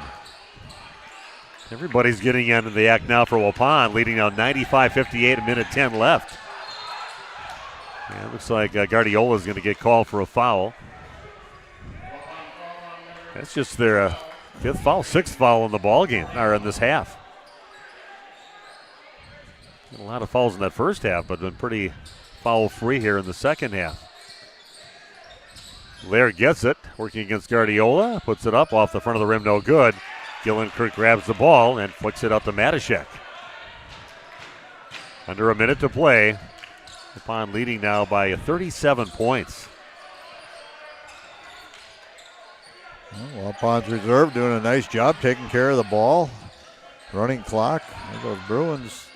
Everybody's getting into the act now for Waupun, leading now 95-58, a minute 10 left. Yeah, it looks like Guardiola is going to get called for a foul. That's just their fifth foul, sixth foul in the ball game, or in this half. A lot of fouls in that first half, but been pretty foul-free here in the second half. Lair gets it, working against Guardiola, puts it up off the front of the rim, no good. Gillenkirk grabs the ball and flicks it out to Matashek. Under a minute to play. Waupun leading now by 37 points. Well, Waupun's reserve doing a nice job taking care of the ball. Running clock. There goes Bruins.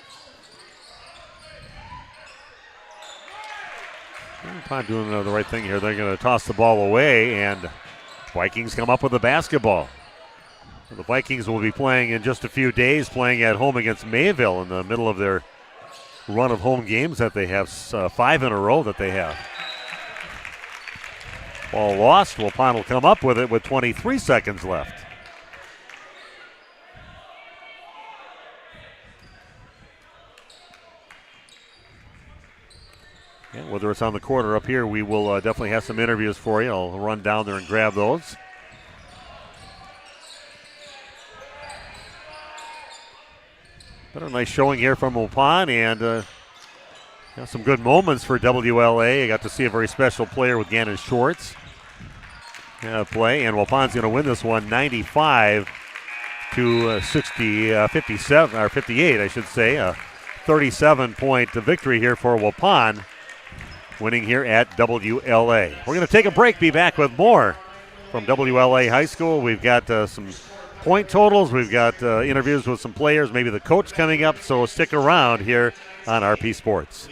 Waupun doing the right thing here. They're going to toss the ball away, and Vikings come up with the basketball. The Vikings will be playing in just a few days, playing at home against Mayville in the middle of their run of home games that they have, 5 in a row that they have. Ball lost. Waupun will come up with it with 23 seconds left. Yeah, whether it's on the court or up here, we will definitely have some interviews for you. I'll run down there and grab those. But a nice showing here from Waupun, and some good moments for WLA. I got to see a very special player with Gannon Shorts play, and Waupun's going to win this one 95 to 57, or 58, I should say. A 37-point victory here for Waupun, winning here at WLA. We're going to take a break, be back with more from WLA High School. We've got some point totals, we've got interviews with some players, maybe the coach coming up, so stick around here on RP Sports.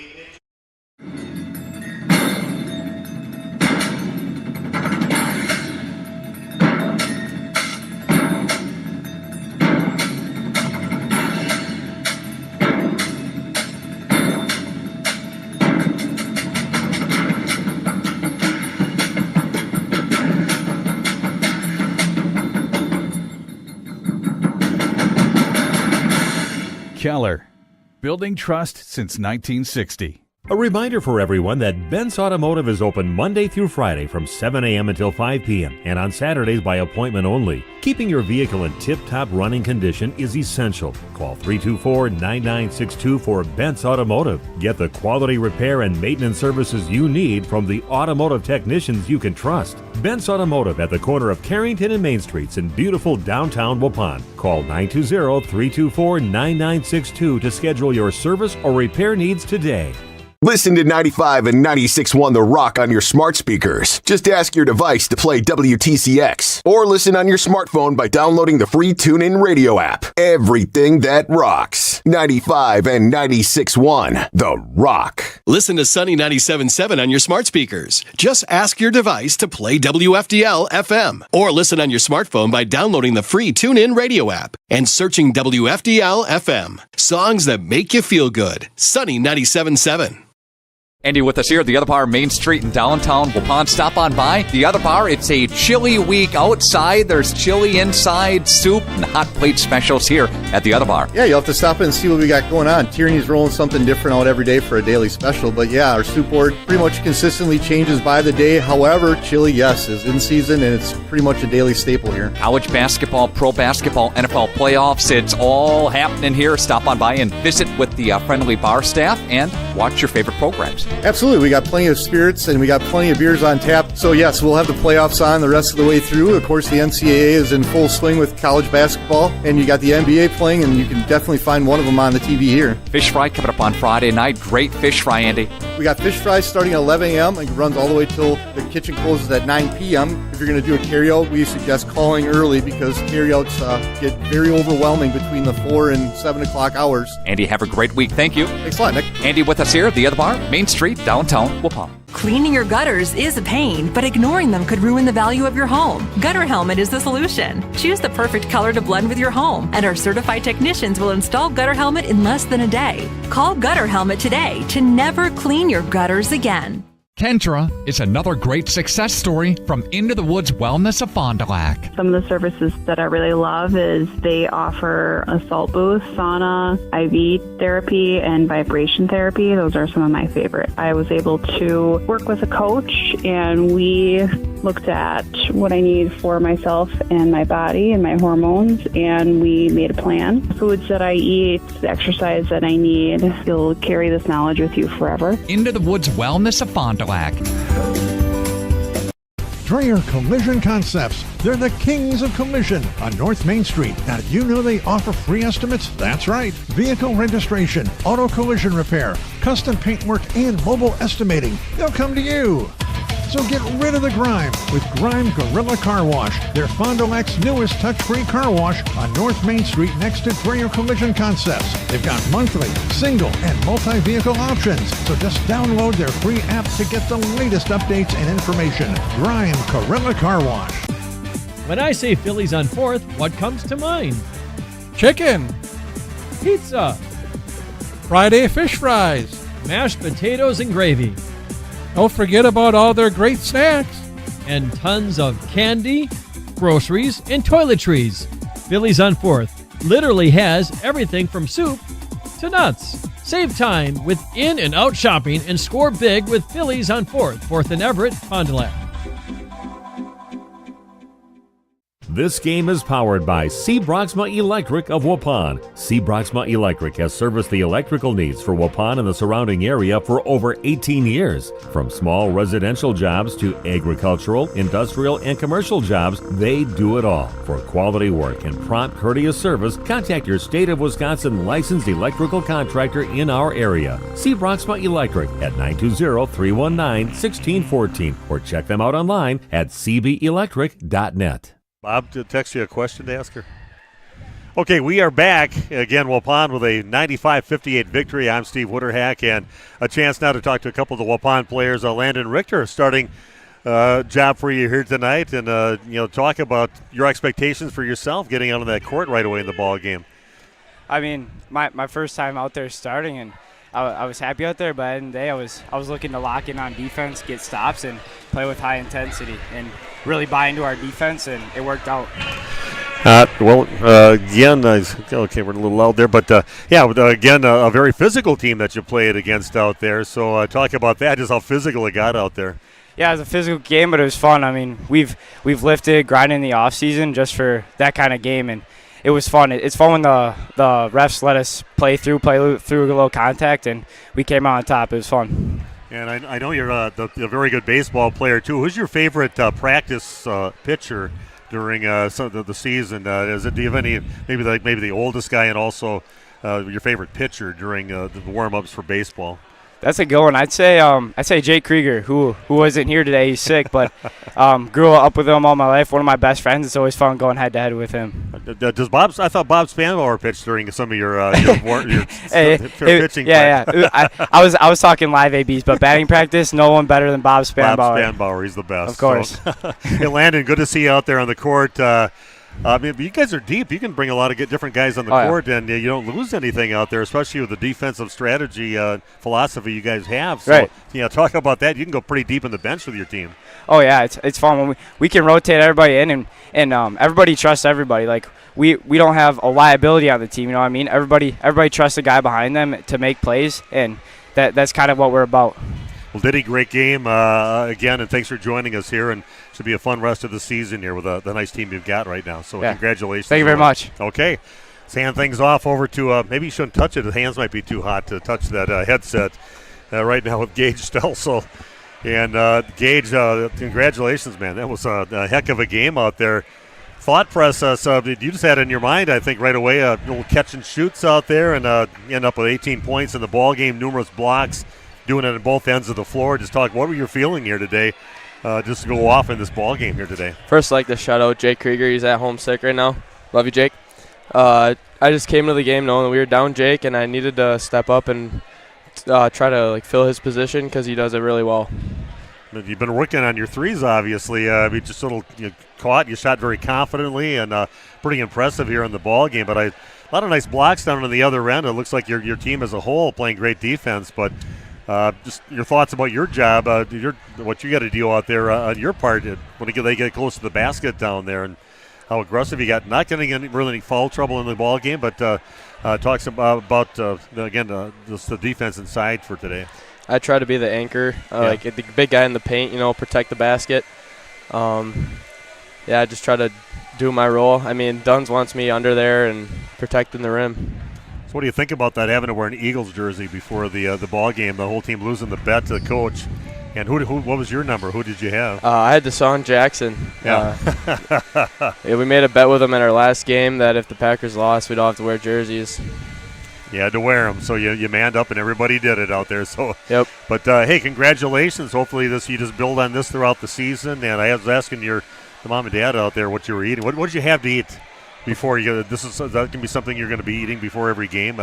Keller, building trust since 1960. A reminder for everyone that Bent's Automotive is open Monday through Friday from 7 a.m. until 5 p.m. and on Saturdays by appointment only. Keeping your vehicle in tip-top running condition is essential. Call 324-9962 for Bent's Automotive. Get the quality repair and maintenance services you need from the automotive technicians you can trust. Bent's Automotive at the corner of Carrington and Main Streets in beautiful downtown Waupun. Call 920-324-9962 to schedule your service or repair needs today. Listen to 95 and 96.1 The Rock on your smart speakers. Just ask your device to play WTCX. Or listen on your smartphone by downloading the free TuneIn radio app. Everything that rocks. 95 and 96.1 The Rock. Listen to Sunny 97.7 on your smart speakers. Just ask your device to play WFDL FM. Or listen on your smartphone by downloading the free TuneIn radio app and searching WFDL FM. Songs that make you feel good. Sunny 97.7. Andy with us here at the Other Bar, Main Street in downtown Waupun. Stop on by the Other Bar. It's a chili week outside. There's chili inside, soup, and hot plate specials here at the Other Bar. Yeah, you'll have to stop in and see what we got going on. Tierney's rolling something different out every day for a daily special. But yeah, our soup board pretty much consistently changes by the day. However, chili, yes, is in season, and it's pretty much a daily staple here. College basketball, pro basketball, NFL playoffs, it's all happening here. Stop on by and visit with the friendly bar staff and watch your favorite programs. Absolutely. We got plenty of spirits and we got plenty of beers on tap. So yes, we'll have the playoffs on the rest of the way through. Of course, the NCAA is in full swing with college basketball, and you got the NBA playing, and you can definitely find one of them on the TV here. Fish fry coming up on Friday night. Great fish fry, Andy. We got fish fries starting at 11 a.m. and runs all the way till the kitchen closes at 9 p.m. If you're going to do a carryout, we suggest calling early because carryouts get very overwhelming between the 4 and 7 o'clock hours. Andy, have a great week. Thank you. Thanks a lot, Nick. Andy with us here at the Other Bar, Main Street, downtown Waupun. Cleaning your gutters is a pain, but ignoring them could ruin the value of your home. Gutter Helmet is the solution. Choose the perfect color to blend with your home, and our certified technicians will install Gutter Helmet in less than a day. Call Gutter Helmet today to never clean your gutters again. Kentra is another great success story from Into the Woods Wellness of Fond du Lac. Some of the services that I really love is they offer a salt booth, sauna, IV therapy, and vibration therapy. Those are some of my favorites. I was able to work with a coach, and we looked at what I need for myself and my body and my hormones, and we made a plan. Foods that I eat, the exercise that I need. You'll carry this knowledge with you forever. Into the Woods Wellness of Fond du Lac. Dreyer Collision Concepts. They're the kings of collision on North Main Street. Now, did you know they offer free estimates? That's right. Vehicle registration, auto collision repair, custom paintwork, and mobile estimating. They'll come to you. So get rid of the grime with Grime Gorilla Car Wash. They're Fond du Lac's newest touch-free car wash on North Main Street next to Dreyer Collision Concepts. They've got monthly, single, and multi-vehicle options. So just download their free app to get the latest updates and information. Grime Gorilla Car Wash. When I say Phillies on 4th, what comes to mind? Chicken, Pizza, Friday fish fries. mashed potatoes and gravy, Don't forget about all their great snacks. and tons of candy, groceries, and toiletries. Phillies on 4th literally has everything from soup to nuts. Save time with in and out shopping and score big with Phillies on 4th and Everett, Fond du Lac. This game is powered by C. Broxma Electric of Waupun. C. Broxma Electric has serviced the electrical needs for Waupun and the surrounding area for over 18 years. From small residential jobs to agricultural, industrial, and commercial jobs, they do it all. For quality work and prompt, courteous service, contact your State of Wisconsin licensed electrical contractor in our area. C. Broxma Electric at 920-319-1614 or check them out online at cbelectric.net. Bob, to text you a question to ask her. Okay, we are back. Again, Waupun with a 95-58 victory. I'm Steve Witterhack, and a chance now to talk to a couple of the Waupun players. Landon Richter starting job for you here tonight, and talk about your expectations for yourself getting out on that court right away in the ball game. I mean, my first time out there starting, and I was happy out there, but at the end of the day, I was looking to lock in on defense, get stops, and play with high intensity, and really buy into our defense, and it worked out. Again, okay, we're a little loud there, but again, a very physical team that you played against out there. So talk about that, just how physical it got out there. Yeah, it was a physical game, but it was fun. I mean, we've lifted, grinded in the off season just for that kind of game, and it was fun. It's fun when the refs let us play through a little contact, and we came out on top. It was fun. And I know you're a very good baseball player too. Who's your favorite practice pitcher during some of the season? Do you have any maybe the oldest guy and also your favorite pitcher during the warm-ups for baseball? That's a good one. I'd say Jake Krieger, who wasn't here today. He's sick, but grew up with him all my life. One of my best friends. It's always fun going head to head with him. I thought Bob Spanbauer pitched during some of your pitching. Yeah. I was talking live ABs, but batting practice, no one better than Bob Spanbauer. Bob Spanbauer, he's the best. Of course. So, hey, Landon, good to see you out there on the court. You guys are deep. You can bring a lot of different guys on the court, and you don't lose anything out there, especially with the defensive strategy philosophy you guys have. So, right. Talk about that. You can go pretty deep in the bench with your team. Oh, yeah, it's fun when we can rotate everybody in, and everybody trusts everybody. Like, we don't have a liability on the team, you know what I mean? Everybody trusts the guy behind them to make plays, and that's kind of what we're about. Well, Diddy, great game again, and thanks for joining us here. And should be a fun rest of the season here with the nice team you've got right now. So congratulations. Thank you very much. Okay, let's hand things off over to maybe you shouldn't touch it. The hands might be too hot to touch that headset right now with Gage Stelzel. And Gage, congratulations, man. That was a heck of a game out there. Thought process you just had in your mind, I think, right away, little catch and shoots out there, and end up with 18 points in the ball game, numerous blocks. Doing it on both ends of the floor. Just talk, what were you feeling here today just to go off in this ball game here today? First, I'd like to shout out Jake Krieger. He's at home sick right now. Love you, Jake. I just came to the game knowing that we were down Jake, and I needed to step up and try to fill his position because he does it really well. You've been working on your threes, obviously. Just a little caught. You shot very confidently and pretty impressive here in the ball game. But a lot of nice blocks down on the other end. It looks like your team as a whole playing great defense, but just your thoughts about your job, what you got to deal out there on your part when they get close to the basket down there, and how aggressive you got. Not getting any foul trouble in the ball game, but talks about the defense inside for today. I try to be the anchor, like the big guy in the paint, protect the basket. I just try to do my role. I mean, Duns wants me under there and protecting the rim. So what do you think about that, having to wear an Eagles jersey before the ball game, the whole team losing the bet to the coach? And what was your number? Who did you have? I had Deshaun Jackson. Yeah. We made a bet with him in our last game that if the Packers lost, we'd all have to wear jerseys. You had to wear them, so you manned up, and everybody did it out there. So, yep. But hey, congratulations! Hopefully, you just build on this throughout the season. And I was asking the mom and dad out there what you were eating. What did you have to eat before you? That can be something you're going to be eating before every game.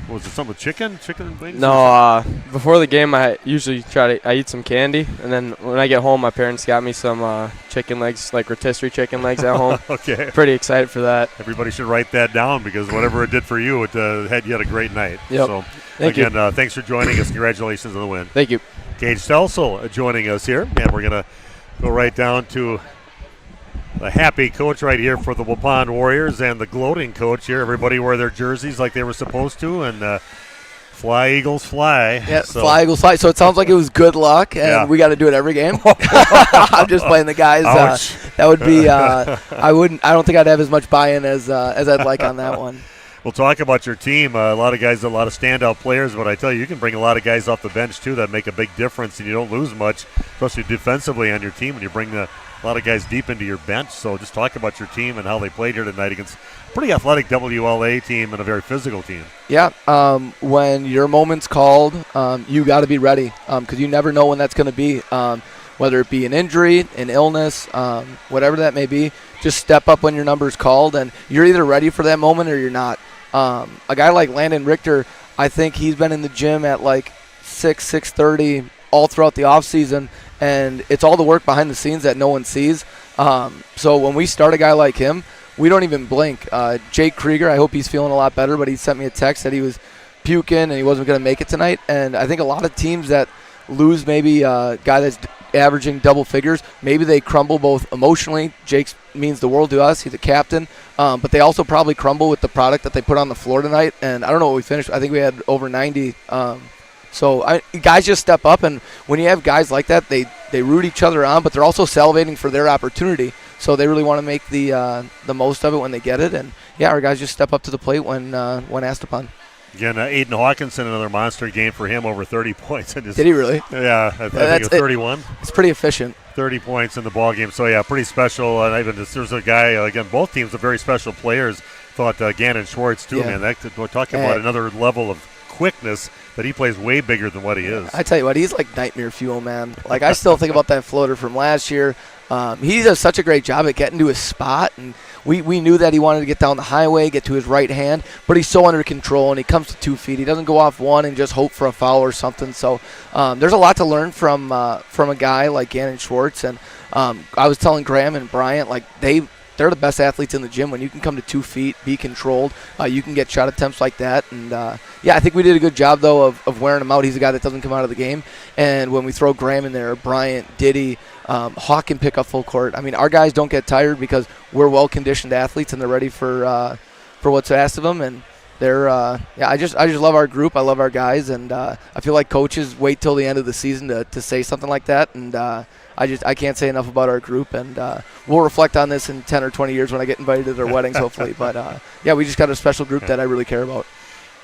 Was it something with chicken wings? No, before the game, I usually I eat some candy, and then when I get home, my parents got me some chicken legs, like rotisserie chicken legs at home. Okay. Pretty excited for that. Everybody should write that down because whatever it did for you, it had you had a great night. Yep. So, Thank you. Thanks for joining us. Congratulations on the win. Thank you. Gage Stelsel joining us here, and we're going to go right down to the happy coach right here for the Waupun Warriors and the gloating coach here. Everybody wore their jerseys like they were supposed to, and fly, Eagles, fly. Yeah, so. Fly, Eagles, fly. So it sounds like it was good luck, and we got to do it every game. I'm just playing the guys. That would be. I don't think I'd have as much buy-in as I'd like on that one. We'll talk about your team. A lot of guys, a lot of standout players, but I tell you can bring a lot of guys off the bench, too, that make a big difference, and you don't lose much, especially defensively on your team, and you bring a lot of guys deep into your bench. So just talk about your team and how they played here tonight against a pretty athletic WLA team and a very physical team. Yeah, when your moment's called, you got to be ready because you never know when that's going to be, whether it be an injury, an illness, whatever that may be. Just step up when your number's called, and you're either ready for that moment or you're not. A guy like Landon Richter, I think he's been in the gym at like 6:30 all throughout the offseason, and it's all the work behind the scenes that no one sees. So when we start a guy like him, we don't even blink. Jake Krieger, I hope he's feeling a lot better, but he sent me a text that he was puking and he wasn't going to make it tonight. And I think a lot of teams that lose maybe a guy that's averaging double figures, maybe they crumble both emotionally. Jake means the world to us. He's a captain. But they also probably crumble with the product that they put on the floor tonight. And I don't know what we finished. I think we had over 90. So guys just step up, and when you have guys like that, they root each other on, but they're also salivating for their opportunity. So they really want to make the most of it when they get it. And, yeah, our guys just step up to the plate when asked upon. Again, Aiden Hawkinson, another monster game for him, over 30 points. Did he really? Yeah, I think it was 31. It's pretty efficient. 30 points in the ball game. So, yeah, pretty special. And even there's a guy, again, both teams are very special players. Thought Gannon Schwartz, too, man. We're talking about another level of quickness that he plays way bigger than what he is. I tell you what, he's like nightmare fuel, man. Like, I still think about that floater from last year. He does such a great job at getting to his spot, and we knew that he wanted to get down the highway, get to his right hand, but he's so under control, and he comes to 2 feet. He doesn't go off one and just hope for a foul or something. So there's a lot to learn from a guy like Gannon Schwartz. And I was telling Graham and Bryant, like, they're the best athletes in the gym. When you can come to 2 feet, be controlled, you can get shot attempts like that. And, I think we did a good job, though, of wearing him out. He's a guy that doesn't come out of the game. And when we throw Graham in there, Bryant, Diddy, Hawk can pick up full court. I mean, our guys don't get tired because we're well-conditioned athletes, and they're ready for what's asked of them. And they're I just love our group. I love our guys. And I feel like coaches wait till the end of the season to say something like that. And I can't say enough about our group, and we'll reflect on this in 10 or 20 years when I get invited to their weddings, hopefully. But, we just got a special group that I really care about.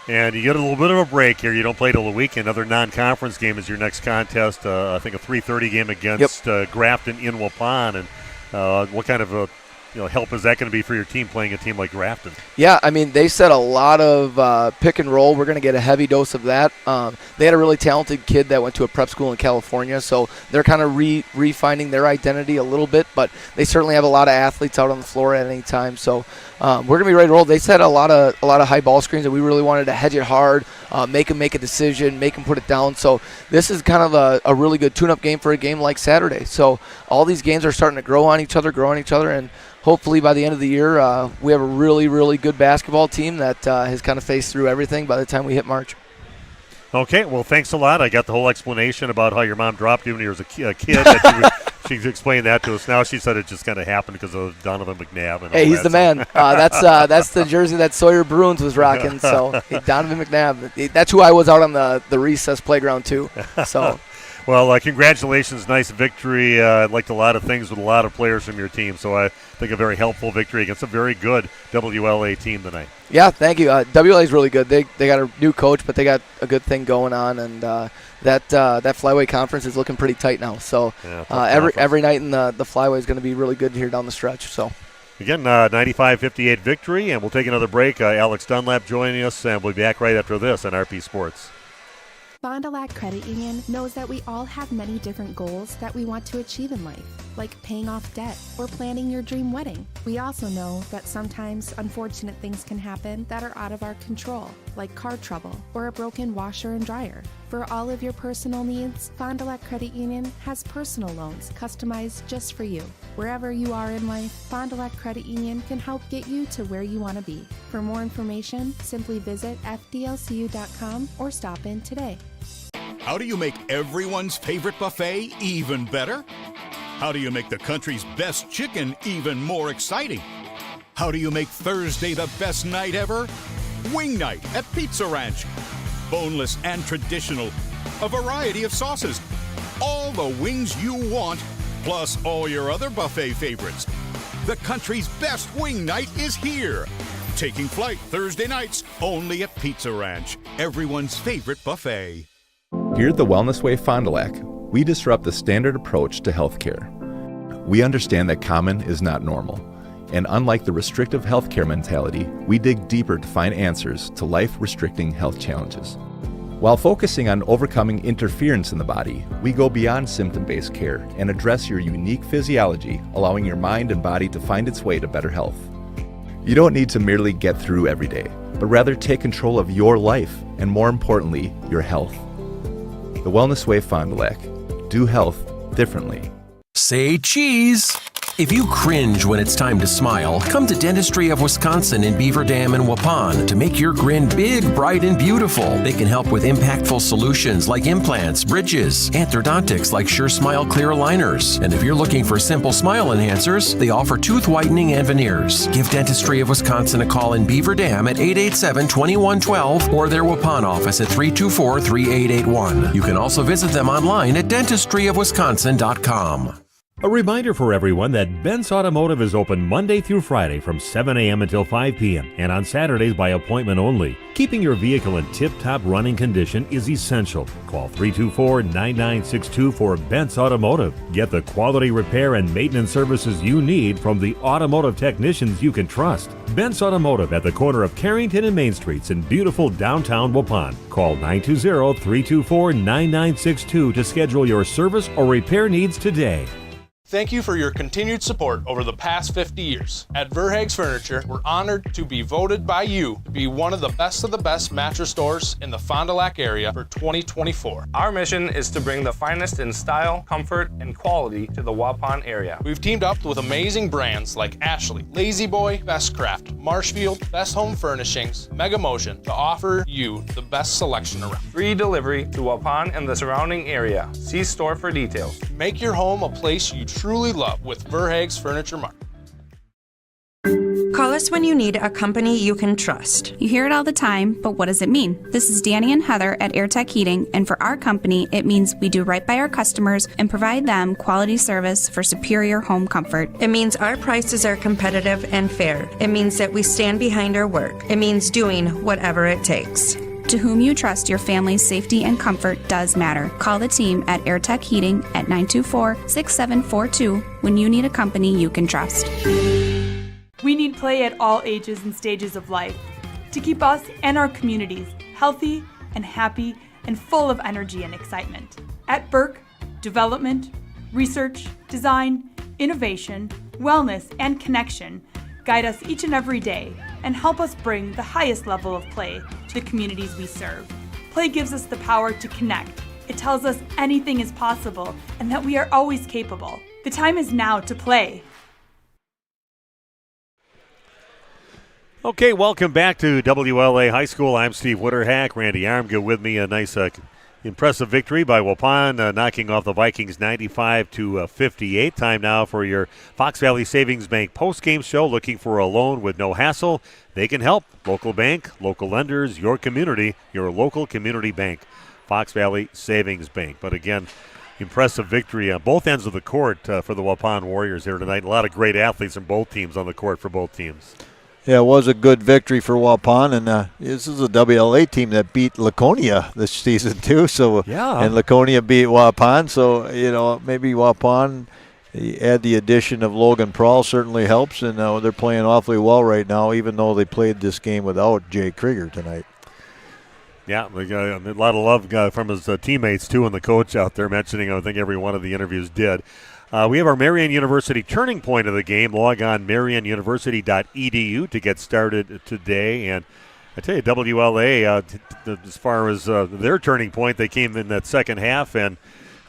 And you get a little bit of a break here. You don't play till the weekend. Another non-conference game is your next contest. I think a 3:30 game against Grafton in Waupun. And what kind of help is that going to be for your team playing a team like Grafton? Yeah, I mean, they set a lot of pick and roll. We're going to get a heavy dose of that. They had a really talented kid that went to a prep school in California, so they're kind of refining their identity a little bit, but they certainly have a lot of athletes out on the floor at any time. So we're going to be ready to roll. They set a lot of high ball screens, and we really wanted to hedge it hard, make them make a decision, make them put it down. So this is kind of a really good tune-up game for a game like Saturday. So all these games are starting to grow on each other, and hopefully by the end of the year, we have a really, really good basketball team that has kind of faced through everything by the time we hit March. Okay, well, thanks a lot. I got the whole explanation about how your mom dropped you when you were a kid. She explained that to us. Now she said it just kind of happened because of Donovan McNabb. And hey, he's the man. That's the jersey that Sawyer Bruins was rocking. So Donovan McNabb, that's who I was out on the recess playground too. So. Well, congratulations. Nice victory. I liked a lot of things with a lot of players from your team. So I think a very helpful victory against a very good WLA team tonight. Yeah, thank you. WLA is really good. They got a new coach, but they got a good thing going on. And that flyweight conference is looking pretty tight now. So every night in the flyweight is going to be really good here down the stretch. So. Again, 95-58 victory. And we'll take another break. Alex Dunlap joining us, and we'll be back right after this on RP Sports. Fond du Lac Credit Union knows that we all have many different goals that we want to achieve in life, like paying off debt or planning your dream wedding. We also know that sometimes unfortunate things can happen that are out of our control, like car trouble or a broken washer and dryer. For all of your personal needs, Fond du Lac Credit Union has personal loans customized just for you. Wherever you are in life, Fond du Lac Credit Union can help get you to where you want to be. For more information, simply visit fdlcu.com or stop in today. How do you make everyone's favorite buffet even better? How do you make the country's best chicken even more exciting? How do you make Thursday the best night ever? Wing night at Pizza Ranch. Boneless and traditional. A variety of sauces. All the wings you want, plus all your other buffet favorites. The country's best wing night is here. Taking flight Thursday nights only at Pizza Ranch, everyone's favorite buffet. Here at the Wellness Way Fond du Lac, we disrupt the standard approach to healthcare. We understand that common is not normal, and unlike the restrictive healthcare mentality, we dig deeper to find answers to life-restricting health challenges. While focusing on overcoming interference in the body, we go beyond symptom-based care and address your unique physiology, allowing your mind and body to find its way to better health. You don't need to merely get through every day, but rather take control of your life and, more importantly, your health. The Wellness Way Fond du Lac. Do health differently. Say cheese! If you cringe when it's time to smile, come to Dentistry of Wisconsin in Beaver Dam and Waupun to make your grin big, bright, and beautiful. They can help with impactful solutions like implants, bridges, orthodontics like Sure Smile clear aligners. And if you're looking for simple smile enhancers, they offer tooth whitening and veneers. Give Dentistry of Wisconsin a call in Beaver Dam at 887-2112 or their Waupun office at 324-3881. You can also visit them online at dentistryofwisconsin.com. A reminder for everyone that Ben's Automotive is open Monday through Friday from 7 a.m. until 5 p.m. and on Saturdays by appointment only. Keeping your vehicle in tip-top running condition is essential. Call 324-9962 for Ben's Automotive. Get the quality repair and maintenance services you need from the automotive technicians you can trust. Ben's Automotive at the corner of Carrington and Main Streets in beautiful downtown Waupun. Call 920-324-9962 to schedule your service or repair needs today. Thank you for your continued support over the past 50 years. At Verhaeg's Furniture, we're honored to be voted by you to be one of the best mattress stores in the Fond du Lac area for 2024. Our mission is to bring the finest in style, comfort, and quality to the Waupun area. We've teamed up with amazing brands like Ashley, Lazy Boy, Best Craft, Marshfield, Best Home Furnishings, Mega Motion to offer you the best selection around. Free delivery to Waupun and the surrounding area. See store for details. Make your home a place you truly love with Verhaeg's Furniture Mart. Call us when you need a company you can trust. You hear it all the time, but what does it mean? This is Danny and Heather at AirTech Heating, and for our company, it means we do right by our customers and provide them quality service for superior home comfort. It means our prices are competitive and fair. It means that we stand behind our work. It means doing whatever it takes. To whom you trust your family's safety and comfort does matter. Call the team at AirTech Heating at 924-6742 when you need a company you can trust. We need play at all ages and stages of life to keep us and our communities healthy and happy and full of energy and excitement. At Burke, development, research, design, innovation, wellness, and connection guide us each and every day and help us bring the highest level of play to the communities we serve. Play gives us the power to connect. It tells us anything is possible and that we are always capable. The time is now to play. Okay, welcome back to WLA High School. I'm Steve Witterhack. Randy Armgood with me. A nice, impressive victory by Waupun, knocking off the Vikings 95-58. Time now for your Fox Valley Savings Bank post-game show. Looking for a loan with no hassle? They can help. Local bank, local lenders, your community, your local community bank. Fox Valley Savings Bank. But again, impressive victory on both ends of the court for the Waupun Warriors here tonight. A lot of great athletes on both teams on the court for both teams. Yeah, it was a good victory for Waupun, and this is a WLA team that beat Laconia this season too. So yeah, and Laconia beat Waupun, so maybe Waupun, add the addition of Logan Prawl certainly helps, and they're playing awfully well right now, even though they played this game without Jay Krieger tonight. Yeah, we got a lot of love from his teammates, too, and the coach out there mentioning, I think every one of the interviews did. We have our Marian University turning point of the game. Log on marianuniversity.edu to get started today. And I tell you, WLA, as far as their turning point, they came in that second half and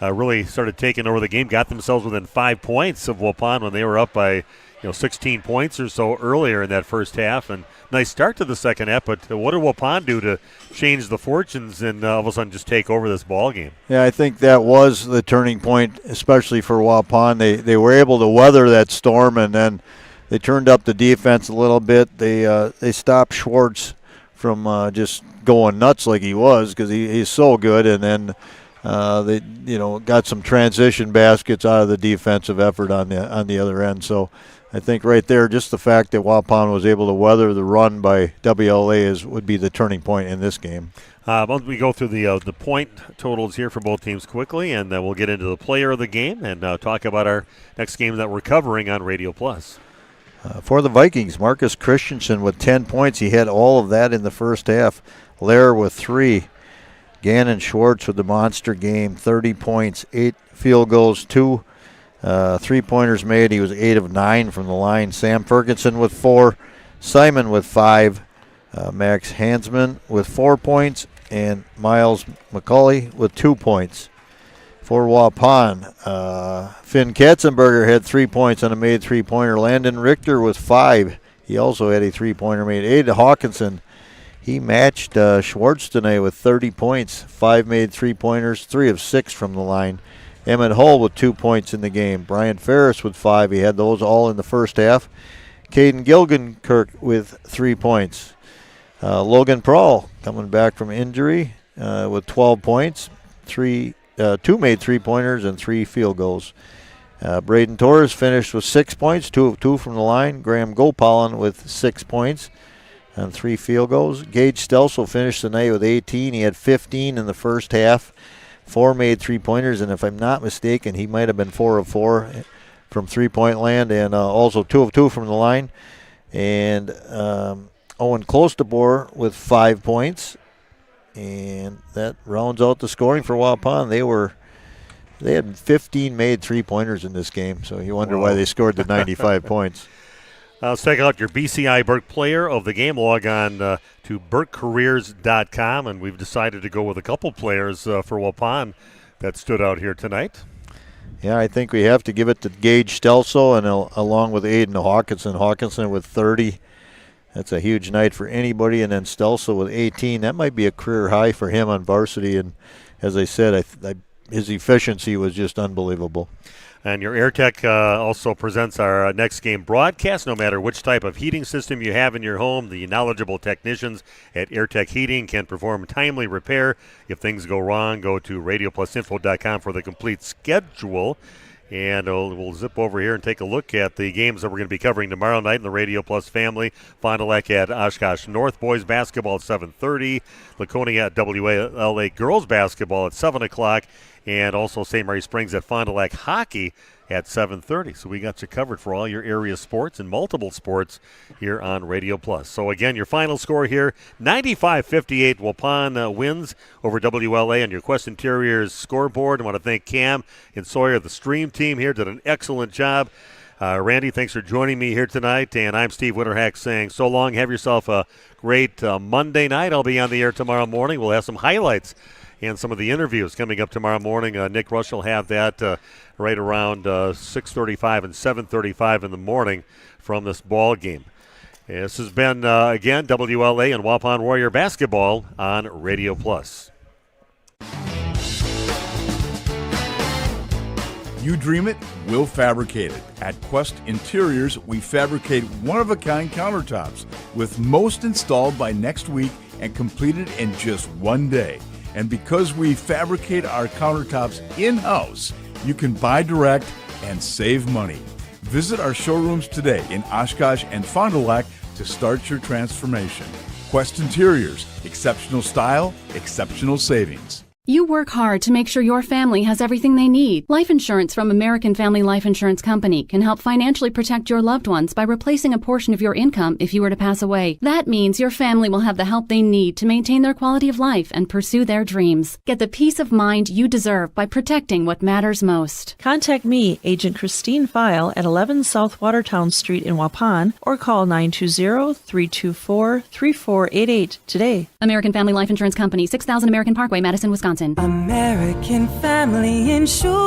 really started taking over the game, got themselves within 5 points of Waupun when they were up by 16 points or so earlier in that first half. And nice start to the second half, but what did Waupun do to change the fortunes and all of a sudden just take over this ball game? Yeah, I think that was the turning point, especially for Waupun. They were able to weather that storm, and then they turned up the defense a little bit. They stopped Schwartz from just going nuts like he was, because he's so good, and then they got some transition baskets out of the defensive effort on the other end. So I think right there, just the fact that Waupun was able to weather the run by WLA would be the turning point in this game. We go through the point totals here for both teams quickly, and then we'll get into the player of the game and talk about our next game that we're covering on Radio Plus. For the Vikings, Marcus Christensen with 10 points. He had all of that in the first half. Lair with 3. Gannon Schwartz with the monster game, 30 points, 8 field goals, 2 3-pointers made. He was 8 of 9 from the line. Sam Ferguson with 4. Simon with 5. Max Hansman with 4 points. And Miles McCauley with 2 points. For Waupun, Finn Katzenberger had 3 points on a made 3-pointer. Landon Richter with 5. He also had a 3-pointer made. Aiden Hawkinson, he matched Schwartz tonight with 30 points. 5 made 3-pointers, 3 of 6 from the line. Emmett Hull with 2 points in the game. Brian Ferris with 5. He had those all in the first half. Caden Gilgenkirk with 3 points. Logan Prawl coming back from injury with 12 points. 2 made 3-pointers and 3 field goals. Braden Torres finished with 6 points, 2 of 2 from the line. Graham Gopalin with 6 points and 3 field goals. Gage Stelsel finished the night with 18. He had 15 in the first half. 4 made 3-pointers, and if I'm not mistaken, he might have been 4 of 4 from 3-point land, and also 2 of 2 from the line. And Owen Klostebor with 5 points, and that rounds out the scoring for Waupun. They had 15 made 3-pointers in this game, so you wonder why they scored the 95 points. Let's take out your BCI Burke player of the game. Log on to burkecareers.com, and we've decided to go with a couple players for Waupun that stood out here tonight. Yeah, I think we have to give it to Gage Stelso, and along with Aiden Hawkinson. Hawkinson with 30. That's a huge night for anybody, and then Stelso with 18. That might be a career high for him on varsity, and as I said, his efficiency was just unbelievable. And your AirTech also presents our next game broadcast. No matter which type of heating system you have in your home, the knowledgeable technicians at AirTech Heating can perform timely repair. If things go wrong, go to radioplusinfo.com for the complete schedule. And we'll zip over here and take a look at the games that we're going to be covering tomorrow night in the Radio Plus family. Fond du Lac at Oshkosh North boys basketball at 7:30. Laconia at WLA girls basketball at 7 o'clock. And also St. Mary Springs at Fond du Lac hockey at 7:30. So we got you covered for all your area sports and multiple sports here on Radio Plus. So again, your final score here, 95-58. Waupun wins over WLA on your Quest Interiors scoreboard. I want to thank Cam and Sawyer, the stream team here, did an excellent job. Randy, thanks for joining me here tonight. And I'm Steve Winterhack saying so long. Have yourself a great Monday night. I'll be on the air tomorrow morning. We'll have some highlights and some of the interviews coming up tomorrow morning. Nick Rush will have that right around 6:35 and 7:35 in the morning from this ball game. This has been, again, WLA and Waupun Warrior basketball on Radio Plus. You dream it, we'll fabricate it. At Quest Interiors, we fabricate one-of-a-kind countertops, with most installed by next week and completed in just one day. And because we fabricate our countertops in-house, you can buy direct and save money. Visit our showrooms today in Oshkosh and Fond du Lac to start your transformation. Quest Interiors, exceptional style, exceptional savings. You work hard to make sure your family has everything they need. Life insurance from American Family Life Insurance Company can help financially protect your loved ones by replacing a portion of your income if you were to pass away. That means your family will have the help they need to maintain their quality of life and pursue their dreams. Get the peace of mind you deserve by protecting what matters most. Contact me, Agent Christine File, at 11 South Watertown Street in Waupun, or call 920-324-3488 today. American Family Life Insurance Company, 6000 American Parkway, Madison, Wisconsin. American Family Insurance.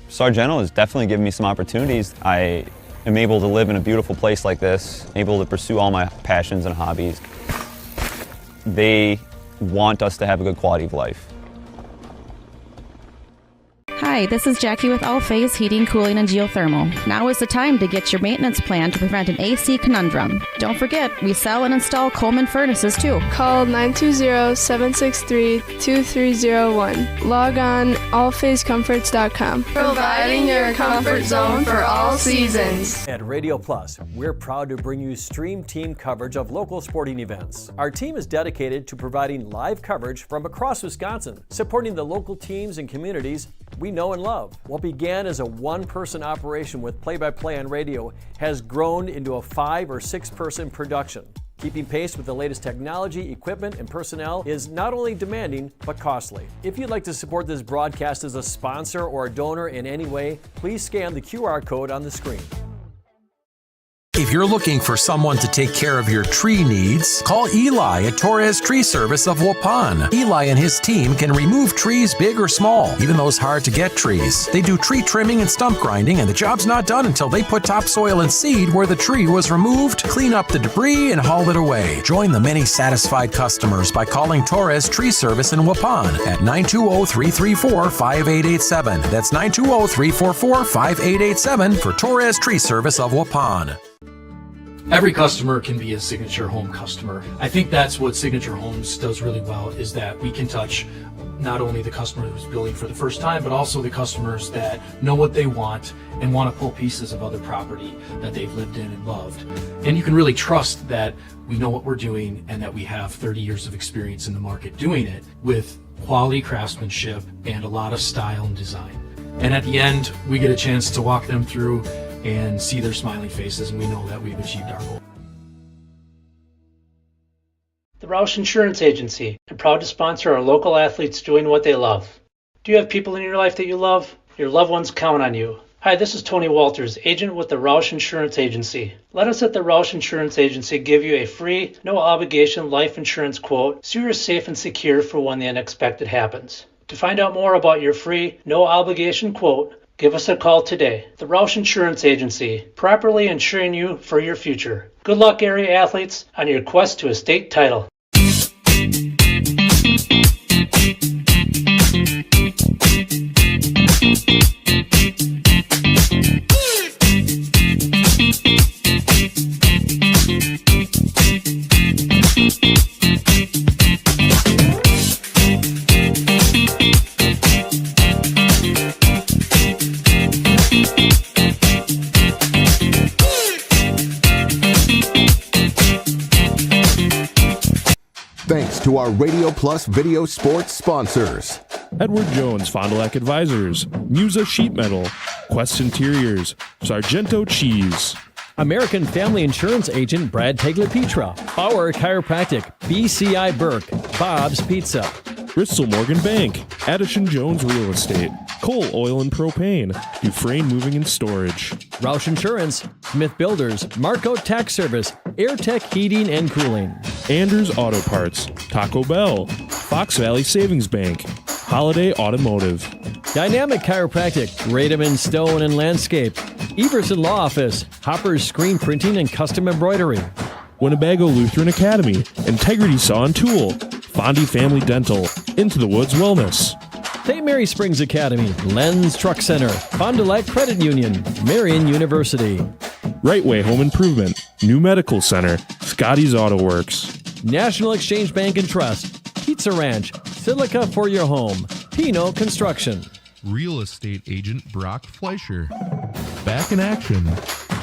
Sargento has definitely given me some opportunities. I am able to live in a beautiful place like this, able to pursue all my passions and hobbies. They want us to have a good quality of life. Hi, this is Jackie with All Phase Heating, Cooling, and Geothermal. Now is the time to get your maintenance plan to prevent an AC conundrum. Don't forget, we sell and install Coleman furnaces too. Call 920-763-2301. Log on allphasecomforts.com. Providing your comfort zone for all seasons. At Radio Plus, we're proud to bring you stream team coverage of local sporting events. Our team is dedicated to providing live coverage from across Wisconsin, supporting the local teams and communities we know and love. What began as a one-person operation with play-by-play on radio has grown into a 5 or 6 person production. Keeping pace with the latest technology, equipment, and personnel is not only demanding, but costly. If you'd like to support this broadcast as a sponsor or a donor in any way, please scan the QR code on the screen. If you're looking for someone to take care of your tree needs, call Eli at Torres Tree Service of Waupun. Eli and his team can remove trees big or small, even those hard to get trees. They do tree trimming and stump grinding, and the job's not done until they put topsoil and seed where the tree was removed, clean up the debris, and haul it away. Join the many satisfied customers by calling Torres Tree Service in Waupun at 920-334-5887. That's 920-344-5887 for Torres Tree Service of Waupun. Every customer can be a Signature Home customer. I think that's what Signature Homes does really well, is that we can touch not only the customer who's building for the first time, but also the customers that know what they want and want to pull pieces of other property that they've lived in and loved. And you can really trust that we know what we're doing and that we have 30 years of experience in the market doing it with quality craftsmanship and a lot of style and design. And at the end, we get a chance to walk them through and see their smiling faces, and we know that we've achieved our goal. The Roush Insurance Agency, and proud to sponsor our local athletes doing what they love. Do you have people in your life that you love? Your loved ones count on you. Hi, this is Tony Walters, agent with the Roush Insurance Agency. Let us at the Roush Insurance Agency give you a free, no-obligation life insurance quote so you're safe and secure for when the unexpected happens. To find out more about your free, no-obligation quote, give us a call today. The Roush Insurance Agency, properly insuring you for your future. Good luck, area athletes, on your quest to a state title. Thanks to our Radio Plus video sports sponsors. Edward Jones Fond du Lac Advisors, Musa Sheet Metal, Quest Interiors, Sargento Cheese. American Family Insurance Agent Brad Tagliapietra, Bauer Chiropractic, BCI Burke, Bob's Pizza, Bristol Morgan Bank, Addison Jones Real Estate, Cole Oil and Propane, Dufresne Moving and Storage, Roush Insurance, Smith Builders, Marco Tax Service, AirTech Heating and Cooling, Anders Auto Parts, Taco Bell, Fox Valley Savings Bank, Holiday Automotive, Dynamic Chiropractic, Radom Stone and Landscape, Everson Law Office, Hopper's Screen Printing and Custom Embroidery, Winnebago Lutheran Academy, Integrity Saw and Tool, Fondy Family Dental, Into the Woods Wellness, St. Mary Springs Academy, Lens Truck Center, Fond du Lac Credit Union, Marion University, Right Way Home Improvement, New Medical Center, Scotty's Auto Works, National Exchange Bank and Trust, Pizza Ranch, Silica for your home, Pino Construction, Real Estate Agent Brock Fleischer, Back in Action,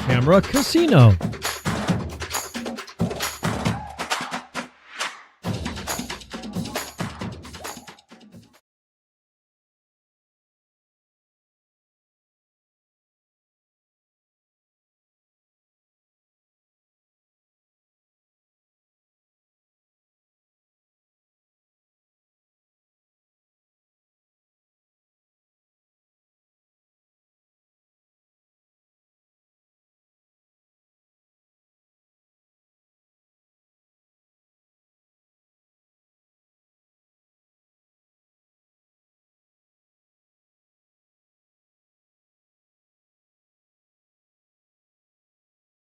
Camera Casino,